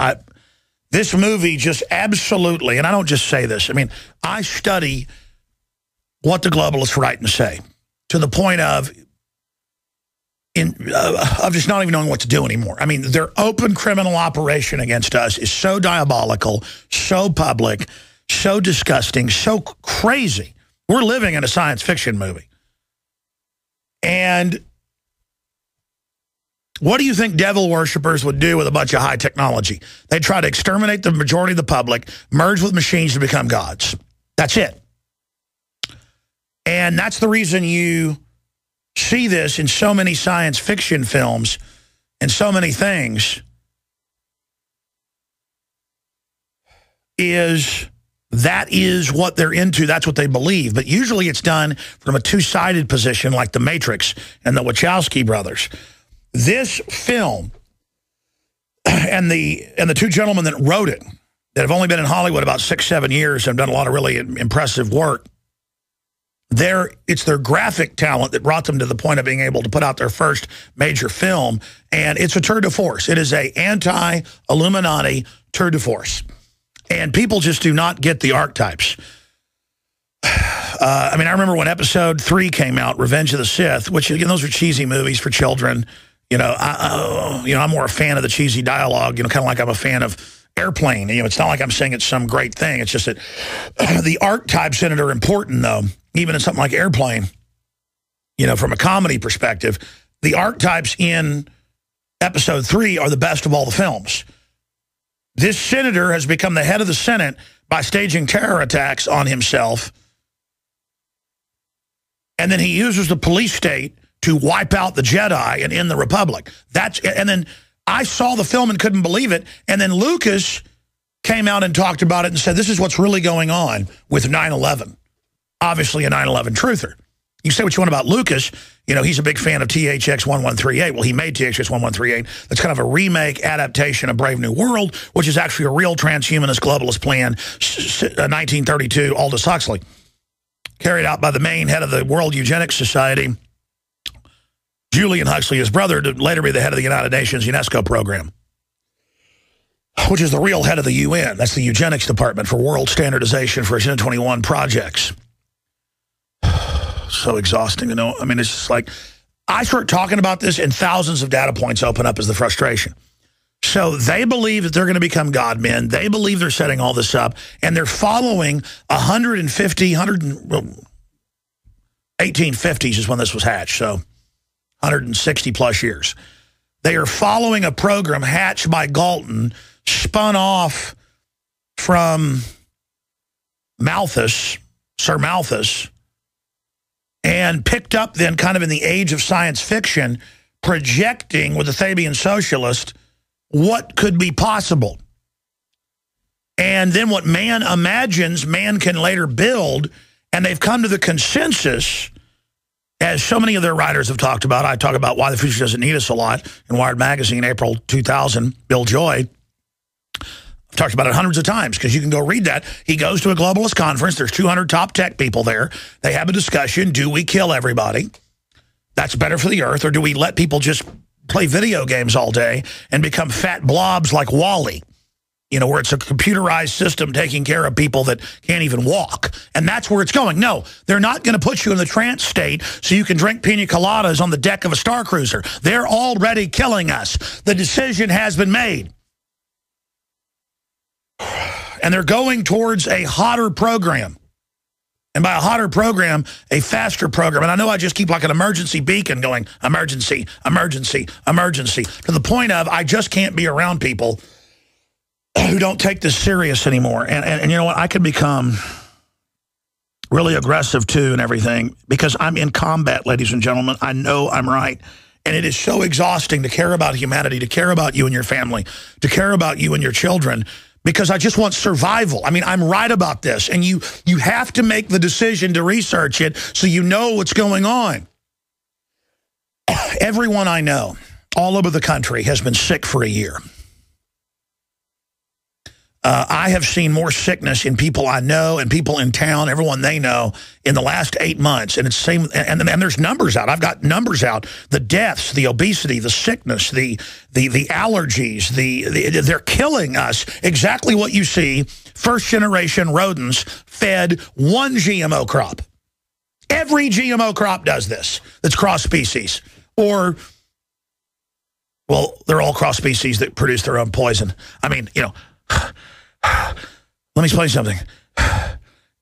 This movie just absolutely, and I don't just say this, I mean, I study what the globalists write and say to the point of just not even knowing what to do anymore. I mean, their open criminal operation against us is so diabolical, so public, so disgusting, so crazy. We're living in a science fiction movie. And what do you think devil worshippers would do with a bunch of high technology? They'd try to exterminate the majority of the public, merge with machines to become gods. That's it. And that's the reason you see this in so many science fiction films and so many things that is what they're into. That's what they believe. But usually it's done from a two-sided position like The Matrix and the Wachowski brothers. This film and the two gentlemen that wrote it that have only been in Hollywood about 6-7 years and have done a lot of really impressive work, it's their graphic talent that brought them to the point of being able to put out their first major film, and it's a tour de force. It is a anti-Illuminati tour de force. And people just do not get the archetypes. I mean, I remember when Episode 3 came out, Revenge of the Sith, which, again, those are cheesy movies for children. You know, I'm more a fan of the cheesy dialogue, you know, kind of like I'm a fan of Airplane. You know, it's not like I'm saying it's some great thing. It's just that the archetypes in it are important, though, even in something like Airplane. You know, from a comedy perspective, the archetypes in Episode 3 are the best of all the films. This senator has become the head of the Senate by staging terror attacks on himself. And then he uses the police state to wipe out the Jedi and end the Republic. And then I saw the film and couldn't believe it. And then Lucas came out and talked about it and said, this is what's really going on with 9/11. Obviously a 9/11 truther. You say what you want about Lucas. You know, he's a big fan of THX 1138. Well, he made THX 1138. That's kind of a remake adaptation of Brave New World, which is actually a real transhumanist globalist plan, 1932, Aldous Huxley, carried out by the main head of the World Eugenics Society, Julian Huxley, his brother, to later be the head of the United Nations UNESCO program, which is the real head of the UN. That's the Eugenics Department for World Standardization for Agenda 21 projects. So exhausting, you know. I mean, it's just like, I start talking about this and thousands of data points open up as the frustration. So they believe that they're going to become God men. They believe they're setting all this up, and they're following 1850s is when this was hatched, so 160 plus years. They are following a program hatched by Galton, spun off from Malthus, Sir Malthus, and picked up then kind of in the age of science fiction, projecting with the Fabian socialist what could be possible. And then what man imagines, man can later build, and they've come to the consensus, as so many of their writers have talked about. I talk about Why the Future Doesn't Need Us a lot in Wired Magazine, April 2000, Bill Joy. I've talked about it hundreds of times because you can go read that. He goes to a globalist conference. There's 200 top tech people there. They have a discussion. Do we kill everybody? That's better for the earth. Or do we let people just play video games all day and become fat blobs like Wall-E? You know, where it's a computerized system taking care of people that can't even walk. And that's where it's going. No, they're not going to put you in the trance state so you can drink pina coladas on the deck of a Star Cruiser. They're already killing us. The decision has been made. And they're going towards a hotter program. And by a hotter program, a faster program. And I know I just keep like an emergency beacon going, emergency, emergency, emergency, to the point of I just can't be around people who don't take this serious anymore. And you know what? I could become really aggressive, too, and everything, because I'm in combat, ladies and gentlemen. I know I'm right. And it is so exhausting to care about humanity, to care about you and your family, to care about you and your children, because I just want survival. I mean, I'm right about this. And you have to make the decision to research it so you know what's going on. Everyone I know all over the country has been sick for a year. I have seen more sickness in people I know and people in town, everyone they know, in the last 8 months. And it's same, and there's numbers out. I've got numbers out. The deaths, the obesity, the sickness, the allergies, they're killing us. Exactly what you see. First generation rodents fed one GMO crop. Every GMO crop does this. That's cross species. Or, well, they're all cross species that produce their own poison. I mean, you know, let me explain something.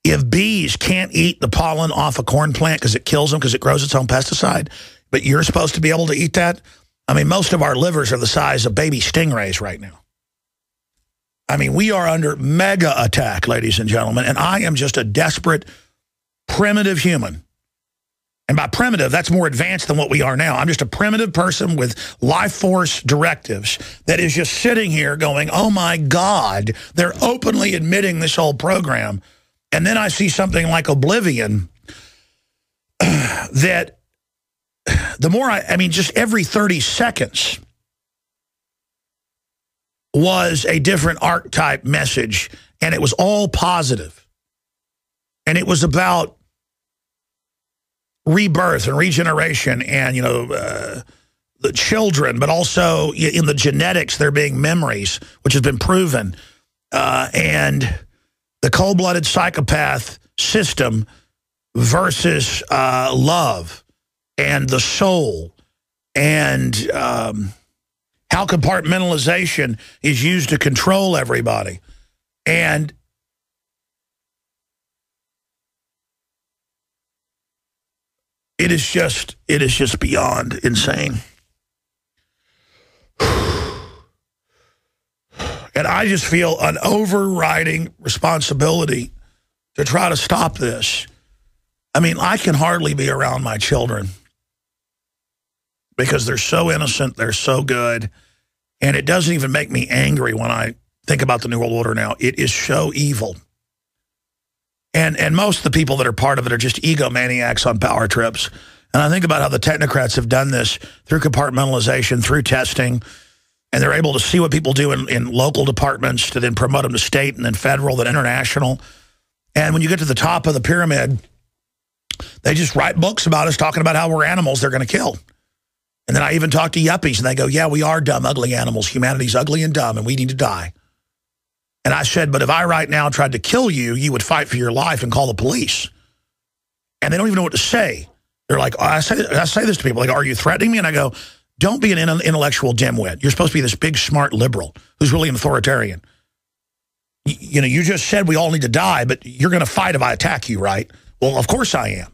If bees can't eat the pollen off a corn plant because it kills them because it grows its own pesticide, but you're supposed to be able to eat that, I mean, most of our livers are the size of baby stingrays right now. I mean, we are under mega attack, ladies and gentlemen, and I am just a desperate, primitive human. And by primitive, that's more advanced than what we are now. I'm just a primitive person with life force directives that is just sitting here going, oh, my God, they're openly admitting this whole program. And then I see something like Oblivion that the more I mean, just every 30 seconds was a different archetype message, and it was all positive. And it was about rebirth and regeneration and, you know, the children, but also in the genetics, there being memories, which has been proven, and the cold-blooded psychopath system versus love and the soul, and how compartmentalization is used to control everybody. And it is just beyond insane. And I just feel an overriding responsibility to try to stop this. I mean, I can hardly be around my children because they're so innocent, they're so good, and it doesn't even make me angry when I think about the New World Order now. It is so evil. And most of the people that are part of it are just egomaniacs on power trips. And I think about how the technocrats have done this through compartmentalization, through testing, and they're able to see what people do in local departments to then promote them to state and then federal, then international. And when you get to the top of the pyramid, they just write books about us talking about how we're animals they're going to kill. And then I even talk to yuppies, and they go, yeah, we are dumb, ugly animals. Humanity's ugly and dumb, and we need to die. And I said, but if I right now tried to kill you, you would fight for your life and call the police. And they don't even know what to say. They're like, I say this to people. They go, are you threatening me? And I go, don't be an intellectual dimwit. You're supposed to be this big, smart liberal who's really an authoritarian. You know, you just said we all need to die, but you're going to fight if I attack you, right? Well, of course I am.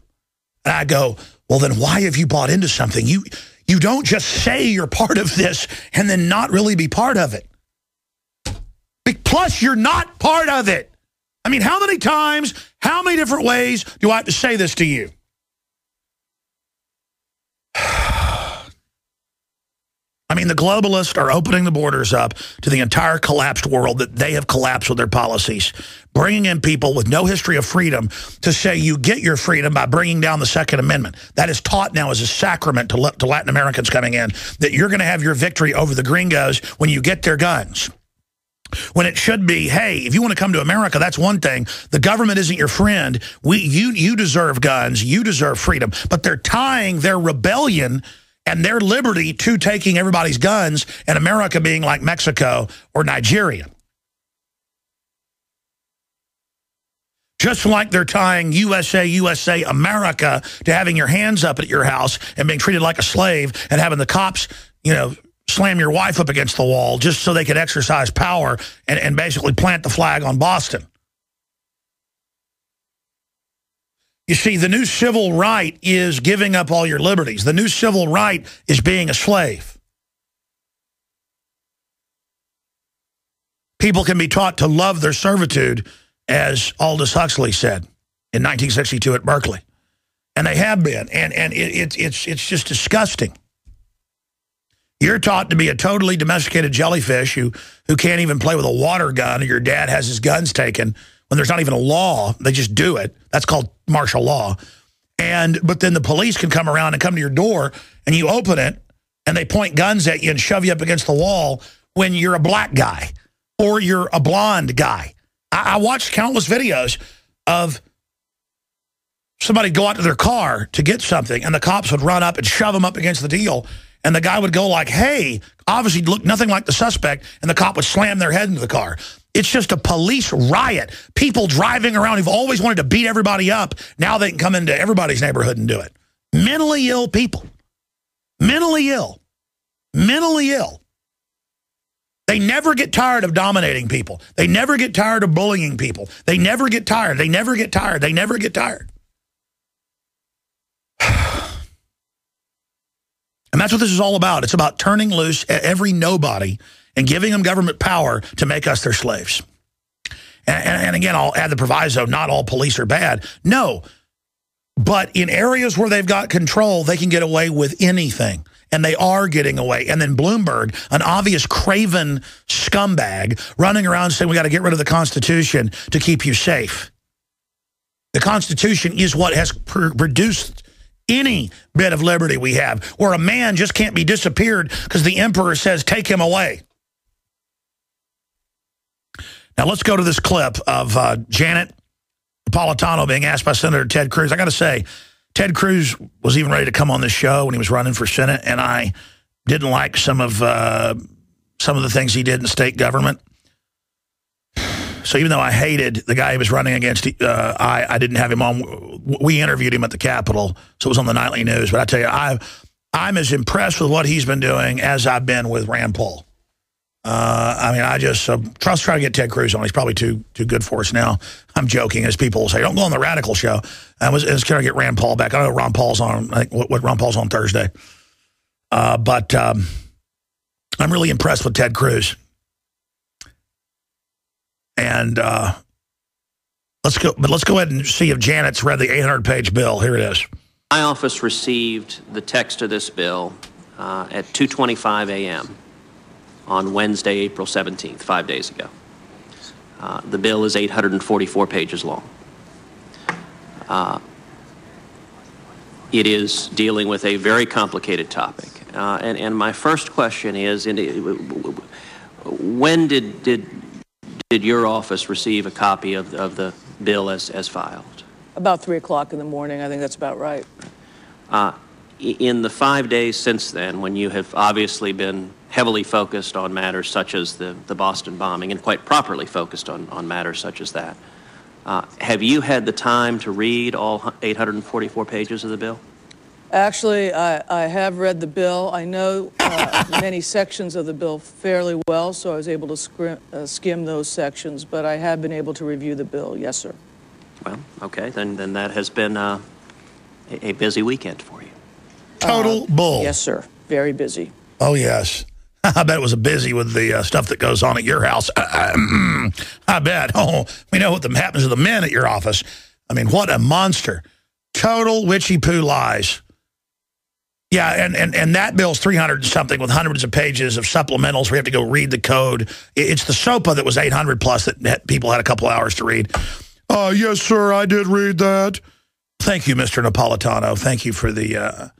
And I go, well, then why have you bought into something? You don't just say you're part of this and then not really be part of it. Plus, you're not part of it. I mean, how many times, how many different ways do I have to say this to you? I mean, the globalists are opening the borders up to the entire collapsed world that they have collapsed with their policies, bringing in people with no history of freedom to say you get your freedom by bringing down the Second Amendment. That is taught now as a sacrament to Latin Americans coming in, that you're going to have your victory over the gringos when you get their guns. When it should be, hey, if you want to come to America, that's one thing. The government isn't your friend. You deserve guns. You deserve freedom. But they're tying their rebellion and their liberty to taking everybody's guns, and America being like Mexico or Nigeria. Just like they're tying USA, America to having your hands up at your house and being treated like a slave and having the cops, you know, slam your wife up against the wall just so they could exercise power and basically plant the flag on Boston. You see, the new civil right is giving up all your liberties. The new civil right is being a slave. People can be taught to love their servitude, as Aldous Huxley said in 1962 at Berkeley. And they have been. And it's just disgusting. You're taught to be a totally domesticated jellyfish who can't even play with a water gun, or your dad has his guns taken when there's not even a law. They just do it. That's called martial law. But then the police can come around and come to your door, and you open it, and they point guns at you and shove you up against the wall when you're a black guy or you're a blonde guy. I watched countless videos of somebody go out to their car to get something, and the cops would run up and shove them up against the deal. And the guy would go like, hey, obviously look nothing like the suspect, and the cop would slam their head into the car. It's just a police riot. People driving around who've always wanted to beat everybody up, now they can come into everybody's neighborhood and do it. Mentally ill people. Mentally ill. Mentally ill. They never get tired of dominating people. They never get tired of bullying people. They never get tired. They never get tired. They never get tired. And that's what this is all about. It's about turning loose every nobody and giving them government power to make us their slaves. And again, I'll add the proviso, not all police are bad. No, but in areas where they've got control, they can get away with anything. And they are getting away. And then Bloomberg, an obvious craven scumbag, running around saying we got to get rid of the Constitution to keep you safe. The Constitution is what has produced any bit of liberty we have, where a man just can't be disappeared because the emperor says, take him away. Now, let's go to this clip of Janet Napolitano being asked by Senator Ted Cruz. I got to say, Ted Cruz was even ready to come on this show when he was running for Senate, and I didn't like some of the things he did in state government. So even though I hated the guy he was running against, I didn't have him on. We interviewed him at the Capitol, so it was on the nightly news. But I tell you, I'm as impressed with what he's been doing as I've been with Rand Paul. I mean, I just try to get Ted Cruz on. He's probably too good for us now. I'm joking, as people will say, don't go on the Radical show. I was trying to get Rand Paul back. I don't know Ron Paul's on. I think what Ron Paul's on Thursday. But I'm really impressed with Ted Cruz. And let's go ahead and see if Janet's read the 800-page bill. Here it is.
My office received the text of this bill at 2:25 a.m. on Wednesday, April 17th, 5 days ago. The bill is 844 pages long. It is dealing with a very complicated topic. And my first question is, when did your office receive a copy of the bill as filed?
About 3 o'clock in the morning. I think that's about right.
In the 5 days since then, when you have obviously been heavily focused on matters such as the Boston bombing, and quite properly focused on matters such as that, have you had the time to read all 844 pages of the bill?
Actually, I have read the bill. I know many sections of the bill fairly well, so I was able to skim those sections, but I have been able to review the bill. Yes, sir.
Well, okay, then that has been a busy weekend for you.
Total bull.
Yes, sir. Very busy.
Oh, yes. I bet it was busy with the stuff that goes on at your house. I bet. Oh, we know what happens to the men at your office. I mean, what a monster. Total witchy-poo lies. Yeah, and that bill's 300 and something with hundreds of pages of supplementals where you have to go read the code. It's the SOPA that was 800 plus that people had a couple hours to read. Yes, sir, I did read that. Thank you, Mr. Napolitano. Thank you for the...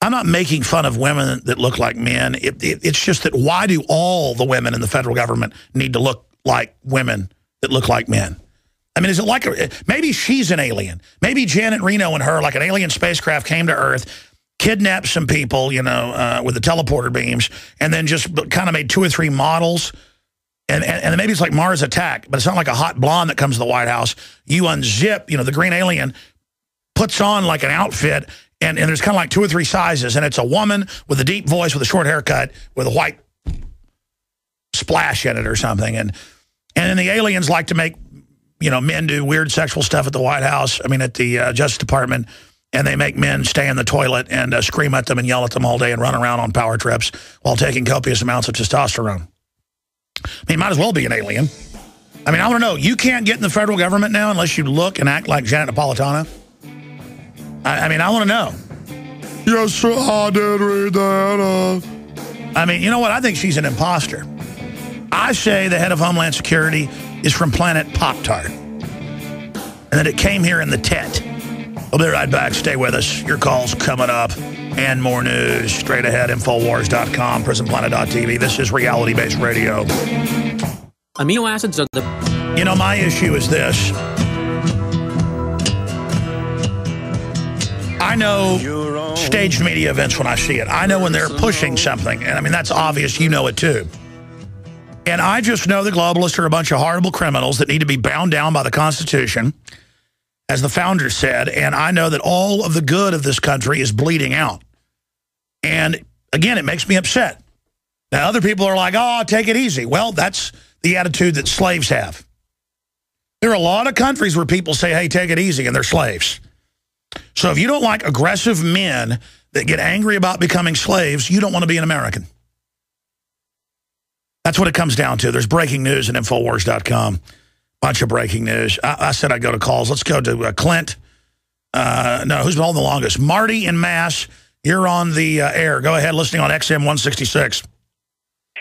I'm not making fun of women that look like men. It's just that why do all the women in the federal government need to look like women that look like men? I mean, is it like... maybe she's an alien. Maybe Janet Reno and her, like an alien spacecraft, came to Earth, kidnapped some people, with the teleporter beams, and then just kind of made 2 or 3 models. And maybe it's like Mars Attack, but it's not like a hot blonde that comes to the White House. You unzip, the green alien puts on like an outfit, and there's kind of like 2 or 3 sizes, and it's a woman with a deep voice with a short haircut with a white splash in it or something. And then the aliens like to make, men do weird sexual stuff at the White House, at the Justice Department, and they make men stay in the toilet and scream at them and yell at them all day and run around on power trips while taking copious amounts of testosterone. Might as well be an alien. I want to know, you can't get in the federal government now unless you look and act like Janet Napolitano? I want to know. Yes, sir, I did read that. You know what? I think she's an imposter. I say the head of Homeland Security is from planet Pop-Tart. And that it came here in the tet. We'll be right back. Stay with us. Your calls coming up. And more news. Straight ahead, Infowars.com, Prisonplanet.tv. This is reality-based radio.
Amino acids are the...
my issue is this. I know staged media events when I see it. I know when they're pushing something. And, that's obvious. You know it, too. And I just know the globalists are a bunch of horrible criminals that need to be bound down by the Constitution, as the founders said, and I know that all of the good of this country is bleeding out. And, again, it makes me upset. Now, other people are like, oh, take it easy. Well, that's the attitude that slaves have. There are a lot of countries where people say, hey, take it easy, and they're slaves. So if you don't like aggressive men that get angry about becoming slaves, you don't want to be an American. That's what it comes down to. There's breaking news at Infowars.com. Bunch of breaking news. I said I'd go to calls. Let's go to Clint. No, who's been on the longest? Marty in Mass. You're on the air. Go ahead, listening on XM 166.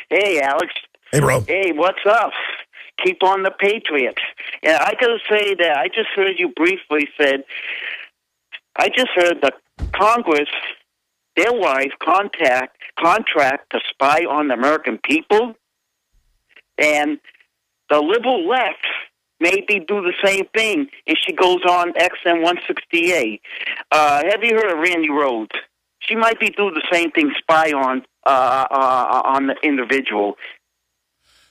Hey, Alex.
Hey, bro.
Hey, what's up? Keep on the Patriots. Yeah, I got to say that I just heard you briefly said, I just heard the Congress, their wives contract to spy on the American people, and the liberal left maybe do the same thing, and she goes on XM 168. Have you heard of Randy Rhodes? She might be doing the same thing, spy on the individual.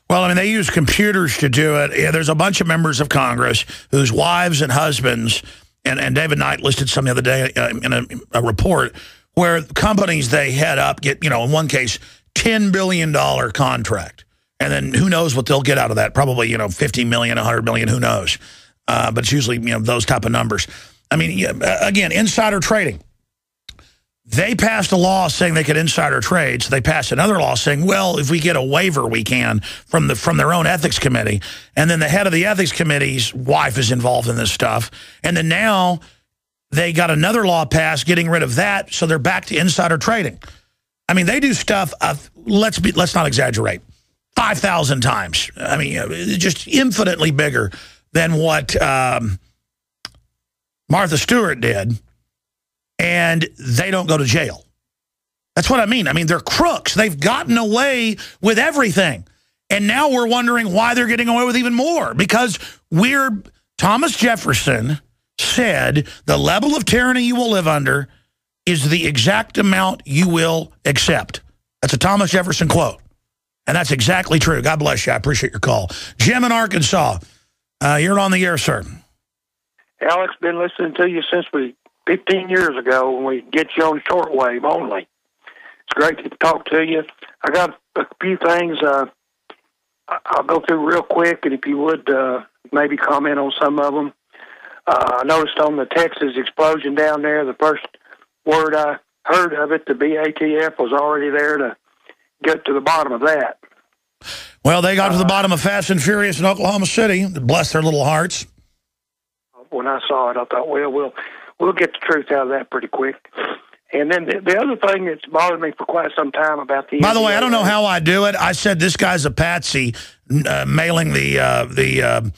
Well, they use computers to do it. Yeah, there's a bunch of members of Congress whose wives and husbands, and David Knight listed some the other day in a report, where companies they head up get, in one case, $10 billion contract. And then who knows what they'll get out of that? Probably, $50 million, $100 million, who knows? But it's usually, those type of numbers. Again, insider trading. They passed a law saying they could insider trade, so they passed another law saying, well, if we get a waiver, we can, from their own ethics committee. And then the head of the ethics committee's wife is involved in this stuff. And then now they got another law passed getting rid of that, so they're back to insider trading. They do stuff, let's not exaggerate, 5,000 times. Just infinitely bigger than what Martha Stewart did, and they don't go to jail. That's what I mean. They're crooks. They've gotten away with everything, and now we're wondering why they're getting away with even more, because Thomas Jefferson said the level of tyranny you will live under is the exact amount you will accept. That's a Thomas Jefferson quote. And that's exactly true. God bless you. I appreciate your call. Jim in Arkansas, you're on the air, sir.
Alex, been listening to you since we 15 years ago when we get you on shortwave only. It's great to talk to you. I got a few things I'll go through real quick, and if you would maybe comment on some of them. I noticed on the Texas explosion down there, the first word I heard of it, the BATF was already there to get to the bottom of that.
Well, they got to the bottom of Fast and Furious in Oklahoma City. Bless their little hearts.
When I saw it, I thought, well, we'll get the truth out of that pretty quick. And then the other thing that's bothered me for quite some time about the...
By the way, I don't know how I do it. I said this guy's a patsy mailing the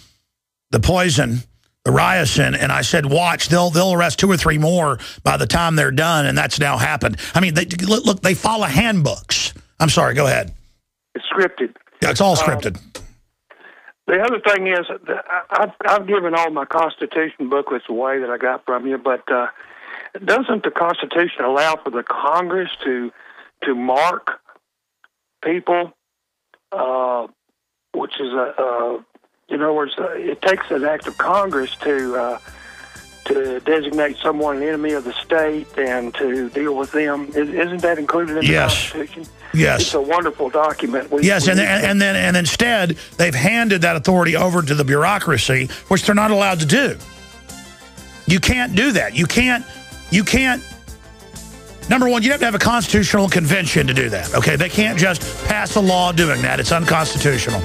poison, the ricin, and I said, watch, they'll arrest 2 or 3 more by the time they're done, and that's now happened. I mean, look, they follow handbooks. I'm sorry, go ahead.
It's scripted.
Yeah, it's all scripted.
The other thing is, I've given all my Constitution booklets away that I got from you, but doesn't the Constitution allow for the Congress to mark people, which is in other words, it takes an act of Congress to designate someone an enemy of the state and to deal with them. Isn't that included in the Constitution?
Yes.
It's a wonderful document.
And then instead, they've handed that authority over to the bureaucracy, which they're not allowed to do. You can't do that. You can't, number one, you have to have a constitutional convention to do that, okay? They can't just pass a law doing that. It's unconstitutional.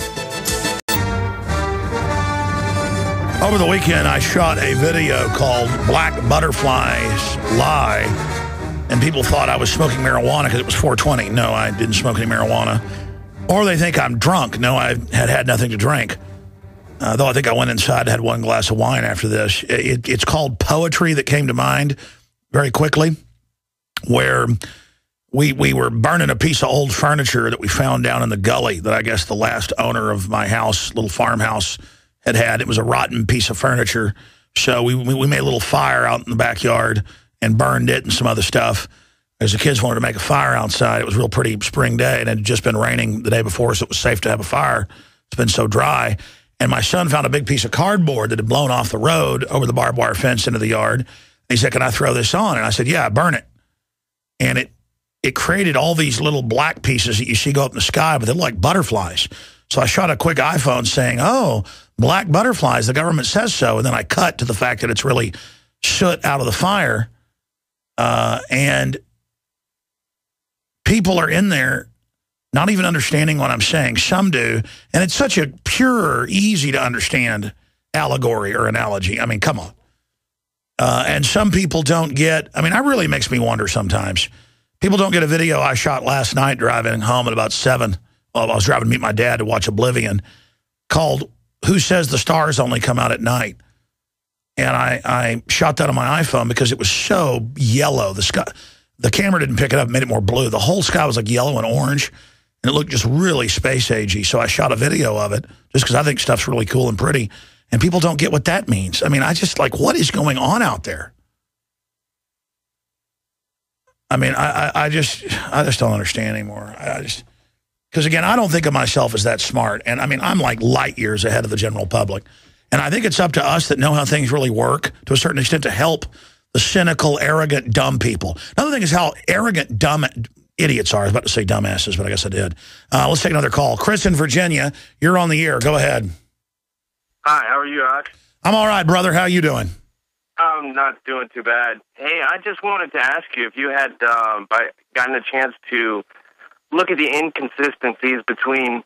Over the weekend, I shot a video called Black Butterflies Lie, and people thought I was smoking marijuana because it was 420. No, I didn't smoke any marijuana. Or they think I'm drunk. No, I had nothing to drink. Though I think I went inside and had 1 glass of wine after this. It's called poetry that came to mind very quickly, where we were burning a piece of old furniture that we found down in the gully that I guess the last owner of my house, little farmhouse, had. It was a rotten piece of furniture. So we made a little fire out in the backyard and burned it and some other stuff. As the kids wanted to make a fire outside, it was a real pretty spring day, and it had just been raining the day before, so it was safe to have a fire. It's been so dry. And my son found a big piece of cardboard that had blown off the road over the barbed wire fence into the yard. And he said, can I throw this on? And I said, yeah, burn it. And it created all these little black pieces that you see go up in the sky, but they're like butterflies. So I shot a quick iPhone saying, oh, black butterflies, the government says so. And then I cut to the fact that it's really soot out of the fire. And people are in there not even understanding what I'm saying. Some do. And it's such a pure, easy to understand allegory or analogy. I mean, come on. And some people don't get, I mean, it really makes me wonder sometimes. People don't get a video I shot last night driving home at about 7. Well, I was driving to meet my dad to watch Oblivion, called Who Says the Stars Only Come Out at Night? And I shot that on my iPhone because it was so yellow. The sky, the camera didn't pick it up, made it more blue. The whole sky was like yellow and orange, and it looked just really space-agey. So I shot a video of it just because I think stuff's really cool and pretty, and people don't get what that means. I mean, I just like, what is going on out there? I mean, I just don't understand anymore. Because, again, I don't think of myself as that smart. And, I mean, I'm like light years ahead of the general public. And I think it's up to us that know how things really work, to a certain extent, to help the cynical, arrogant, dumb people. Another thing is how arrogant, dumb idiots are. I was about to say dumbasses, but I guess I did. Let's take another call. Chris in Virginia, you're on the air. Go ahead.
Hi, how are you, Alex?
I'm all right, brother. How you doing?
I'm not doing too bad. Hey, I just wanted to ask you if you had gotten a chance to look at the inconsistencies between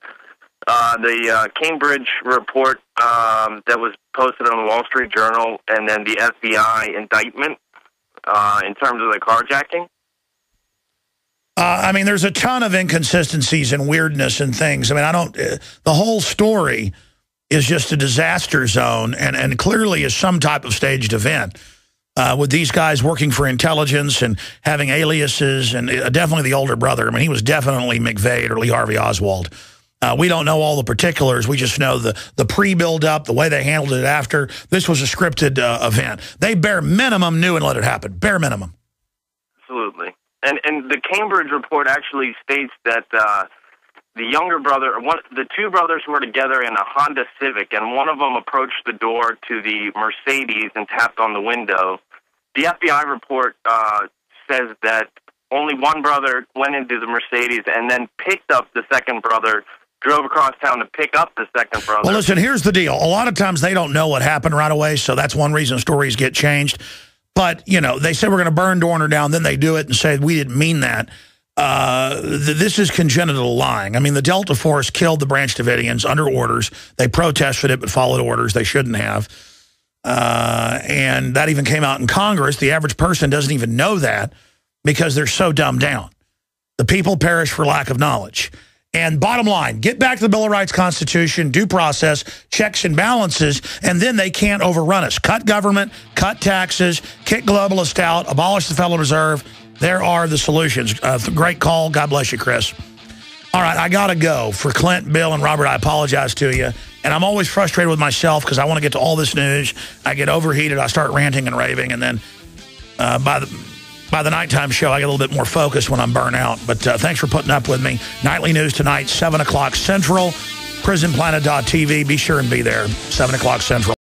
the Cambridge report that was posted on the Wall Street Journal and then the FBI indictment in terms of the carjacking.
I mean, there's a ton of inconsistencies and weirdness and things. I mean, the whole story is just a disaster zone and clearly is some type of staged event. With these guys working for intelligence and having aliases, and definitely the older brother. I mean, he was definitely McVeigh or Lee Harvey Oswald. We don't know all the particulars. We just know the pre-build-up, the way they handled it after. This was a scripted event. They bare minimum knew and let it happen. Bare minimum.
Absolutely. And the Cambridge report actually states that the younger brother, the two brothers were together in a Honda Civic, and one of them approached the door to the Mercedes and tapped on the window, the FBI report says that only one brother went into the Mercedes and then picked up the second brother, drove across town to pick up the second brother.
Well, listen, here's the deal. A lot of times they don't know what happened right away, so that's one reason stories get changed. But, you know, they said we're going to burn Dorner down, then they do it and say we didn't mean that. This is congenital lying. I mean, the Delta Force killed the Branch Davidians under orders. They protested it but followed orders they shouldn't have. And that even came out in Congress. The average person doesn't even know that because they're so dumbed down. The people perish for lack of knowledge. And bottom line, get back to the Bill of Rights, Constitution, due process, checks and balances, and then they can't overrun us. Cut government, cut taxes, kick globalists out, abolish the Federal Reserve. There are the solutions. Great call. God bless you, Chris. All right, I got to go. For Clint, Bill, and Robert, I apologize to you. And I'm always frustrated with myself because I want to get to all this news. I get overheated. I start ranting and raving. And then by the nighttime show, I get a little bit more focused when I'm burnt out. But thanks for putting up with me. Nightly news tonight, 7 o'clock Central. Prisonplanet.tv. Be sure and be there, 7 o'clock Central.